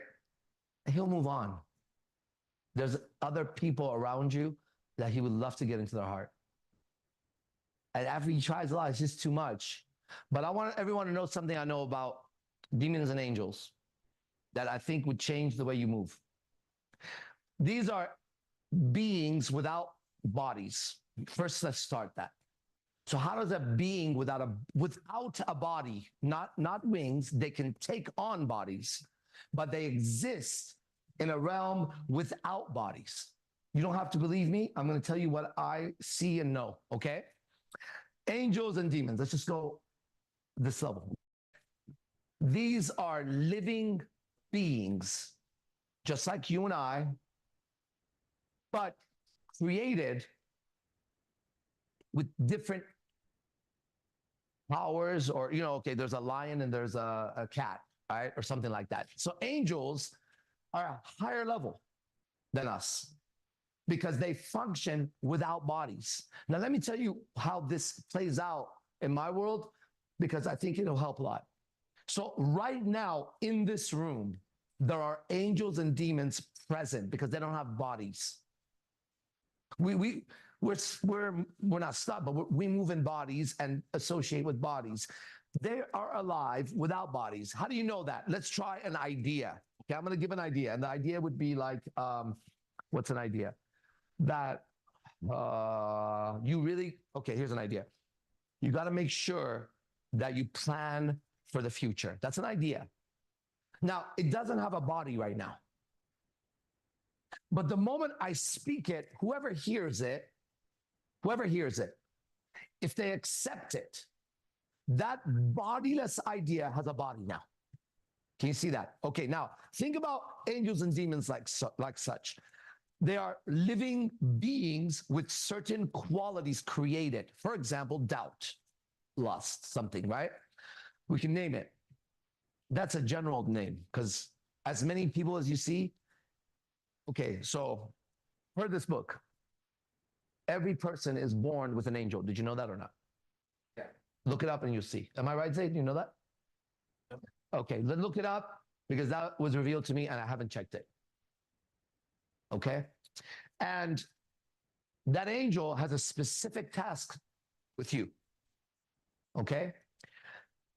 he'll move on. There's other people around you that he would love to get into their heart. And after he tries a lot, it's just too much. But I want everyone to know something I know about demons and angels that I think would change the way you move. These are beings without bodies. First, let's start that. So how does a being without a body, not wings, they can take on bodies, but they exist in a realm without bodies. You don't have to believe me. I'm going to tell you what I see and know, okay? Angels and demons. Let's just go this level. These are living beings, just like you and I, but created with different powers, or, okay, there's a lion and there's a cat, right? Or something like that. So angels are a higher level than us because they function without bodies. Now, let me tell you how this plays out in my world, because I think it'll help a lot. So right now in this room, there are angels and demons present because they don't have bodies. We're not stuck, but we move in bodies and associate with bodies. They are alive without bodies. How do you know that? Let's try an idea. Okay, I'm going to give an idea. And the idea would be like, what's an idea? That here's an idea. You got to make sure that you plan for the future. That's an idea. Now, it doesn't have a body right now. But the moment I speak it, whoever hears it, if they accept it, that bodiless idea has a body now. Can you see that? Okay, now think about angels and demons like such. They are living beings with certain qualities created. For example, doubt, lust, something, right? We can name it. That's a general name because as many people as you see, okay, so per this book, every person is born with an angel. Did you know that or not? Yeah. Look it up and you'll see. Am I right, Zayd? You know that? Yep. Okay, then look it up because that was revealed to me and I haven't checked it. Okay? And that angel has a specific task with you. Okay?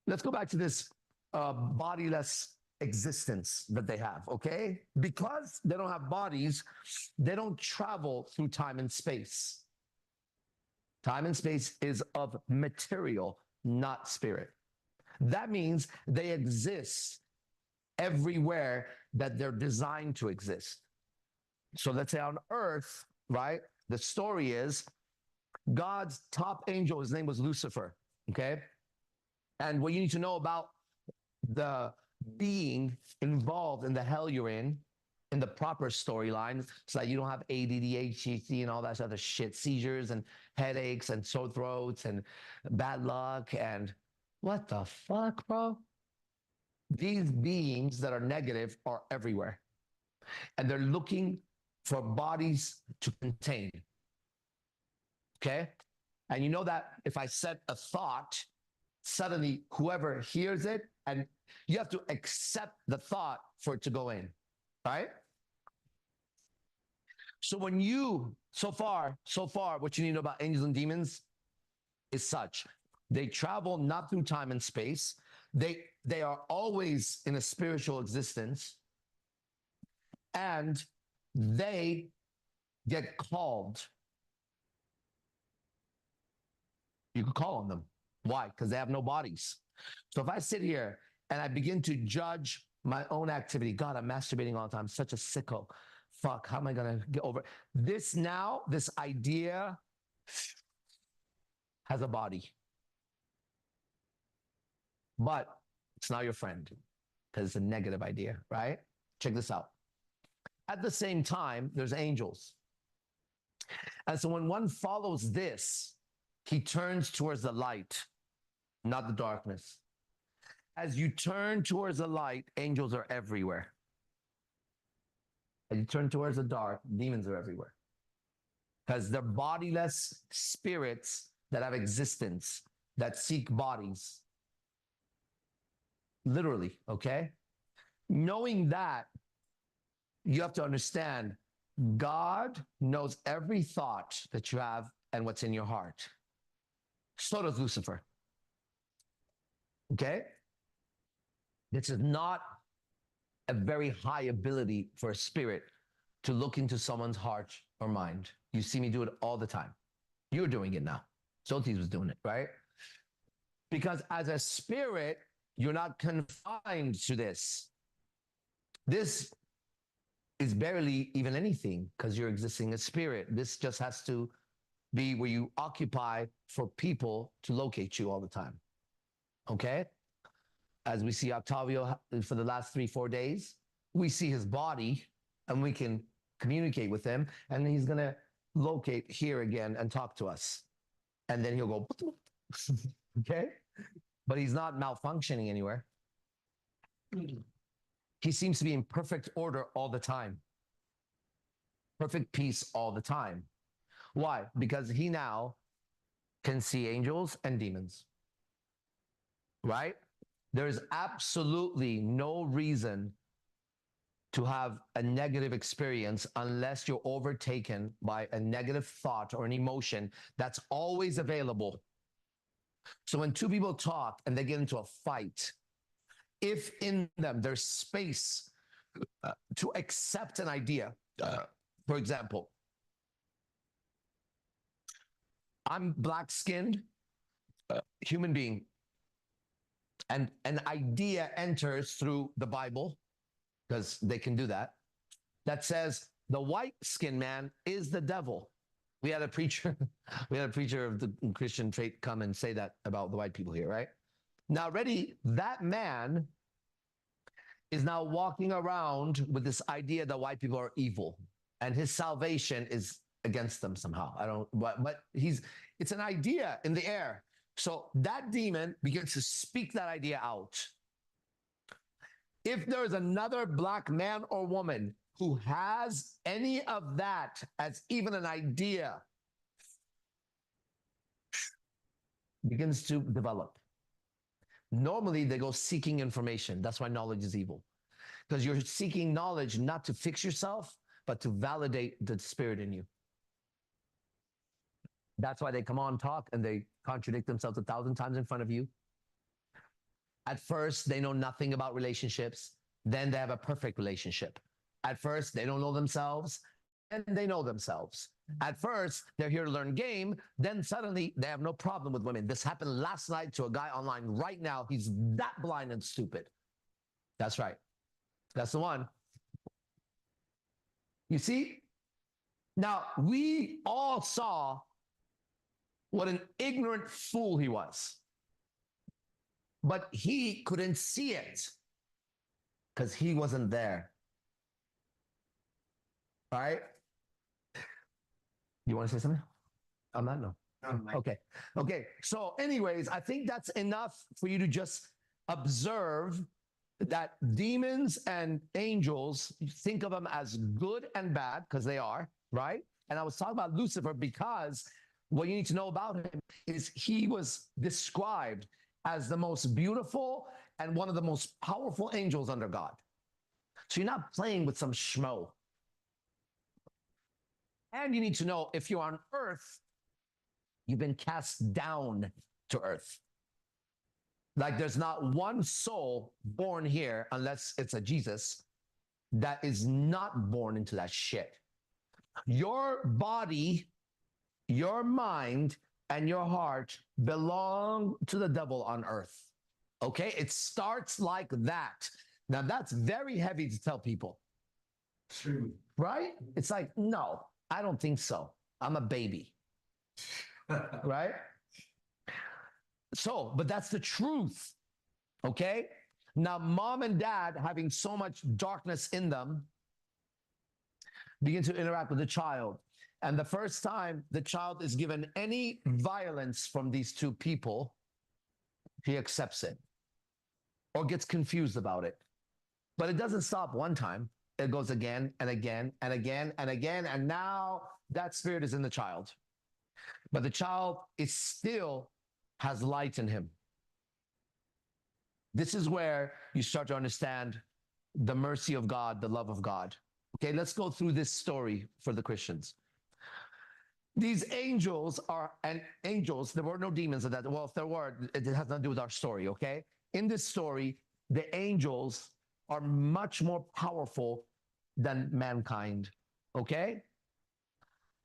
Let's go back to this bodiless existence that they have, okay? Because they don't have bodies, they don't travel through time and space. Time and space is of material, not spirit. That means they exist everywhere that they're designed to exist. So let's say on earth, right? The story is God's top angel, his name was Lucifer, okay? And what you need to know about the being involved in the hell you're in the proper storyline, so that you don't have ADD, HTC, and all that other shit, seizures and headaches and sore throats and bad luck and what the fuck, bro? These beings that are negative are everywhere. And they're looking for bodies to contain. Okay? And you know that if I said a thought, suddenly whoever hears it, and you have to accept the thought for it to go in, right? So when you, so far, what you need to know about angels and demons is such. They travel not through time and space. They are always in a spiritual existence. And they get called. You could call on them. Why? Because they have no bodies. So if I sit here and I begin to judge my own activity, God, I'm masturbating all the time, such a sicko. Fuck, how am I going to get over it? This now, this idea has a body. But it's not your friend because it's a negative idea, right? Check this out. At the same time, there's angels. And so when one follows this, he turns towards the light, not the darkness. As you turn towards the light, angels are everywhere. As you turn towards the dark, demons are everywhere. Because they're bodiless spirits that have existence, that seek bodies. Literally, okay? Knowing that, you have to understand God knows every thought that you have and what's in your heart. So does Lucifer. Okay? This is not a very high ability for a spirit to look into someone's heart or mind. You see me do it all the time. You're doing it now. Xothese was doing it, right? Because as a spirit, you're not confined to this. This is barely even anything because you're existing as spirit. This just has to be where you occupy for people to locate you all the time. Okay? As we see Octavio for the last 3-4 days, we see his body and we can communicate with him and he's going to locate here again and talk to us. And then he'll go, okay? But he's not malfunctioning anywhere. He seems to be in perfect order all the time. Perfect peace all the time. Why? Because he now can see angels and demons. Right? There's absolutely no reason to have a negative experience unless you're overtaken by a negative thought or an emotion that's always available. So when two people talk and they get into a fight, if in them there's space to accept an idea, for example, I'm black-skinned, human being, and an idea enters through the Bible, because they can do that, that says The white skinned man is the devil. We had a preacher, of the Christian faith come and say that about the white people here, right? Now, ready, that man is now walking around with this idea that white people are evil and his salvation is against them somehow. I don't, but it's an idea in the air. So that demon begins to speak that idea out. If there is another black man or woman who has any of that as even an idea, begins to develop. Normally, they go seeking information. That's why knowledge is evil. Because you're seeking knowledge not to fix yourself, but to validate the spirit in you. That's why they come on, talk, and they contradict themselves 1,000 times in front of you. At first, they know nothing about relationships. Then they have a perfect relationship. At first, they don't know themselves, and they know themselves. At first, they're here to learn game. Then suddenly, they have no problem with women. This happened last night to a guy online right now. He's that blind and stupid. That's right. That's the one. You see? Now, we all saw what an ignorant fool he was. But he couldn't see it because he wasn't there. All right? You want to say something? I'm not, no. Okay. Okay. So anyways, I think that's enough for you to just observe that demons and angels, you think of them as good and bad because they are, right? And I was talking about Lucifer because what you need to know about him is he was described as the most beautiful and one of the most powerful angels under God. So you're not playing with some schmo. And you need to know if you're on earth, you've been cast down to earth. Like there's not one soul born here, unless it's a Jesus, that is not born into that shit. Your body, your mind, and your heart belong to the devil on earth. Okay? It starts like that. Now that's very heavy to tell people. True. Right? It's like, no, I don't think so. I'm a baby. Right? So, but that's the truth. Okay? Now, mom and dad, having so much darkness in them, begin to interact with the child. And the first time the child is given any violence from these two people, he accepts it or gets confused about it. But it doesn't stop one time. It goes again and again and again and again. And now that spirit is in the child. But the child is still has light in him. This is where you start to understand the mercy of God, the love of God. Okay, let's go through this story for the Christians. These angels are, and angels, there were no demons in that. Well, if there were, it has nothing to do with our story, okay? In this story, the angels are much more powerful than mankind, okay?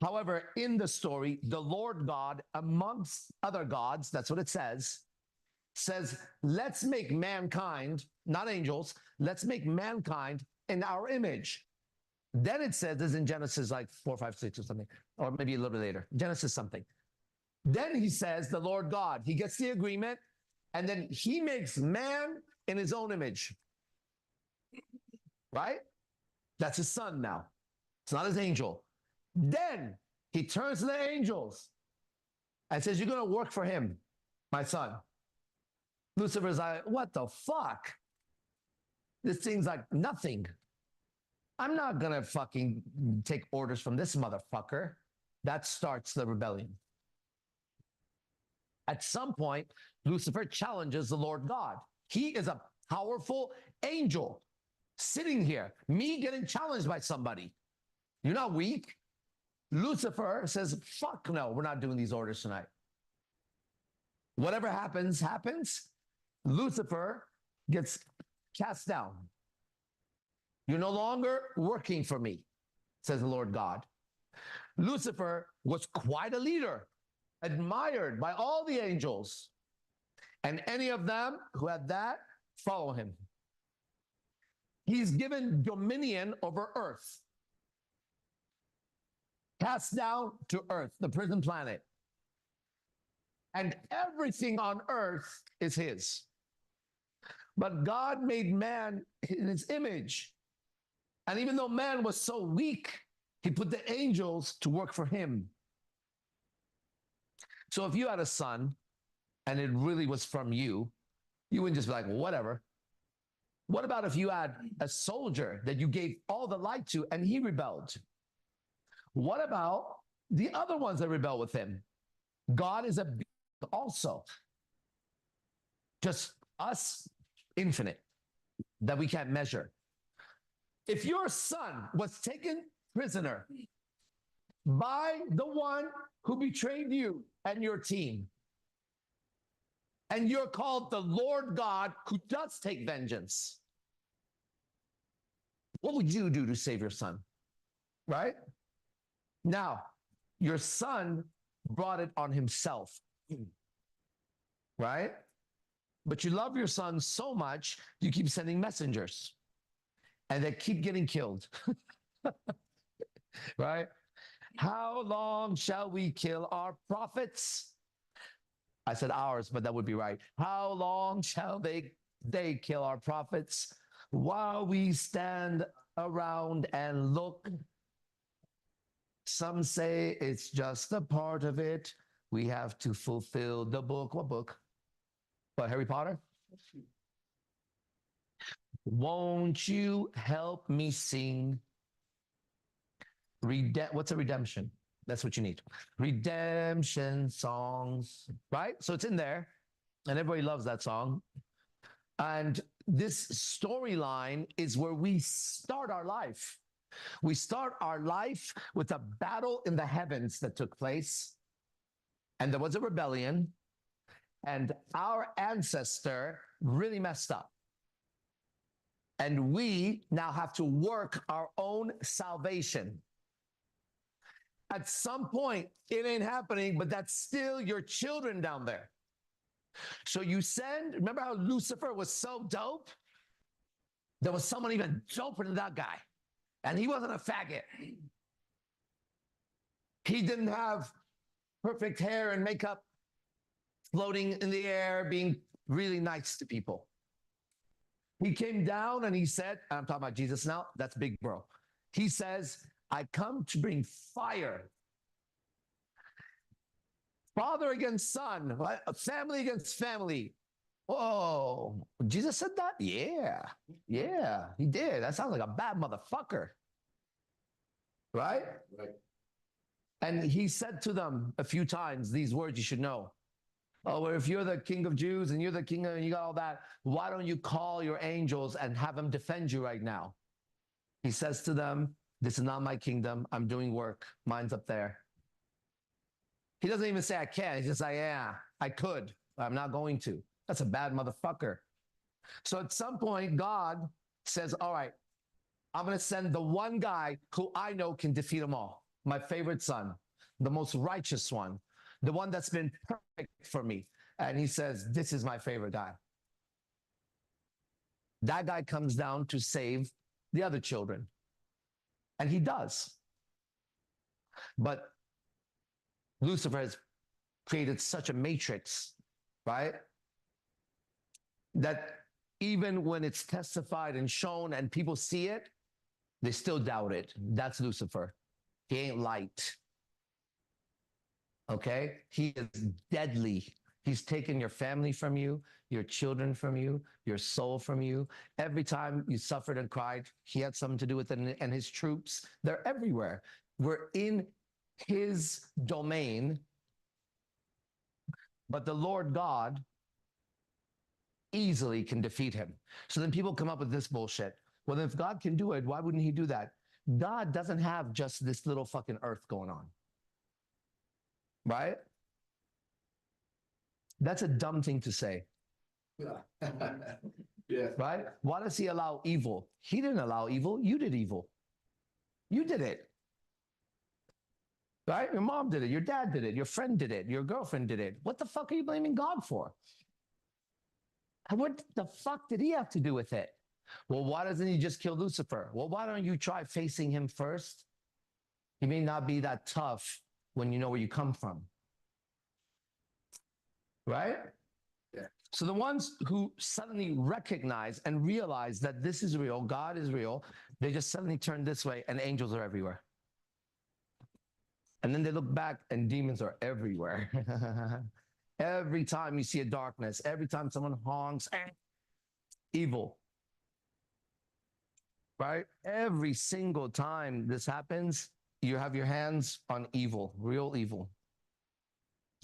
However, in the story, the Lord God, amongst other gods, that's what it says, let's make mankind, not angels, let's make mankind in our image. Then it says this in Genesis like 4, 5, 6 or something, or maybe a little bit later, Genesis something. Then he says, the Lord God, he gets the agreement, and then he makes man in his own image. Right? That's his son now. It's not his angel. Then he turns to the angels and says, you're going to work for him, my son. Lucifer's like, what the fuck? This thing's like nothing. I'm not going to fucking take orders from this motherfucker. That starts the rebellion. At some point, Lucifer challenges the Lord God. He is a powerful angel sitting here, me getting challenged by somebody. You're not weak. Lucifer says, fuck no, we're not doing these orders tonight. Whatever happens, happens. Lucifer gets cast down. You're no longer working for me, says the Lord God. Lucifer was quite a leader, admired by all the angels. And any of them who had that, follow him. He's given dominion over earth. cast down to earth, the prison planet. And everything on earth is his. But God made man in his image. And even though man was so weak, he put the angels to work for him. So if you had a son and it really was from you, you wouldn't just be like, well, whatever. What about if you had a soldier that you gave all the light to and he rebelled? What about the other ones that rebel with him? God is a being also. Just us, infinite, that we can't measure. If your son was taken prisoner by the one who betrayed you and your team, and you're called the Lord God who does take vengeance, what would you do to save your son? Right? Now, your son brought it on himself. Right? But you love your son so much, you keep sending messengers. And they keep getting killed. Right? How long shall we kill our prophets? I said ours, but that would be right. How long shall they kill our prophets while we stand around and look? Some say it's just a part of it. We have to fulfill the book. What book? What, Harry Potter? Won't you help me sing? What's a redemption? That's what you need. Redemption songs, right? So it's in there, and everybody loves that song. And this storyline is where we start our life. We start our life with a battle in the heavens that took place, and there was a rebellion, and our ancestor really messed up. And we now have to work our own salvation. At some point, it ain't happening, but that's still your children down there. So you send, remember how Lucifer was so dope? There was someone even doper than that guy. And he wasn't a faggot. He didn't have perfect hair and makeup, floating in the air, being really nice to people. He came down and he said, I'm talking about Jesus now, that's big bro. He says, I come to bring fire. Father against son, right? Family against family. Whoa, Jesus said that? Yeah, he did. That sounds like a bad motherfucker. Right? Right. And he said to them a few times these words you should know. Oh, well, if you're the king of Jews and you're the king of, and you got all that, why don't you call your angels and have them defend you right now? He says to them, this is not my kingdom. I'm doing work. Mine's up there. He doesn't even say I can. He just say, yeah, I could. But I'm not going to. That's a bad motherfucker. So at some point, God says, all right, I'm going to send the one guy who I know can defeat them all. My favorite son, the most righteous one, the one that's been perfect for me. And he says, this is my favorite guy. That guy comes down to save the other children. And he does. But Lucifer has created such a matrix, right? That even when it's testified and shown and people see it, they still doubt it. That's Lucifer. He ain't light. Okay? He is deadly. He's taken your family from you, your children from you, your soul from you. Every time you suffered and cried, he had something to do with it, and his troops, they're everywhere. We're in his domain, but the Lord God easily can defeat him. So then people come up with this bullshit. Well, if God can do it, why wouldn't he do that? God doesn't have just this little fucking earth going on. Right? That's a dumb thing to say. Yeah. Right? Why does he allow evil? He didn't allow evil. You did evil. You did it. Right? Your mom did it. Your dad did it. Your friend did it. Your girlfriend did it. What the fuck are you blaming God for? And what the fuck did he have to do with it? Well, why doesn't he just kill Lucifer? Well, why don't you try facing him first? He may not be that tough when you know where you come from. Right? Yeah. So the ones who suddenly recognize and realize that this is real, God is real, they just suddenly turn this way and angels are everywhere. And then they look back and demons are everywhere. Every time you see a darkness, every time someone honks, evil. Right? Every single time this happens, you have your hands on evil, real evil.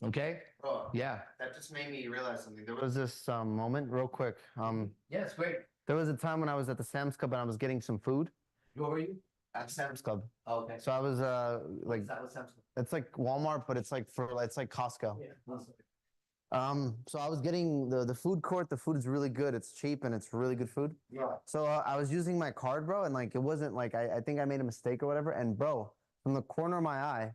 Okay? Bro, Yeah. that just made me realize something. There was this moment, real quick. Yeah, it's great. There was a time when I was at the Sam's Club and I was getting some food Where were you? at Sam's Club. Oh, okay. So I was like, What's Sam's Club? it's like Walmart, but it's like it's like Costco. Yeah. So I was getting the food court. The food is really good. It's cheap and it's really good food. Yeah. So I was using my card, bro, and like it wasn't like I think I made a mistake or whatever. And bro, from the corner of my eye,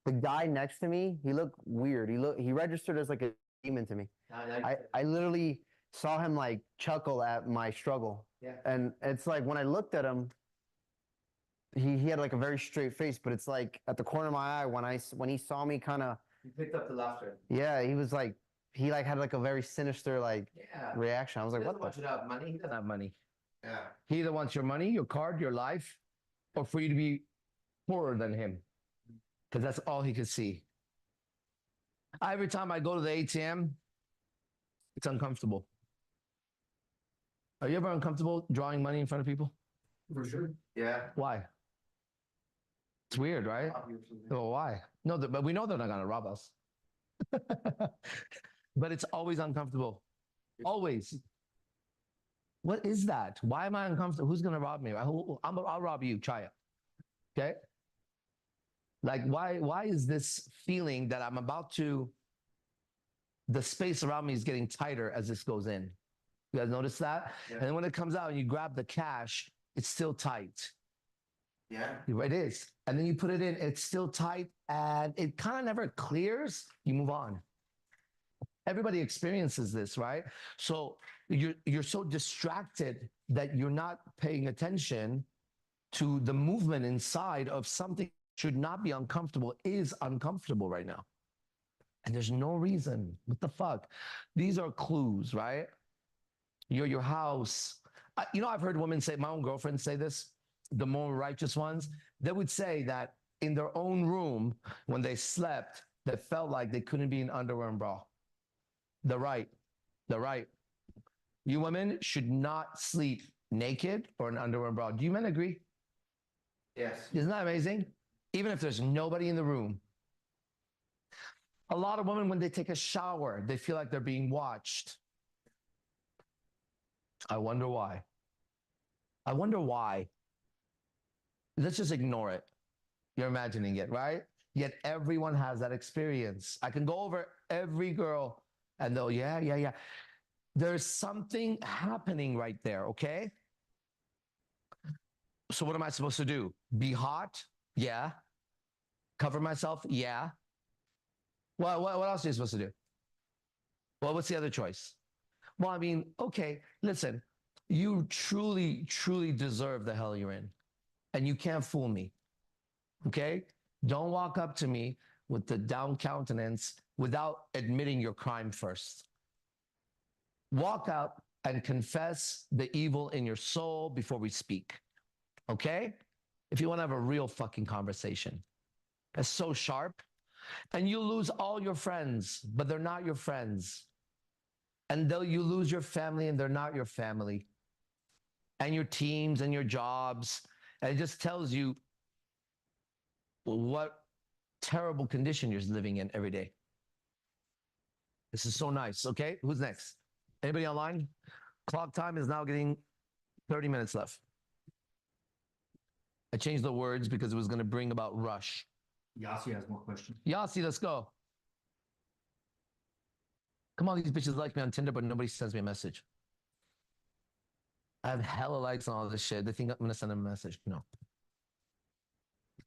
the guy next to me, he looked weird. He registered as like a demon to me. I literally saw him like chuckle at my struggle. Yeah. And it's like when I looked at him, he had like a very straight face, but it's like at the corner of my eye when he saw me kind of. You picked up the laughter. Yeah, he was like he like had like a very sinister like Yeah. reaction. I was like, He what doesn't want the? you to have money. He doesn't have money. Yeah. He either wants your money, your card, your life, or for you to be poorer than him. Because that's all he could see. Every time I go to the ATM, it's uncomfortable. Are you ever uncomfortable drawing money in front of people? For sure. Yeah. Why? It's weird, right? Oh, why? No, but we know they're not going to rob us. But it's always uncomfortable. Always. What is that? Why am I uncomfortable? Who's going to rob me? I'll rob you. Try it. Okay? Like, why is this feeling that I'm about to, the space around me is getting tighter as this goes in? You guys notice that? Yeah. And then when it comes out and you grab the cash, it's still tight. Yeah. It is. And then you put it in, it's still tight and it kind of never clears. You move on. Everybody experiences this, right? So you're so distracted that you're not paying attention to the movement inside of something should not be uncomfortable, is uncomfortable right now. And there's no reason. What the fuck? These are clues, right? Your house. I've heard women say, my own girlfriend say this, the more righteous ones, they would say that in their own room, when they slept, they felt like they couldn't be in underwear and bra. They're right. They're right. You women should not sleep naked or in underwear and bra. Do you men agree? Yes. Isn't that amazing? Even if there's nobody in the room. A lot of women, when they take a shower, they feel like they're being watched. I wonder why. I wonder why. Let's just ignore it. You're imagining it, right? Yet everyone has that experience. I can go over every girl and they'll, yeah. There's something happening right there, okay? So what am I supposed to do? Be hot? Yeah. Cover myself? Yeah. Well, what else are you supposed to do? Well, what's the other choice? Well, I mean, okay, listen, you truly, truly deserve the hell you're in. And you can't fool me. Okay? Don't walk up to me with the down countenance without admitting your crime first. Walk up and confess the evil in your soul before we speak. Okay? If you want to have a real fucking conversation. That's so sharp. And you lose all your friends, but they're not your friends. And though you lose your family and they're not your family. And your teams and your jobs. And it just tells you what terrible condition you're living in every day. This is so nice. Okay, who's next? Anybody online? Clock time is now getting 30 minutes left. I changed the words because it was going to bring about rush. Yassi has more questions. Yassi, let's go. Come on, these bitches like me on Tinder, but nobody sends me a message. I have hella likes on all this shit. They think I'm going to send them a message. No.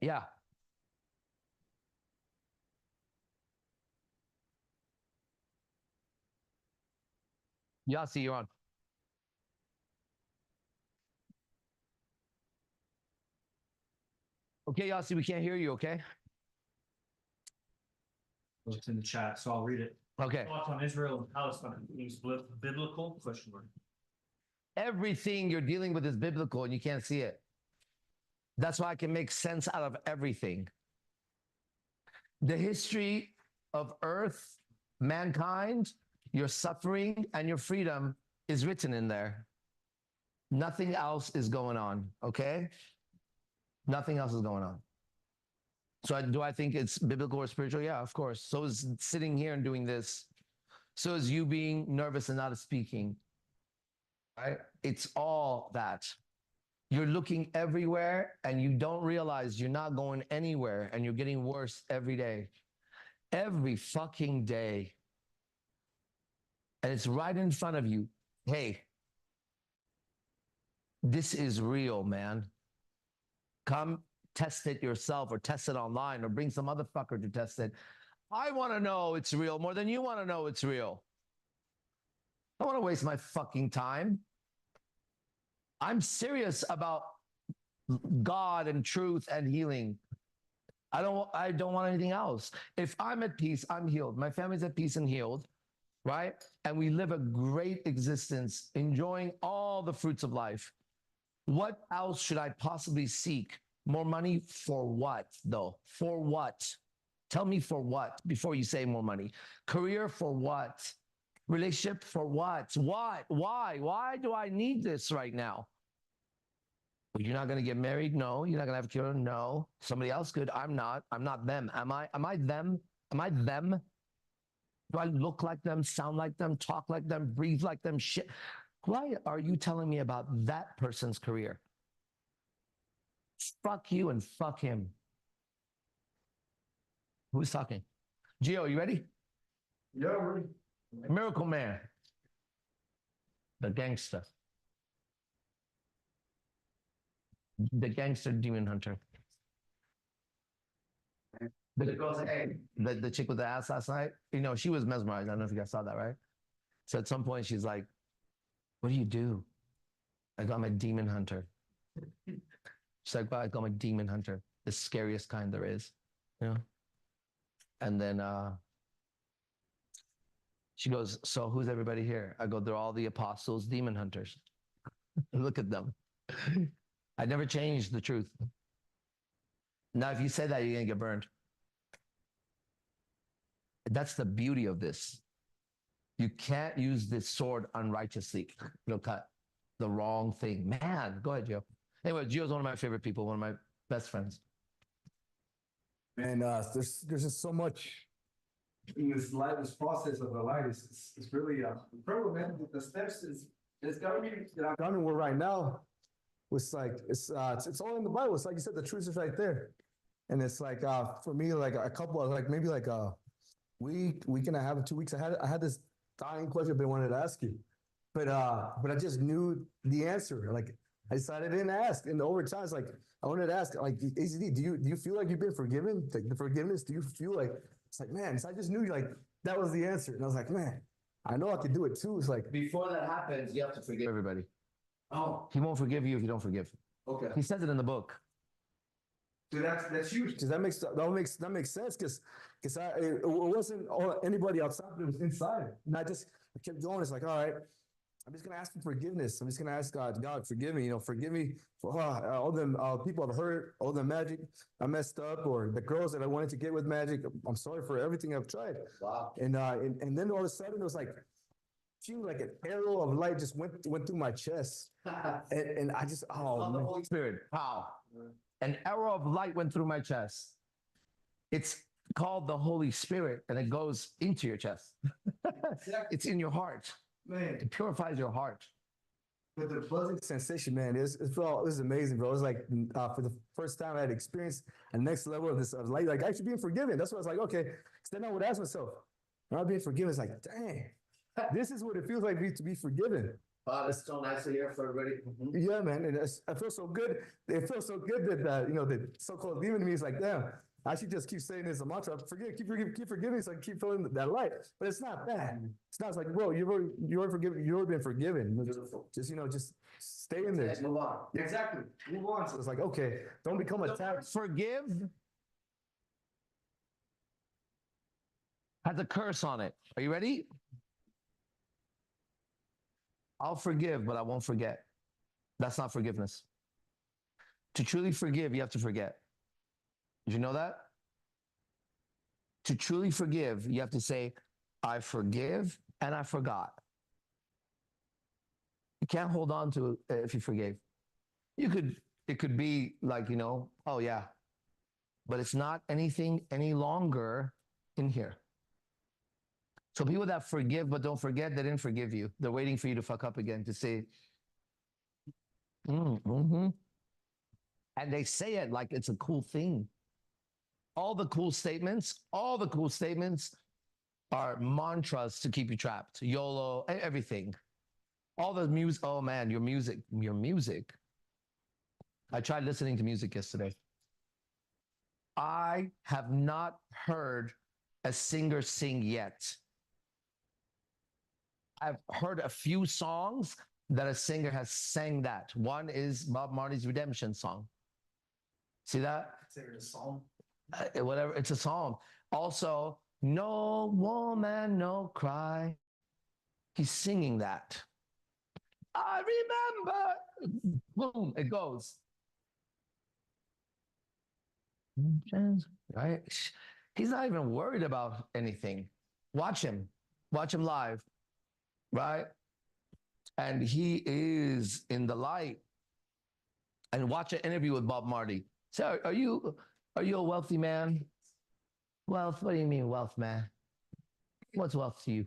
Yeah. Yassi, you're on. Okay, Yassi, we can't hear you, okay? It's in the chat, so I'll read it. Okay. Thoughts on Israel and Palestine? Is biblical? Question mark. Everything you're dealing with is biblical and you can't see it. That's why I can make sense out of everything. The history of earth, mankind, your suffering and your freedom is written in there. Nothing else is going on, okay? Nothing else is going on. So do I think it's biblical or spiritual? Yeah, of course. So is sitting here and doing this. So is you being nervous and not speaking. Right? It's all that. You're looking everywhere and you don't realize you're not going anywhere and you're getting worse every day. Every fucking day. And it's right in front of you. Hey, this is real, man. Come test it yourself or test it online or bring some other fucker to test it. I want to know it's real more than you want to know it's real. I don't want to waste my fucking time. I'm serious about God and truth and healing. I don't want anything else. If I'm at peace, I'm healed. My family's at peace and healed, right? And we live a great existence, enjoying all the fruits of life. What else should I possibly seek? More money for what, though? For what? Tell me for what before you say more money. Career for what? Relationship for what? Why? Why do I need this right now? You're not going to get married? No. You're not going to have children? No. Somebody else could. I'm not. I'm not them. Am I them? Am I them? Do I look like them, sound like them, talk like them, breathe like them? Shit. Why are you telling me about that person's career? Fuck you and fuck him. Who's talking? Gio, you ready? Yeah, ready. Miracle Man. The gangster. The gangster demon hunter. The chick with the ass last night, you know, she was mesmerized. I don't know if you guys saw that, right? So at some point she's like, what do you do? I go, I'm a demon hunter. She's like, well, I go, I'm a demon hunter. The scariest kind there is, you know? And then she goes, so who's everybody here? I go, they're all the apostles, demon hunters. Look at them. I never changed the truth. Now, if you say that, you're going to get burned. That's the beauty of this. You can't use this sword unrighteously. It'll cut the wrong thing. Man, go ahead, Gio. Anyway, Gio's one of my favorite people, one of my best friends. And there's just so much in this life, this process of the life. It's really incredible, man. The steps is it's got to be that I've done where right now. It's like it's all in the Bible. It's like you said, the truth is right there. And it's like for me, like a couple of like maybe like a week and a half, 2 weeks. I had this dying question I wanted to ask you, but I just knew the answer. Like I decided I didn't ask. And over time, it's like I wanted to ask, like AZD, do you feel like you've been forgiven? Like the forgiveness, do you feel like it's like, man? So I just knew like that was the answer, and I was like, man, I know I could do it too. It's like before that happens, you have to forgive everybody. oh, He won't forgive you if you don't forgive. okay. He says it in the book. So that's huge because that makes sense because it wasn't anybody outside, it was inside, and I kept going. It's like, all right, I'm just gonna ask for forgiveness. I'm just gonna ask God, forgive me. Forgive me for all them people I've hurt, all the magic I messed up, or the girls that I wanted to get with magic. I'm sorry for everything I've tried. Wow. And then all of a sudden it was like, seemed like an arrow of light just went through my chest, and I just The Holy Spirit. Pow. Yeah. An arrow of light went through my chest. It's called the Holy Spirit, and it goes into your chest. It's in your heart. Man, It purifies your heart. but the buzzing sensation, man, it was amazing, bro. It was like for the first time I had experienced a next level of this, of like actually being forgiven. That's why I was like, okay. Because then I would ask myself, am I being forgiven? It's like, dang, this is what it feels like to be forgiven. That's so nice to hear for everybody. Yeah, man, and I feel so good. It feels so good that the so-called demon in me is like, damn, I should just keep saying this a mantra. Keep forgiving, so I keep feeling that light. But it's not that. It's not. It's like, bro, you've already been forgiven. Just stay in there. Move on. Exactly. Move on. So it's like, okay, don't become attached. Forgive has a curse on it. Are you ready? I'll forgive, but I won't forget. That's not forgiveness. To truly forgive, you have to forget. Did you know that? To truly forgive, you have to say, I forgive and I forgot. You can't hold on to it if you forgave. It could be like, oh yeah, but it's not anything any longer in here. So people that forgive but don't forget, they didn't forgive you. They're waiting for you to fuck up again to say, mm-hmm. And they say it like it's a cool thing. All the cool statements are mantras to keep you trapped. YOLO, everything. All the music, oh man, your music. I tried listening to music yesterday. I have not heard a singer sing yet. I've heard a few songs that a singer has sang that. One is Bob Marley's Redemption song. See that? It's a song. Whatever, it's a song. Also, no woman, no cry. He's singing that. I remember. Boom, it goes. Right? He's not even worried about anything. Watch him live. Right? And he is in the light. And watch an interview with Bob Marley. So are you a wealthy man? Wealth? What do you mean wealth, man? What's wealth to you?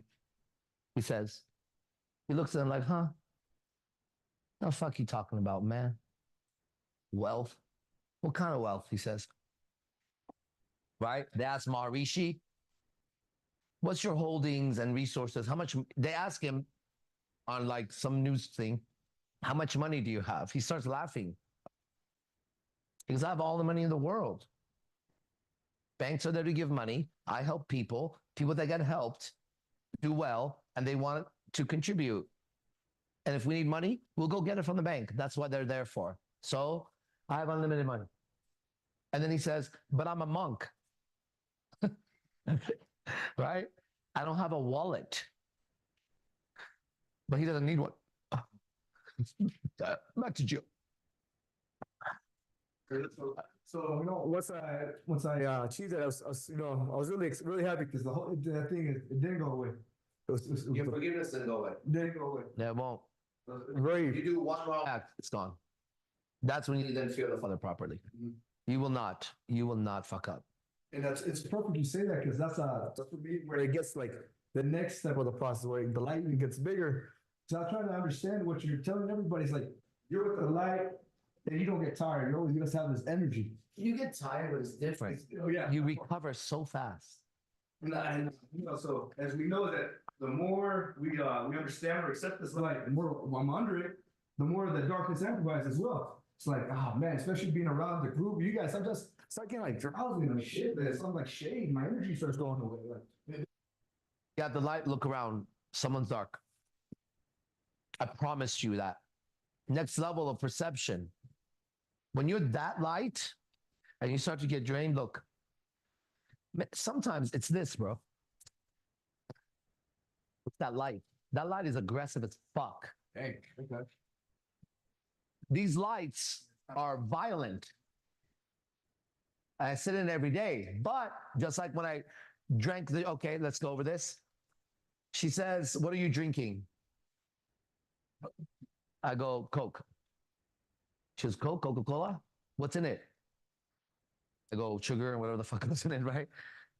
He says. He looks at him like, huh? The fuck you talking about, man? Wealth? What kind of wealth? He says. Right? They ask Maharishi, what's your holdings and resources? How much? They ask him on like some news thing, how much money do you have? He starts laughing. He goes, I have all the money in the world. Banks are there to give money. I help people that get helped do well, and they want to contribute. And if we need money, we'll go get it from the bank. That's what they're there for. So I have unlimited money. And then he says, but I'm a monk. Right? I don't have a wallet. But he doesn't need one. Back to Joe. So once I achieved that, I was really happy because that thing it didn't go away. Your forgiveness didn't go away. Didn't go away. Yeah, it won't. Very. You do one wrong act, it's gone. That's when you then fear the Father properly. Mhm. You will not fuck up. And it's perfect you say that because that's for me where it gets like the next step of the process where the lightning gets bigger. So I'm trying to understand what you're telling everybody is like you're with the light and you don't get tired. You're always gonna have this energy. You get tired, but it's different. Oh yeah. You recover so fast. And so as we know that the more we understand or accept this light, the more I'm under it, the more the darkness amplifies as well. It's like, oh man, especially being around the group, you guys, I'm just start getting like drowsy and like shit, man. Something like shade, my energy starts going away. Like, You have the light, look around, someone's dark. I promised you that. Next level of perception. When you're that light and you start to get drained, look, sometimes it's this, bro. It's that light. That light is aggressive as fuck. hey, okay. These lights are violent. I sit in it every day, but just like when I drank okay, let's go over this. She says, what are you drinking? I go, Coke. She goes, Coke, Coca-Cola? What's in it? I go, sugar and whatever the fuck is in it, right?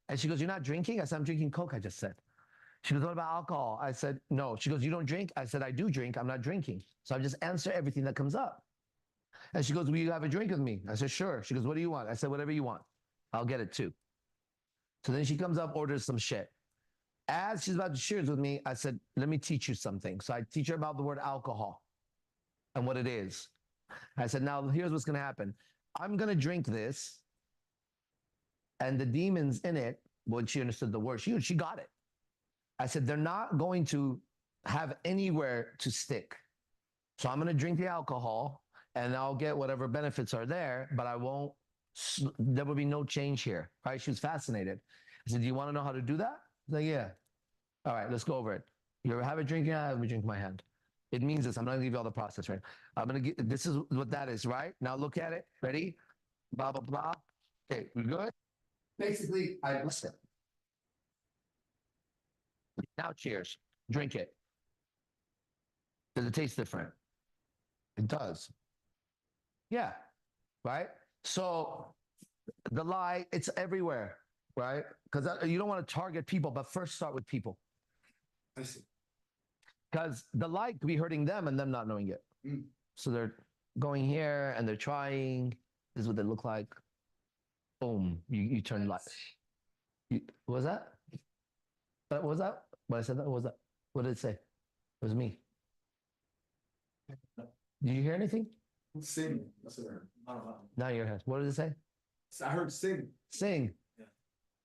And she goes, you're not drinking? I said, I'm drinking Coke, I just said. She goes, what about alcohol? I said, no. She goes, you don't drink? I said, I do drink. I'm not drinking. So I just answer everything that comes up. And she goes, will you have a drink with me? I said, sure. She goes, what do you want? I said, whatever you want. I'll get it too. So then she comes up, orders some shit. As she's about to cheers with me, I said, let me teach you something. So I teach her about the word alcohol and what it is. I said, now here's what's going to happen. I'm going to drink this. And the demons in it, when she understood the word, she got it. I said, they're not going to have anywhere to stick. So I'm going to drink the alcohol and I'll get whatever benefits are there, but I won't, there will be no change here. Right? She was fascinated. I said, do you want to know how to do that? She's like, yeah. All right, let's go over it. You ever have a drink? Yeah, let me drink my hand. It means this. I'm not going to give you all the process, right? I'm going to get, this is what that is, right? Now look at it. Ready? Blah, blah, blah. Okay, we good? Basically, I listen. Now cheers. Drink it. Does it taste different? It does. Yeah. Right? So the lie, it's everywhere, right? Because you don't want to target people, but first start with people. I see. Because the lie could be hurting them and them not knowing it. So they're going here and they're trying. This is what they look like. Boom. You turn light. What was that? What was that? What I said that? What was that? What did it say? It was me. Did you hear anything? Sing. That's what I heard. I don't know. Now your head. What did it say? I heard sing. Sing. Yeah.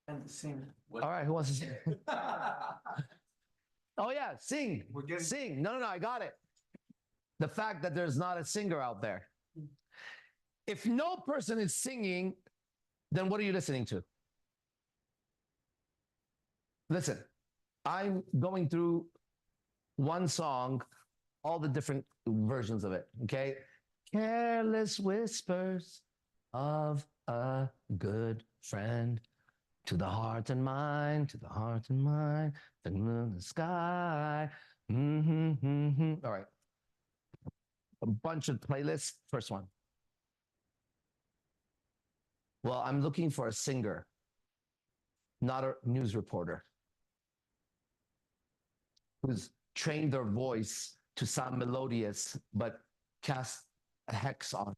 And sing. All right. Who wants to sing? Oh yeah, sing. We're getting- Sing. No, I got it. The fact that there's not a singer out there. If no person is singing, then what are you listening to? Listen, I'm going through one song, all the different versions of it, okay? Careless whispers of a good friend to the heart and mind, to the heart and mind, the moon, the sky. All right. A bunch of playlists. First one. Well, I'm looking for a singer, not a news reporter, who's trained their voice to sound melodious, but cast a hex on.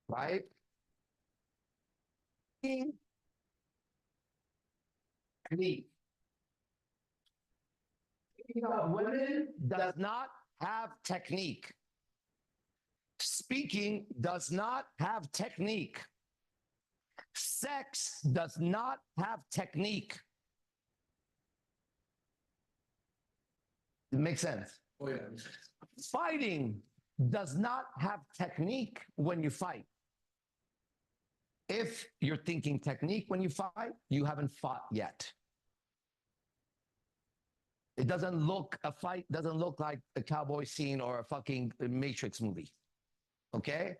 Right? Technique. Women does not have technique. Speaking does not have technique. Sex does not have technique. It makes sense. Oh yeah. Fighting does not have technique when you fight. If you're thinking technique when you fight, you haven't fought yet. It doesn't look, a fight doesn't look like a cowboy scene or a fucking Matrix movie. Okay?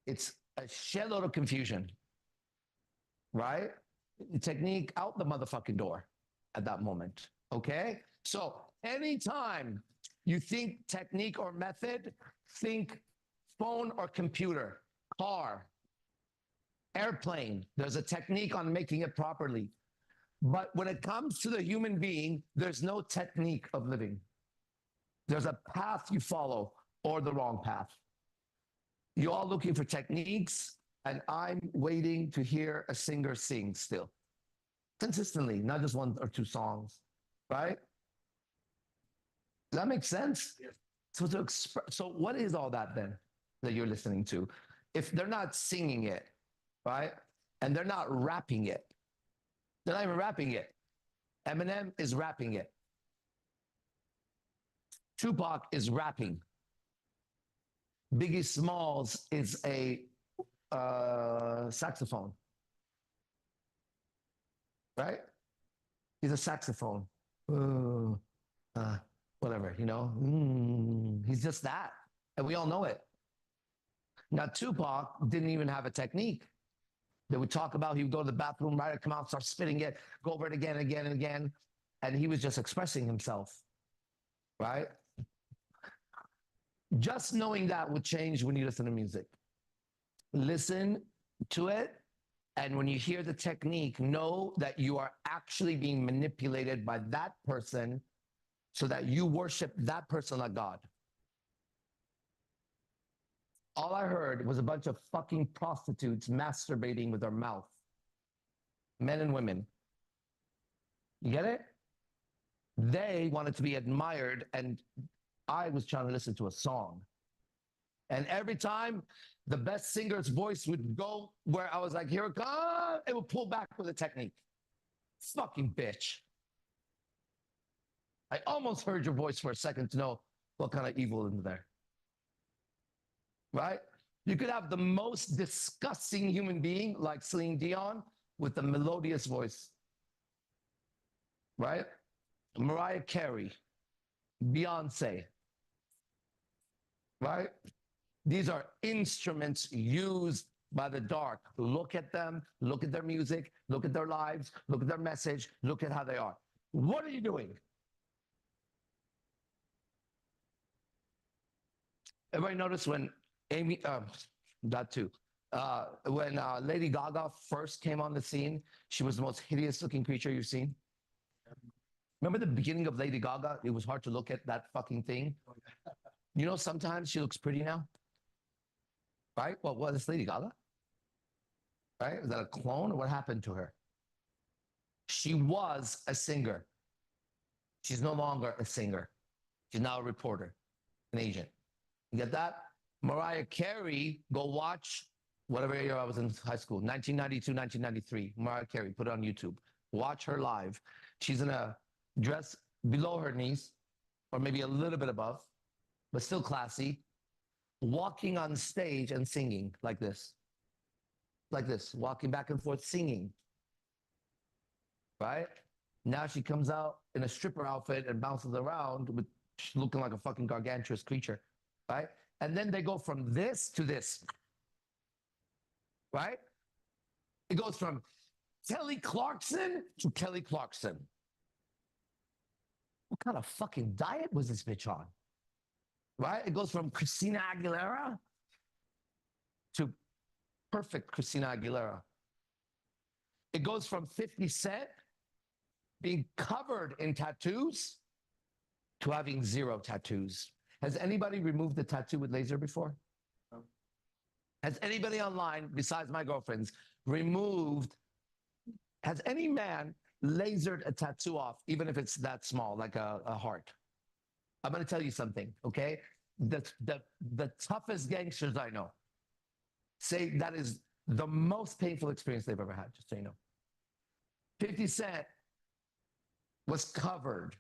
It's a shitload of confusion. Right? Technique out the motherfucking door at that moment. Okay? So anytime you think technique or method, think phone or computer, car, airplane. There's a technique on making it properly. But when it comes to the human being, there's no technique of living. There's a path you follow or the wrong path. You're all looking for techniques, and I'm waiting to hear a singer sing still. Consistently, not just one or two songs, right? Does that make sense? Yes. So what is all that then that you're listening to? If they're not singing it, right? And they're not rapping it. They're not even rapping it. Eminem is rapping it. Tupac is rapping. Biggie Smalls is a saxophone. Right? He's a saxophone. Whatever, you know? He's just that. And we all know it. Now, Tupac didn't even have a technique. They would talk about, he would go to the bathroom, right, come out, start spitting it, go over it again and again and again. And he was just expressing himself, right? Just knowing that would change when you listen to music. Listen to it, and when you hear the technique, know that you are actually being manipulated by that person so that you worship that person like God. All I heard was a bunch of fucking prostitutes masturbating with their mouth. Men and women. You get it? They wanted to be admired, and I was trying to listen to a song. And every time the best singer's voice would go where I was like, here it comes, it would pull back with a technique. Fucking bitch. I almost heard your voice for a second to know what kind of evil is there? Right? You could have the most disgusting human being like Celine Dion with a melodious voice. Right? Mariah Carey, Beyonce. Right? These are instruments used by the dark. Look at them, look at their music, look at their lives, look at their message, look at how they are. What are you doing? Everybody notice when Amy, that too, when Lady Gaga first came on the scene, she was the most hideous looking creature you've seen. Remember the beginning of Lady Gaga? It was hard to look at that fucking thing. You know, sometimes she looks pretty now. Right? Well, what is Lady Gaga? Right? Is that a clone or what happened to her? She was a singer. She's no longer a singer. She's now a reporter, an agent. You get that? Mariah Carey, go watch whatever year I was in high school, 1992, 1993. Mariah Carey, put it on YouTube. Watch her live. She's in a dress below her knees, or maybe a little bit above, but still classy, walking on stage and singing like this, walking back and forth singing, right? Now she comes out in a stripper outfit and bounces around with looking like a fucking gargantuous creature, right? And then they go from this to this, right? It goes from Kelly Clarkson to Kelly Clarkson. What kind of fucking diet was this bitch on? Right? It goes from Christina Aguilera to perfect Christina Aguilera. It goes from 50 Cent being covered in tattoos to having 0 tattoos. Has anybody removed the tattoo with laser before? No. Has anybody online, besides my girlfriends, has any man lasered a tattoo off, even if it's that small, like a heart? I'm going to tell you something, okay? The toughest gangsters I know say that is the most painful experience they've ever had, just so you know. 50 Cent was covered.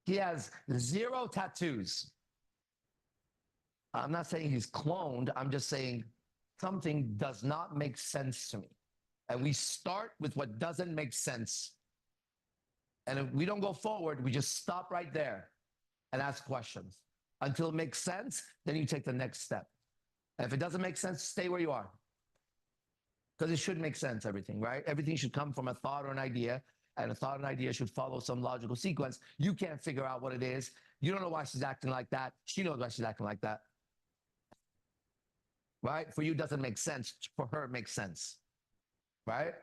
He has 0 tattoos. I'm not saying he's cloned. I'm just saying something does not make sense to me. And we start with what doesn't make sense. And if we don't go forward, we just stop right there and ask questions. Until it makes sense, then you take the next step. And if it doesn't make sense, stay where you are. Because it should make sense, everything, right? Everything should come from a thought or an idea, and a thought and idea should follow some logical sequence. You can't figure out what it is. You don't know why she's acting like that. She knows why she's acting like that. Right? For you, it doesn't make sense. For her, it makes sense. Right?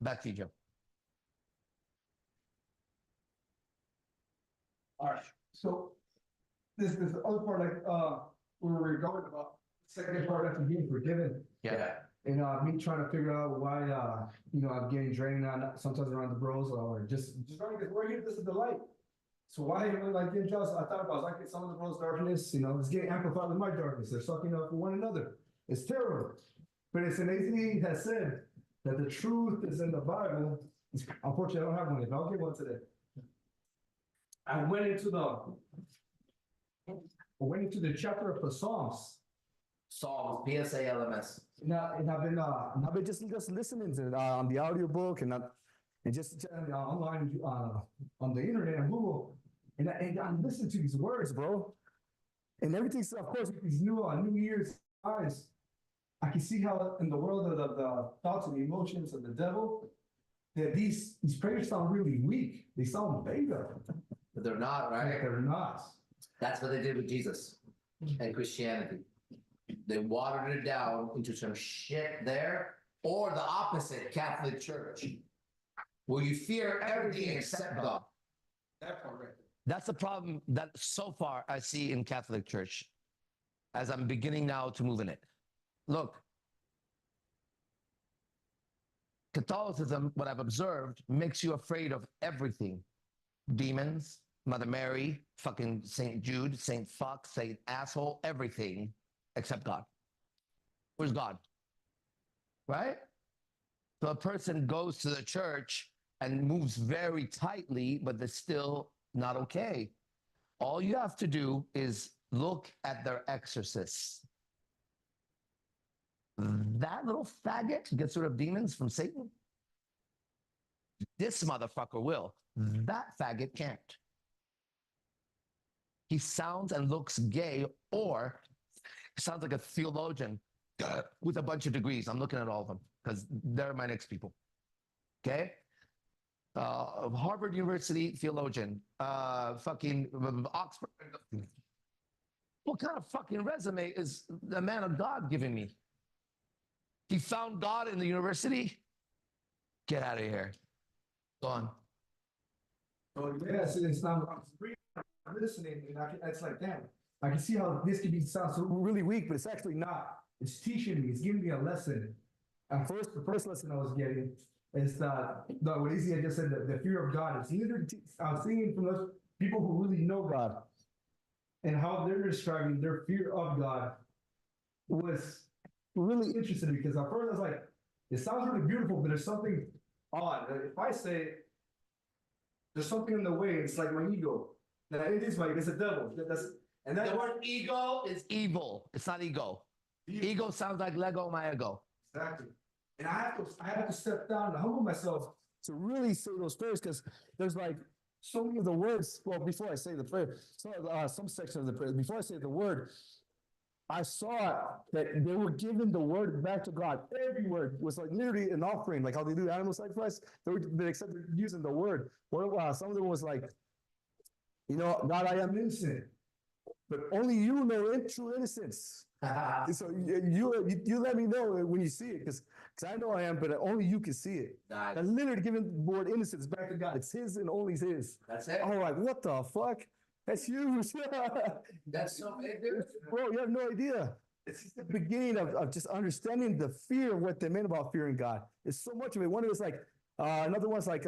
Back to you, Joe. All right. So this other part, like where we're going about, second part after being forgiven. Yeah. And me trying to figure out why I'm getting drained out sometimes around the bros or just running because we're here. This is the light. So why like getting jealous? I thought about like some of the bros' darkness. It's getting amplified with my darkness. They're sucking up for one another. It's terrible. But it's an AZD has said that the truth is in the Bible. Unfortunately, I don't have one yet. I'll get one today. I went into the chapter of the Psalms. Psalms, PSALMS. And I've been just listening to it on the audiobook and just online on the internet and Google. And I'm listening to these words, bro. And everything's, of course, with these New Year's eyes. I can see how in the world of the thoughts and the emotions of the devil, that these prayers sound really weak. They sound beta. But they're not, right? Yeah, they're not. That's what they did with Jesus and Christianity. They watered it down into some shit there, or the opposite, Catholic Church, where you fear everything except God. That part right there. That's the problem that so far I see in Catholic Church, as I'm beginning now to move in it. Look, Catholicism, what I've observed, makes you afraid of everything. Demons, Mother Mary, fucking St. Jude, St. Fuck, St. Asshole, everything except God. Where's God? Right? So a person goes to the church and moves very tightly, but they're still not okay. All you have to do is look at their exorcists. That little faggot gets rid of demons from Satan. This motherfucker will. That faggot can't. He sounds and looks gay, or sounds like a theologian with a bunch of degrees. I'm looking at all of them because they're my next people. Okay? Harvard University theologian, fucking Oxford. What kind of fucking resume is the man of God giving me? He found God in the university? Get out of here. Go on. Oh, yes, it's not. I'm listening, and it's like, damn, I can see how this can sound so really weak, but it's actually not. It's teaching me. It's giving me a lesson. And the first lesson I was getting is that what Izzy had just said, the fear of God. It's literally, I was thinking from those people who really know God and how they're describing their fear of God was really interesting, because at first I was like, it sounds really beautiful, but there's something odd. If I say there's something in the way, it's like my ego. That it is it's a devil. And the word ego is evil. It's not ego. Ego sounds like Lego, my ego. Exactly. And I have to step down and humble myself to really say those prayers, because there's like so many of the words. Well, before I say the prayer, some section of the prayer, before I say the word, I saw that they were giving the word back to God. Every word was like literally an offering, like how they do animal sacrifice. They accepted using the word. Some of them was like, you know, God, I am innocent, but only you know true innocence. So you let me know when you see it, because I know I am, but only you can see it. Nice. I'm literally giving the word innocence back to God. It's His and only His. That's it. I'm like, what the fuck? That's huge. That's so big, dude. Bro, you have no idea. It's just the beginning of just understanding the fear of what they meant about fearing God. It's so much of it. One of it's like, another one's like,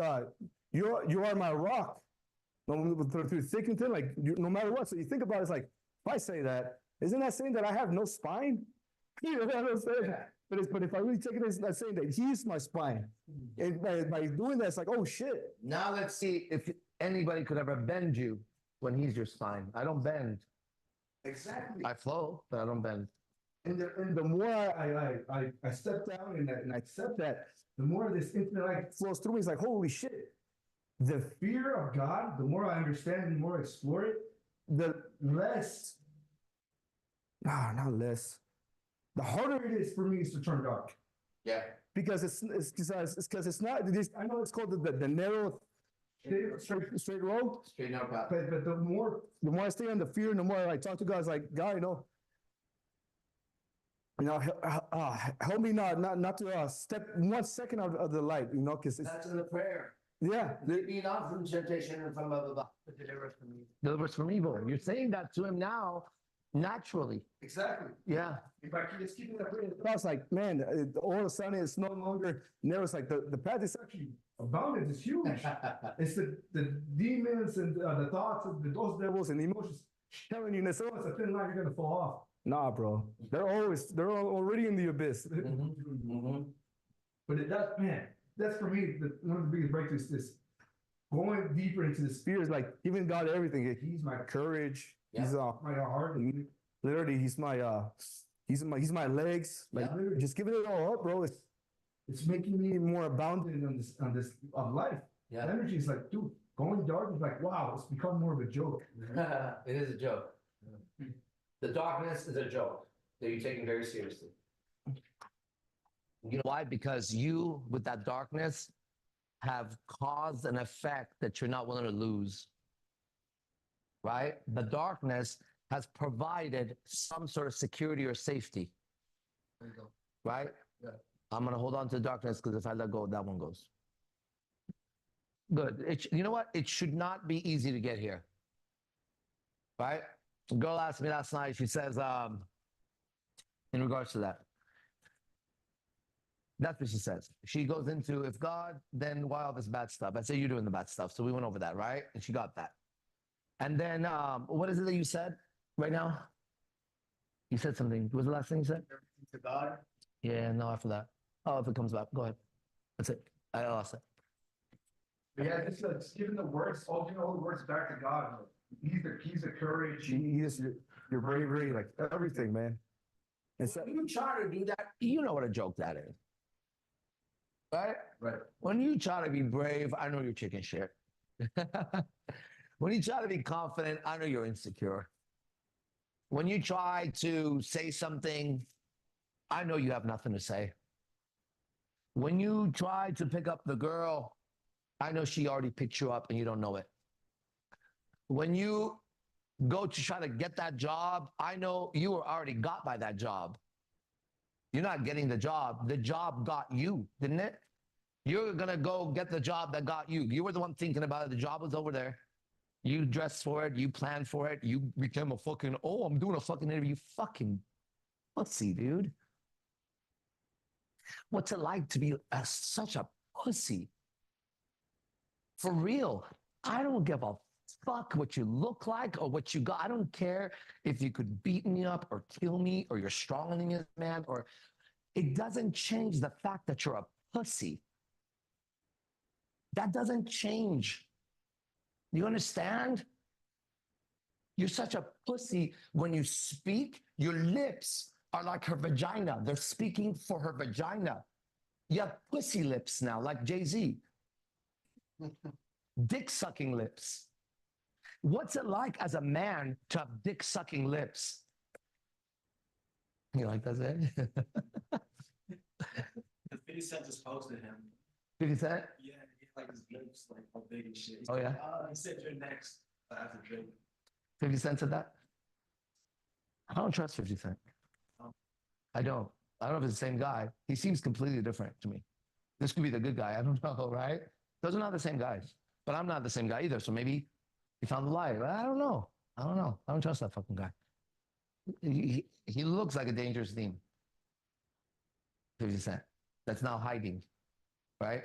you are my rock. Through thick and thin, like no matter what. So you think about it, it's like, if I say that, isn't that saying that I have no spine? You know what I'm saying? Yeah. But if I really take it as that saying that He's my spine, and by doing that, it's like, oh shit. Now let's see if anybody could ever bend you when He's your spine. I don't bend. Exactly. I flow, but I don't bend. And the more I step down and I accept that, the more this infinite light flows through me. It's like, holy shit. The fear of God, the more I understand, the more I explore it, the less, not less, the harder it is for me is to turn dark. Yeah. Because it's because it's not, I know it's called the narrow, straight road. Straight narrow path. But the more I stay on the fear, and the more I talk to God, it's like, God, help me not to step 1 second out of the light, because that's in the prayer. Yeah. Lead me not from temptation and from blah, blah, blah. Deliver us from evil. Deliver us from evil. You're saying that to Him now, naturally. Exactly. Yeah. If I keep keeping that prayer, I was like, man, all of a sudden it's no longer narrow. It's like the path is actually abounded. It's huge. It's the demons and the thoughts of those devils and the emotions telling you, it's a thin line, you're going to fall off. Nah, bro. They're already in the abyss. But that's for me, one of the biggest breakthroughs is going deeper into the spheres, like giving God everything. He's my courage. Yeah. He's my heart. And literally, he's my legs. Like literally, just giving it all up, bro. It's making me more abounding on this of life. Yeah. The energy is like, dude, going dark is like, wow, it's become more of a joke. It is a joke. The darkness is a joke that you're taking very seriously. You know why? Because you, with that darkness, have caused an effect that you're not willing to lose. Right? The darkness has provided some sort of security or safety. There you go. Right? Yeah. I'm going to hold on to the darkness, because if I let go, that one goes. Good. You know what? It should not be easy to get here. Right? A girl asked me last night, she says, in regards to that, that's what she says. She goes into, if God, then why all this bad stuff? I say, you're doing the bad stuff. So we went over that, right? And she got that. And then, what is it that you said right now? You said something. What was the last thing you said? To God. Yeah, no, after that. Oh, if it comes back, go ahead. That's it. I lost it. But yeah, just giving the words, all the words back to God. he's the courage, he is your bravery, like everything, man. And so, When you try to do that, you know what a joke that is. Right? right. When you try to be brave, I know you're chicken shit. When you try to be confident, I know you're insecure. When you try to say something, I know you have nothing to say. When you try to pick up the girl, I know she already picked you up and you don't know it. When you go to try to get that job, I know you were already got by that job. You're not getting the job got you, didn't it? You're gonna go get the job that got you. You were the one thinking about it. The job was over there. You dressed for it. You planned for it. You became a fucking, oh, I'm doing a fucking interview. You fucking pussy, dude. What's it like to be such a pussy? For real. I don't give a fuck what you look like or what you got. I don't care if you could beat me up or kill me or you're stronger than this man, or it doesn't change the fact that you're a pussy. That doesn't change. You understand? You're such a pussy when you speak. Your lips are like her vagina. They're speaking for her vagina. You have pussy lips now, like Jay-Z. Dick sucking lips. What's it like as a man to have dick sucking lips? You like that, Zed? The 50 Cent just posted him. 50 Cent? Yeah, he like his lips like all big and shit. Oh, yeah? He said you're next after Drake. 50 Cent said that? I don't trust 50 Cent. I don't. I don't know if it's the same guy. He seems completely different to me. This could be the good guy. I don't know, right? Those are not the same guys. But I'm not the same guy either. So maybe he found the lie. I don't know. I don't know. I don't trust that fucking guy. He looks like a dangerous theme. 50 Cent. That's now hiding, right?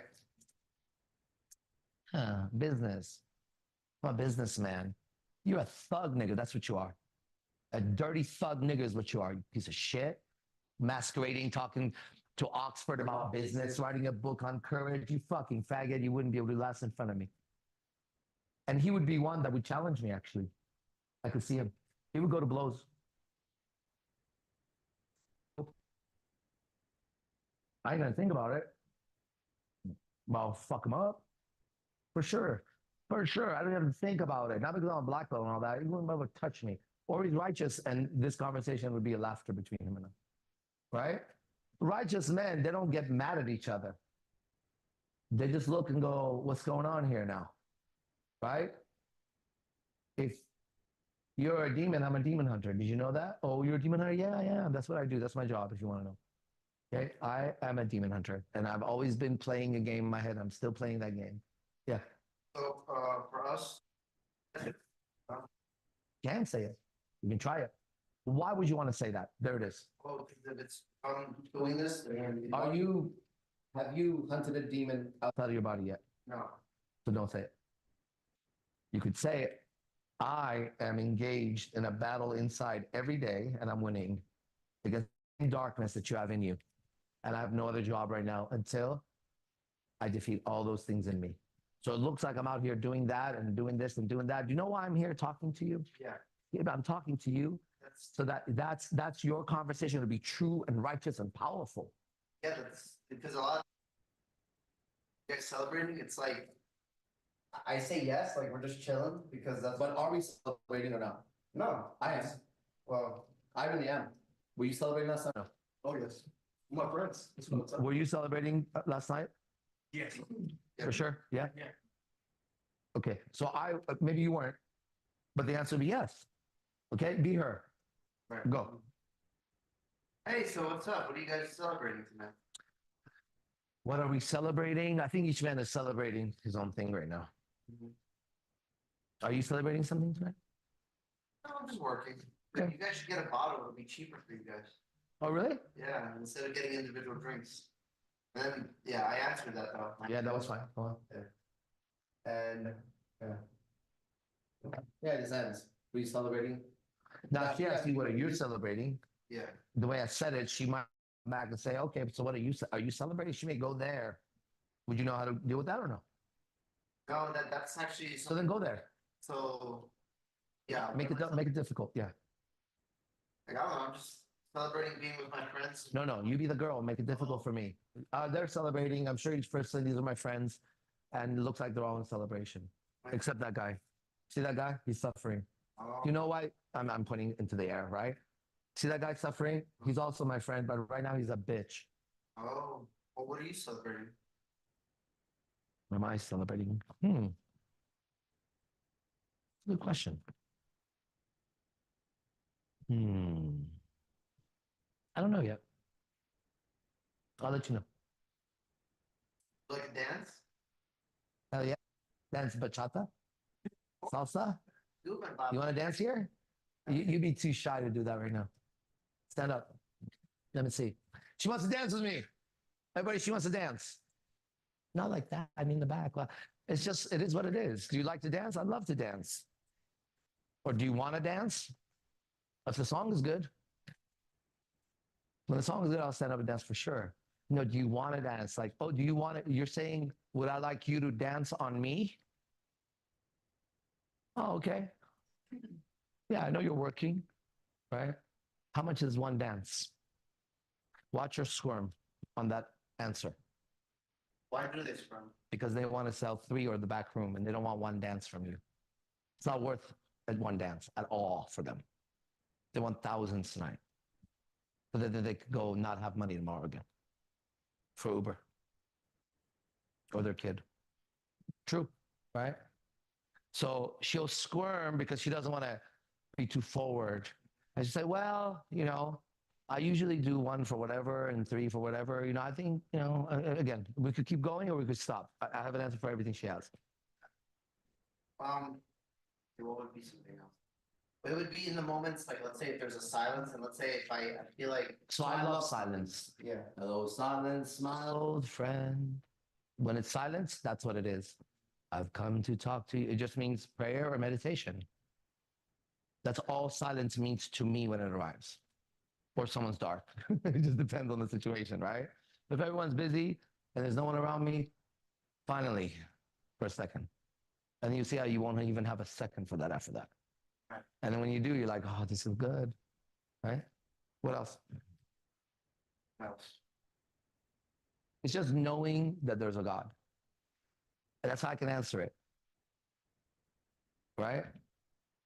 Business. I'm a businessman. You're a thug nigga. That's what you are. A dirty thug nigga is what you are. You piece of shit. Masquerading, talking to Oxford about business, writing a book on courage. You fucking faggot. You wouldn't be able to last in front of me. And he would be one that would challenge me, actually. I could see him. He would go to blows. I ain't gonna think about it. Well, I'll fuck him up. For sure. For sure. I don't even think about it. Not because I'm a black belt and all that. He wouldn't ever touch me. Or he's righteous, and this conversation would be a laughter between him and I. Right? Righteous men, they don't get mad at each other. They just look and go, what's going on here now? Right? If you're a demon, I'm a demon hunter. Did you know that? Oh, you're a demon hunter? Yeah, I am. That's what I do. That's my job, if you want to know. Okay? I am a demon hunter, and I've always been playing a game in my head. I'm still playing that game. Yeah. So for us, Can say it. You can try it. Why would you want to say that? There it is. well, if it's doing this, then Have you hunted a demon outside of your body yet? no. So don't say it. You could say it. I am engaged in a battle inside every day, and I'm winning against the darkness that you have in you. And I have no other job right now until I defeat all those things in me. So it looks like I'm out here doing that and doing this and doing that. Do you know why I'm here talking to you? Yeah. Yeah, but I'm talking to you so that's your conversation to be true and righteous and powerful. Yeah, that's because a lot of you guys celebrating, it's like I say yes, like we're just chilling because that's But are we celebrating or not? no, I am. well, I really am. Were you celebrating last night? No. oh yes. My friends. That's what it's Were you celebrating last night? Yes. For sure. Yeah. Yeah. Okay. So maybe you weren't, but the answer would be yes. Okay. Be her. Right. Go. Hey, so what's up? What are you guys celebrating tonight? What are we celebrating? I think each man is celebrating his own thing right now. Are you celebrating something tonight? No, I'm just working. Okay. You guys should get a bottle. It'll be cheaper for you guys. Oh, really? Yeah, instead of getting individual drinks. And then, yeah, I answered that though. Yeah, that was fine. Go on. And yeah, it just ends. Were you celebrating? Now, if she asks you what are you celebrating, Yeah. the way I said it, she might come back and say, okay, so what are you celebrating? She may go there. Would you know how to deal with that or no? No, that's actually So then go there. so Yeah, Make it difficult. Yeah. Like, I don't know, I'm just celebrating being with my friends. No, you be the girl. Make it difficult for me. They're celebrating. I'm sure each person, these are my friends, and it looks like they're all in celebration, except that guy. See that guy? He's suffering. Oh, You know why? I'm pointing into the air, right? See that guy suffering? He's also my friend, but right now he's a bitch. oh, well, what are you celebrating? What am I celebrating? Good question. I don't know yet. I'll let you know. Like a dance? Hell yeah. Dance bachata? Salsa? Do it, my You want to dance here? You'd be too shy to do that right now. Stand up. Let me see. She wants to dance with me. Everybody, she wants to dance. Not like that. I mean, the back. Well, it's just, it is what it is. Do you like to dance? I'd love to dance. Or do you want to dance? If the song is good. When the song is good, I'll stand up and dance for sure. No, do you want to dance? Like, oh, do you want to? You're saying, would I like you to dance on me? Oh, okay. Yeah, I know you're working, right? How much is one dance? Watch her squirm on that answer. Why do this, bro? Because they want to sell 3 or the back room and they don't want one dance from you. It's not worth one dance at all for them. They want thousands tonight. So that they could go not have money tomorrow again for Uber or their kid. True, right? So she'll squirm because she doesn't want to be too forward. And she say, well, I usually do 1 for whatever and 3 for whatever. I think, again, we could keep going or we could stop. I have an answer for everything she has. What would be something else? It would be in the moments, like, let's say if there's a silence, and let's say if I feel like. So I love silence. Yeah. Hello, silence, my old friend. When it's silence, that's what it is. I've come to talk to you. It just means prayer or meditation. That's all silence means to me when it arrives. Or someone's dark. It just depends on the situation, right? If everyone's busy and there's no one around me, finally, for a second. And then you see how you won't even have a second for that after that. Right. And then when you do, you're like, oh, this is good, right? What else? What else? It's just knowing that there's a God. And that's how I can answer it, right?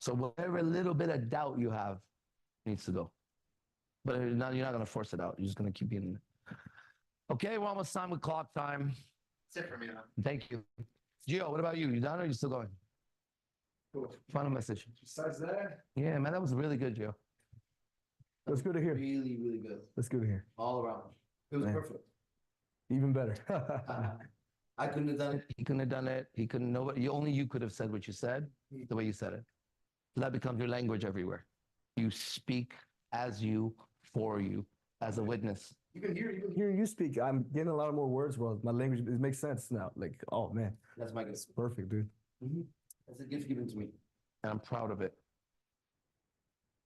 So whatever little bit of doubt you have needs to go. But you're not going to force it out. You're just going to keep being. Okay, we're almost time with clock time. That's it for me, man. Thank you. Gio, what about you? You done or are you still going? Cool. Final message. Besides that, Yeah, man, that was really good, Gio. that's good to hear. Really, really good. That's good to hear. All around. It was Man. perfect. Even better. I couldn't have done it. He couldn't have done it. He couldn't know it. Only you could have said what you said, the way you said it. That becomes your language everywhere. You speak as you, for you, as a witness. Even hearing you speak, I'm getting a lot more words, bro. My language, it makes sense now. Like, oh man, That's my gift. perfect, dude. That's a gift given to me. And I'm proud of it.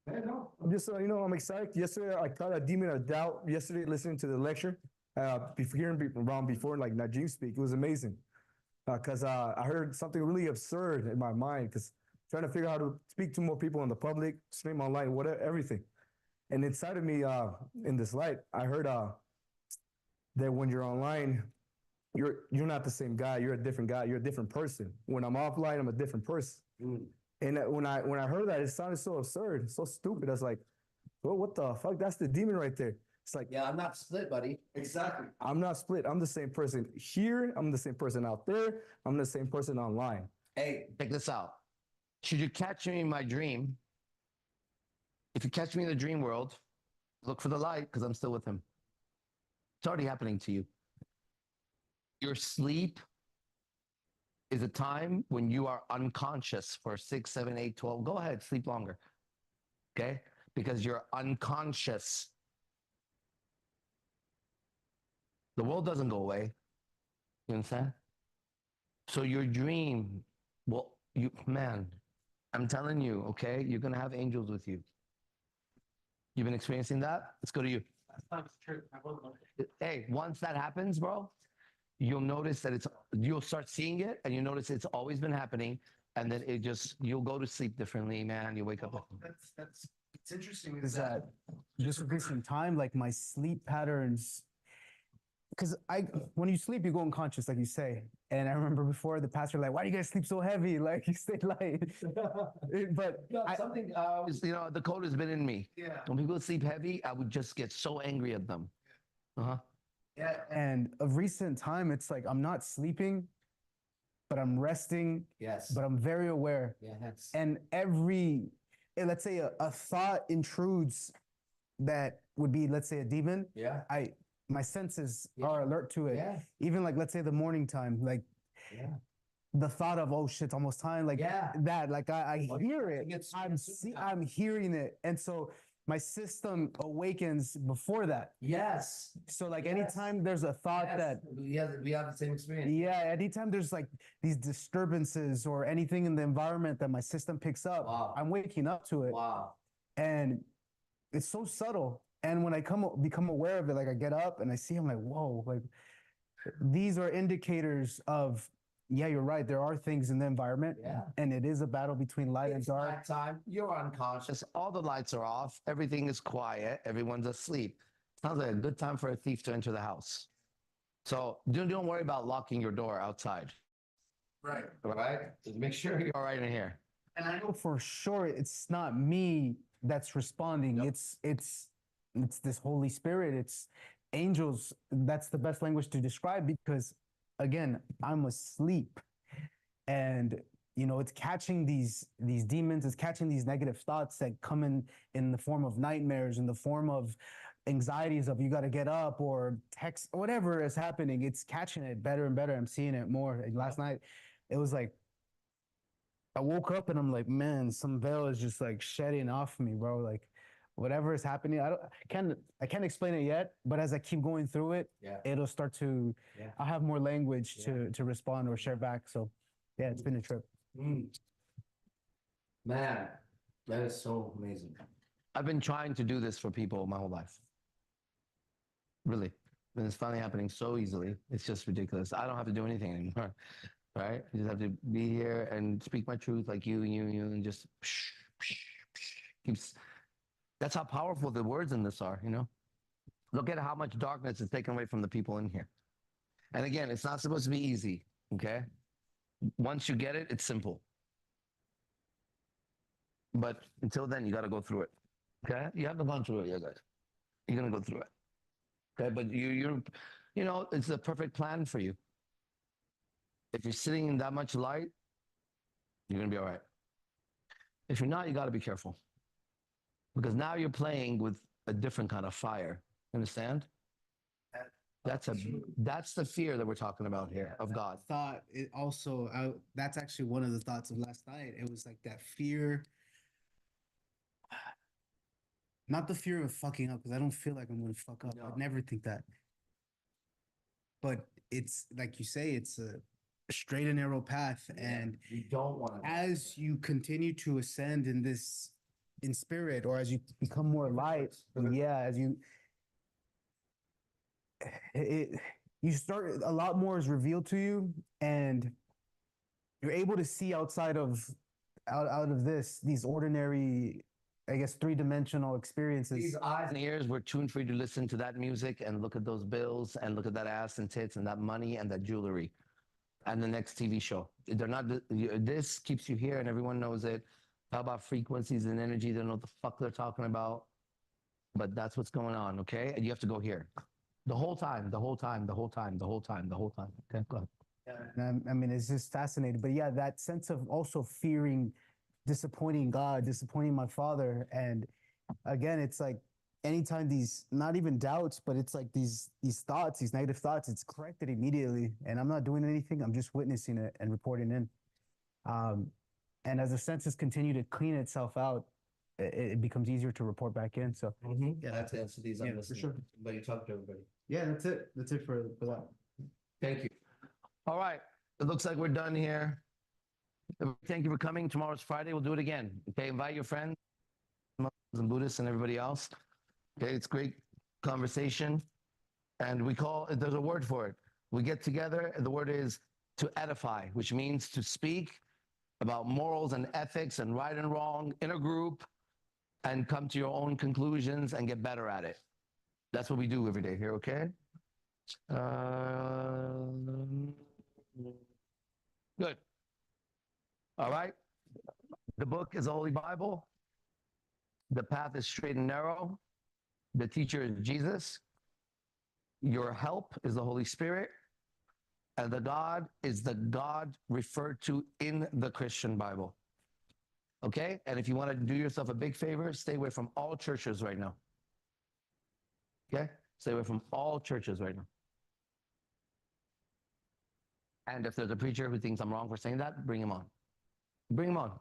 Man, no, I'm just, I'm excited. Yesterday, I caught a demon of doubt. Yesterday, listening to the lecture, hearing before, like Najim speak, it was amazing. Because I heard something really absurd in my mind. Because trying to figure out how to speak to more people in the public, stream online, whatever, everything. And inside of me, in this light, I heard that when you're online, you're not the same guy. You're a different guy. You're a different person. When I'm offline, I'm a different person. And when I heard that, it sounded so absurd, so stupid. I was like, well, what the fuck? That's the demon right there. It's like, Yeah, I'm not split, buddy. exactly. I'm not split. I'm the same person here. I'm the same person out there. I'm the same person online. Hey, Check this out. Should you catch me in my dream? If you catch me in the dream world, look for the light because I'm still with him. It's already happening to you. Your sleep is a time when you are unconscious for 6, 7, 8, 12. Go ahead, sleep longer. Okay? Because you're unconscious. The world doesn't go away. You understand? So your dream, man, I'm telling you, okay, you're going to have angels with you. You've been experiencing that? Let's go to you. Hey, once that happens, bro, you'll notice that you'll start seeing it and you'll notice it's always been happening. and then you'll go to sleep differently, man. You wake up. That's it's interesting is that just with recent time, like my sleep patterns, because when you sleep, you go unconscious, like you say. And I remember before the pastor like, why do you guys sleep so heavy? Like you stay light. But Something, the code has been in me. yeah. When people sleep heavy, I would just get so angry at them. Uh-huh. Yeah. And of recent time, it's like I'm not sleeping, but I'm resting. Yes. But I'm very aware. Yes. And let's say a thought intrudes that would be, let's say, a demon. Yeah. My senses are alert to it. Yeah. Even like, let's say the morning time, like Yeah. the thought of, oh shit, it's almost time. Like that, like I hear it. I'm hearing it. And so my system awakens before that. Yes. So like anytime there's a thought that we have the same experience. yeah, anytime there's like these disturbances or anything in the environment that my system picks up, Wow. I'm waking up to it. Wow. And it's so subtle. And when I become aware of it, like I get up and I see, I'm like, whoa, like these are indicators of, yeah, you're right. There are things in the environment. Yeah. And it is a battle between light and dark. Nighttime, you're unconscious. All the lights are off. Everything is quiet. Everyone's asleep. Sounds like a good time for a thief to enter the house. So don't worry about locking your door outside. Right. All right? Just make sure you're all right in here. And I know for sure it's not me that's responding. Yep. It's this Holy Spirit. It's angels. That's the best language to describe because, again, I'm asleep, and it's catching these demons. It's catching these negative thoughts that come in the form of nightmares, in the form of anxieties of you got to get up or text, whatever is happening. It's catching it better and better. I'm seeing it more. Like last night, it was like I woke up and I'm like, man, some veil is just like shedding off me, bro. Like whatever is happening, I can't explain it yet, but as I keep going through it, it'll start to, I'll have more language to respond or share back. So yeah, it's been a trip. Man, that is so amazing. I've been trying to do this for people my whole life. Really. And it's finally happening so easily. It's just ridiculous. I don't have to do anything anymore. Right? I just have to be here and speak my truth like you, and just keeps. That's how powerful the words in this are, Look at how much darkness is taken away from the people in here. And again, it's not supposed to be easy, okay? Once you get it, it's simple. But until then, you got to go through it, okay? You haven't gone through it yet, guys. You're going to go through it, okay? But it's the perfect plan for you. If you're sitting in that much light, you're going to be all right. If you're not, you got to be careful. Because now you're playing with a different kind of fire. Understand? That's the fear that we're talking about here of God. Thought it also, that's actually one of the thoughts of last night. It was like that fear, not the fear of fucking up, because I don't feel like I'm going to fuck up. No. I'd never think that. But it's like you say, it's a straight and narrow path. And You don't want to. as you continue to ascend in spirit, or as you become more light, you start, a lot more is revealed to you, and you're able to see outside of these ordinary, I guess, three-dimensional experiences. These eyes and ears were tuned for you to listen to that music and look at those bills and look at that ass and tits and that money and that jewelry and the next TV show. They're not. This keeps you here, and everyone knows it. How about frequencies and energy? They don't know what the fuck they're talking about, but that's what's going on, okay? And you have to go here the whole time. Okay, go ahead. Yeah, I mean, it's just fascinating. But yeah, that sense of also fearing disappointing God, disappointing my father. And again, it's like anytime these, not even doubts, but it's like these thoughts, these negative thoughts, it's corrected immediately. And I'm not doing anything. I'm just witnessing it and reporting in. And as the senses continue to clean itself out, it becomes easier to report back in. So Yeah, that's it. So these Yeah, I'm for listening. sure. But you talk to everybody. yeah, that's it. That's it for that. Thank you. All right. It looks like we're done here. Thank you for coming. Tomorrow's Friday. We'll do it again. Okay. Invite your friends, Muslims and Buddhists and everybody else. Okay. It's great conversation. And there's a word for it. We get together. And the word is to edify, which means to speak about morals and ethics and right and wrong in a group and come to your own conclusions and get better at it. That's what we do every day here, okay? Good. All right. The book is the Holy Bible. The path is straight and narrow. The teacher is Jesus. Your help is the Holy Spirit. And the God is the God referred to in the Christian Bible. Okay? And if you want to do yourself a big favor, stay away from all churches right now. Okay? Stay away from all churches right now. And if there's a preacher who thinks I'm wrong for saying that, bring him on. Bring him on.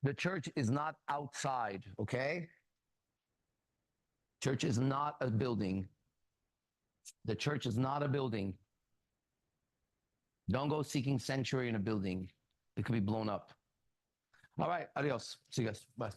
The church is not outside, okay? Church is not a building. The church is not a building. Don't go seeking sanctuary in a building. It could be blown up. All right, adios. See you guys. Bye.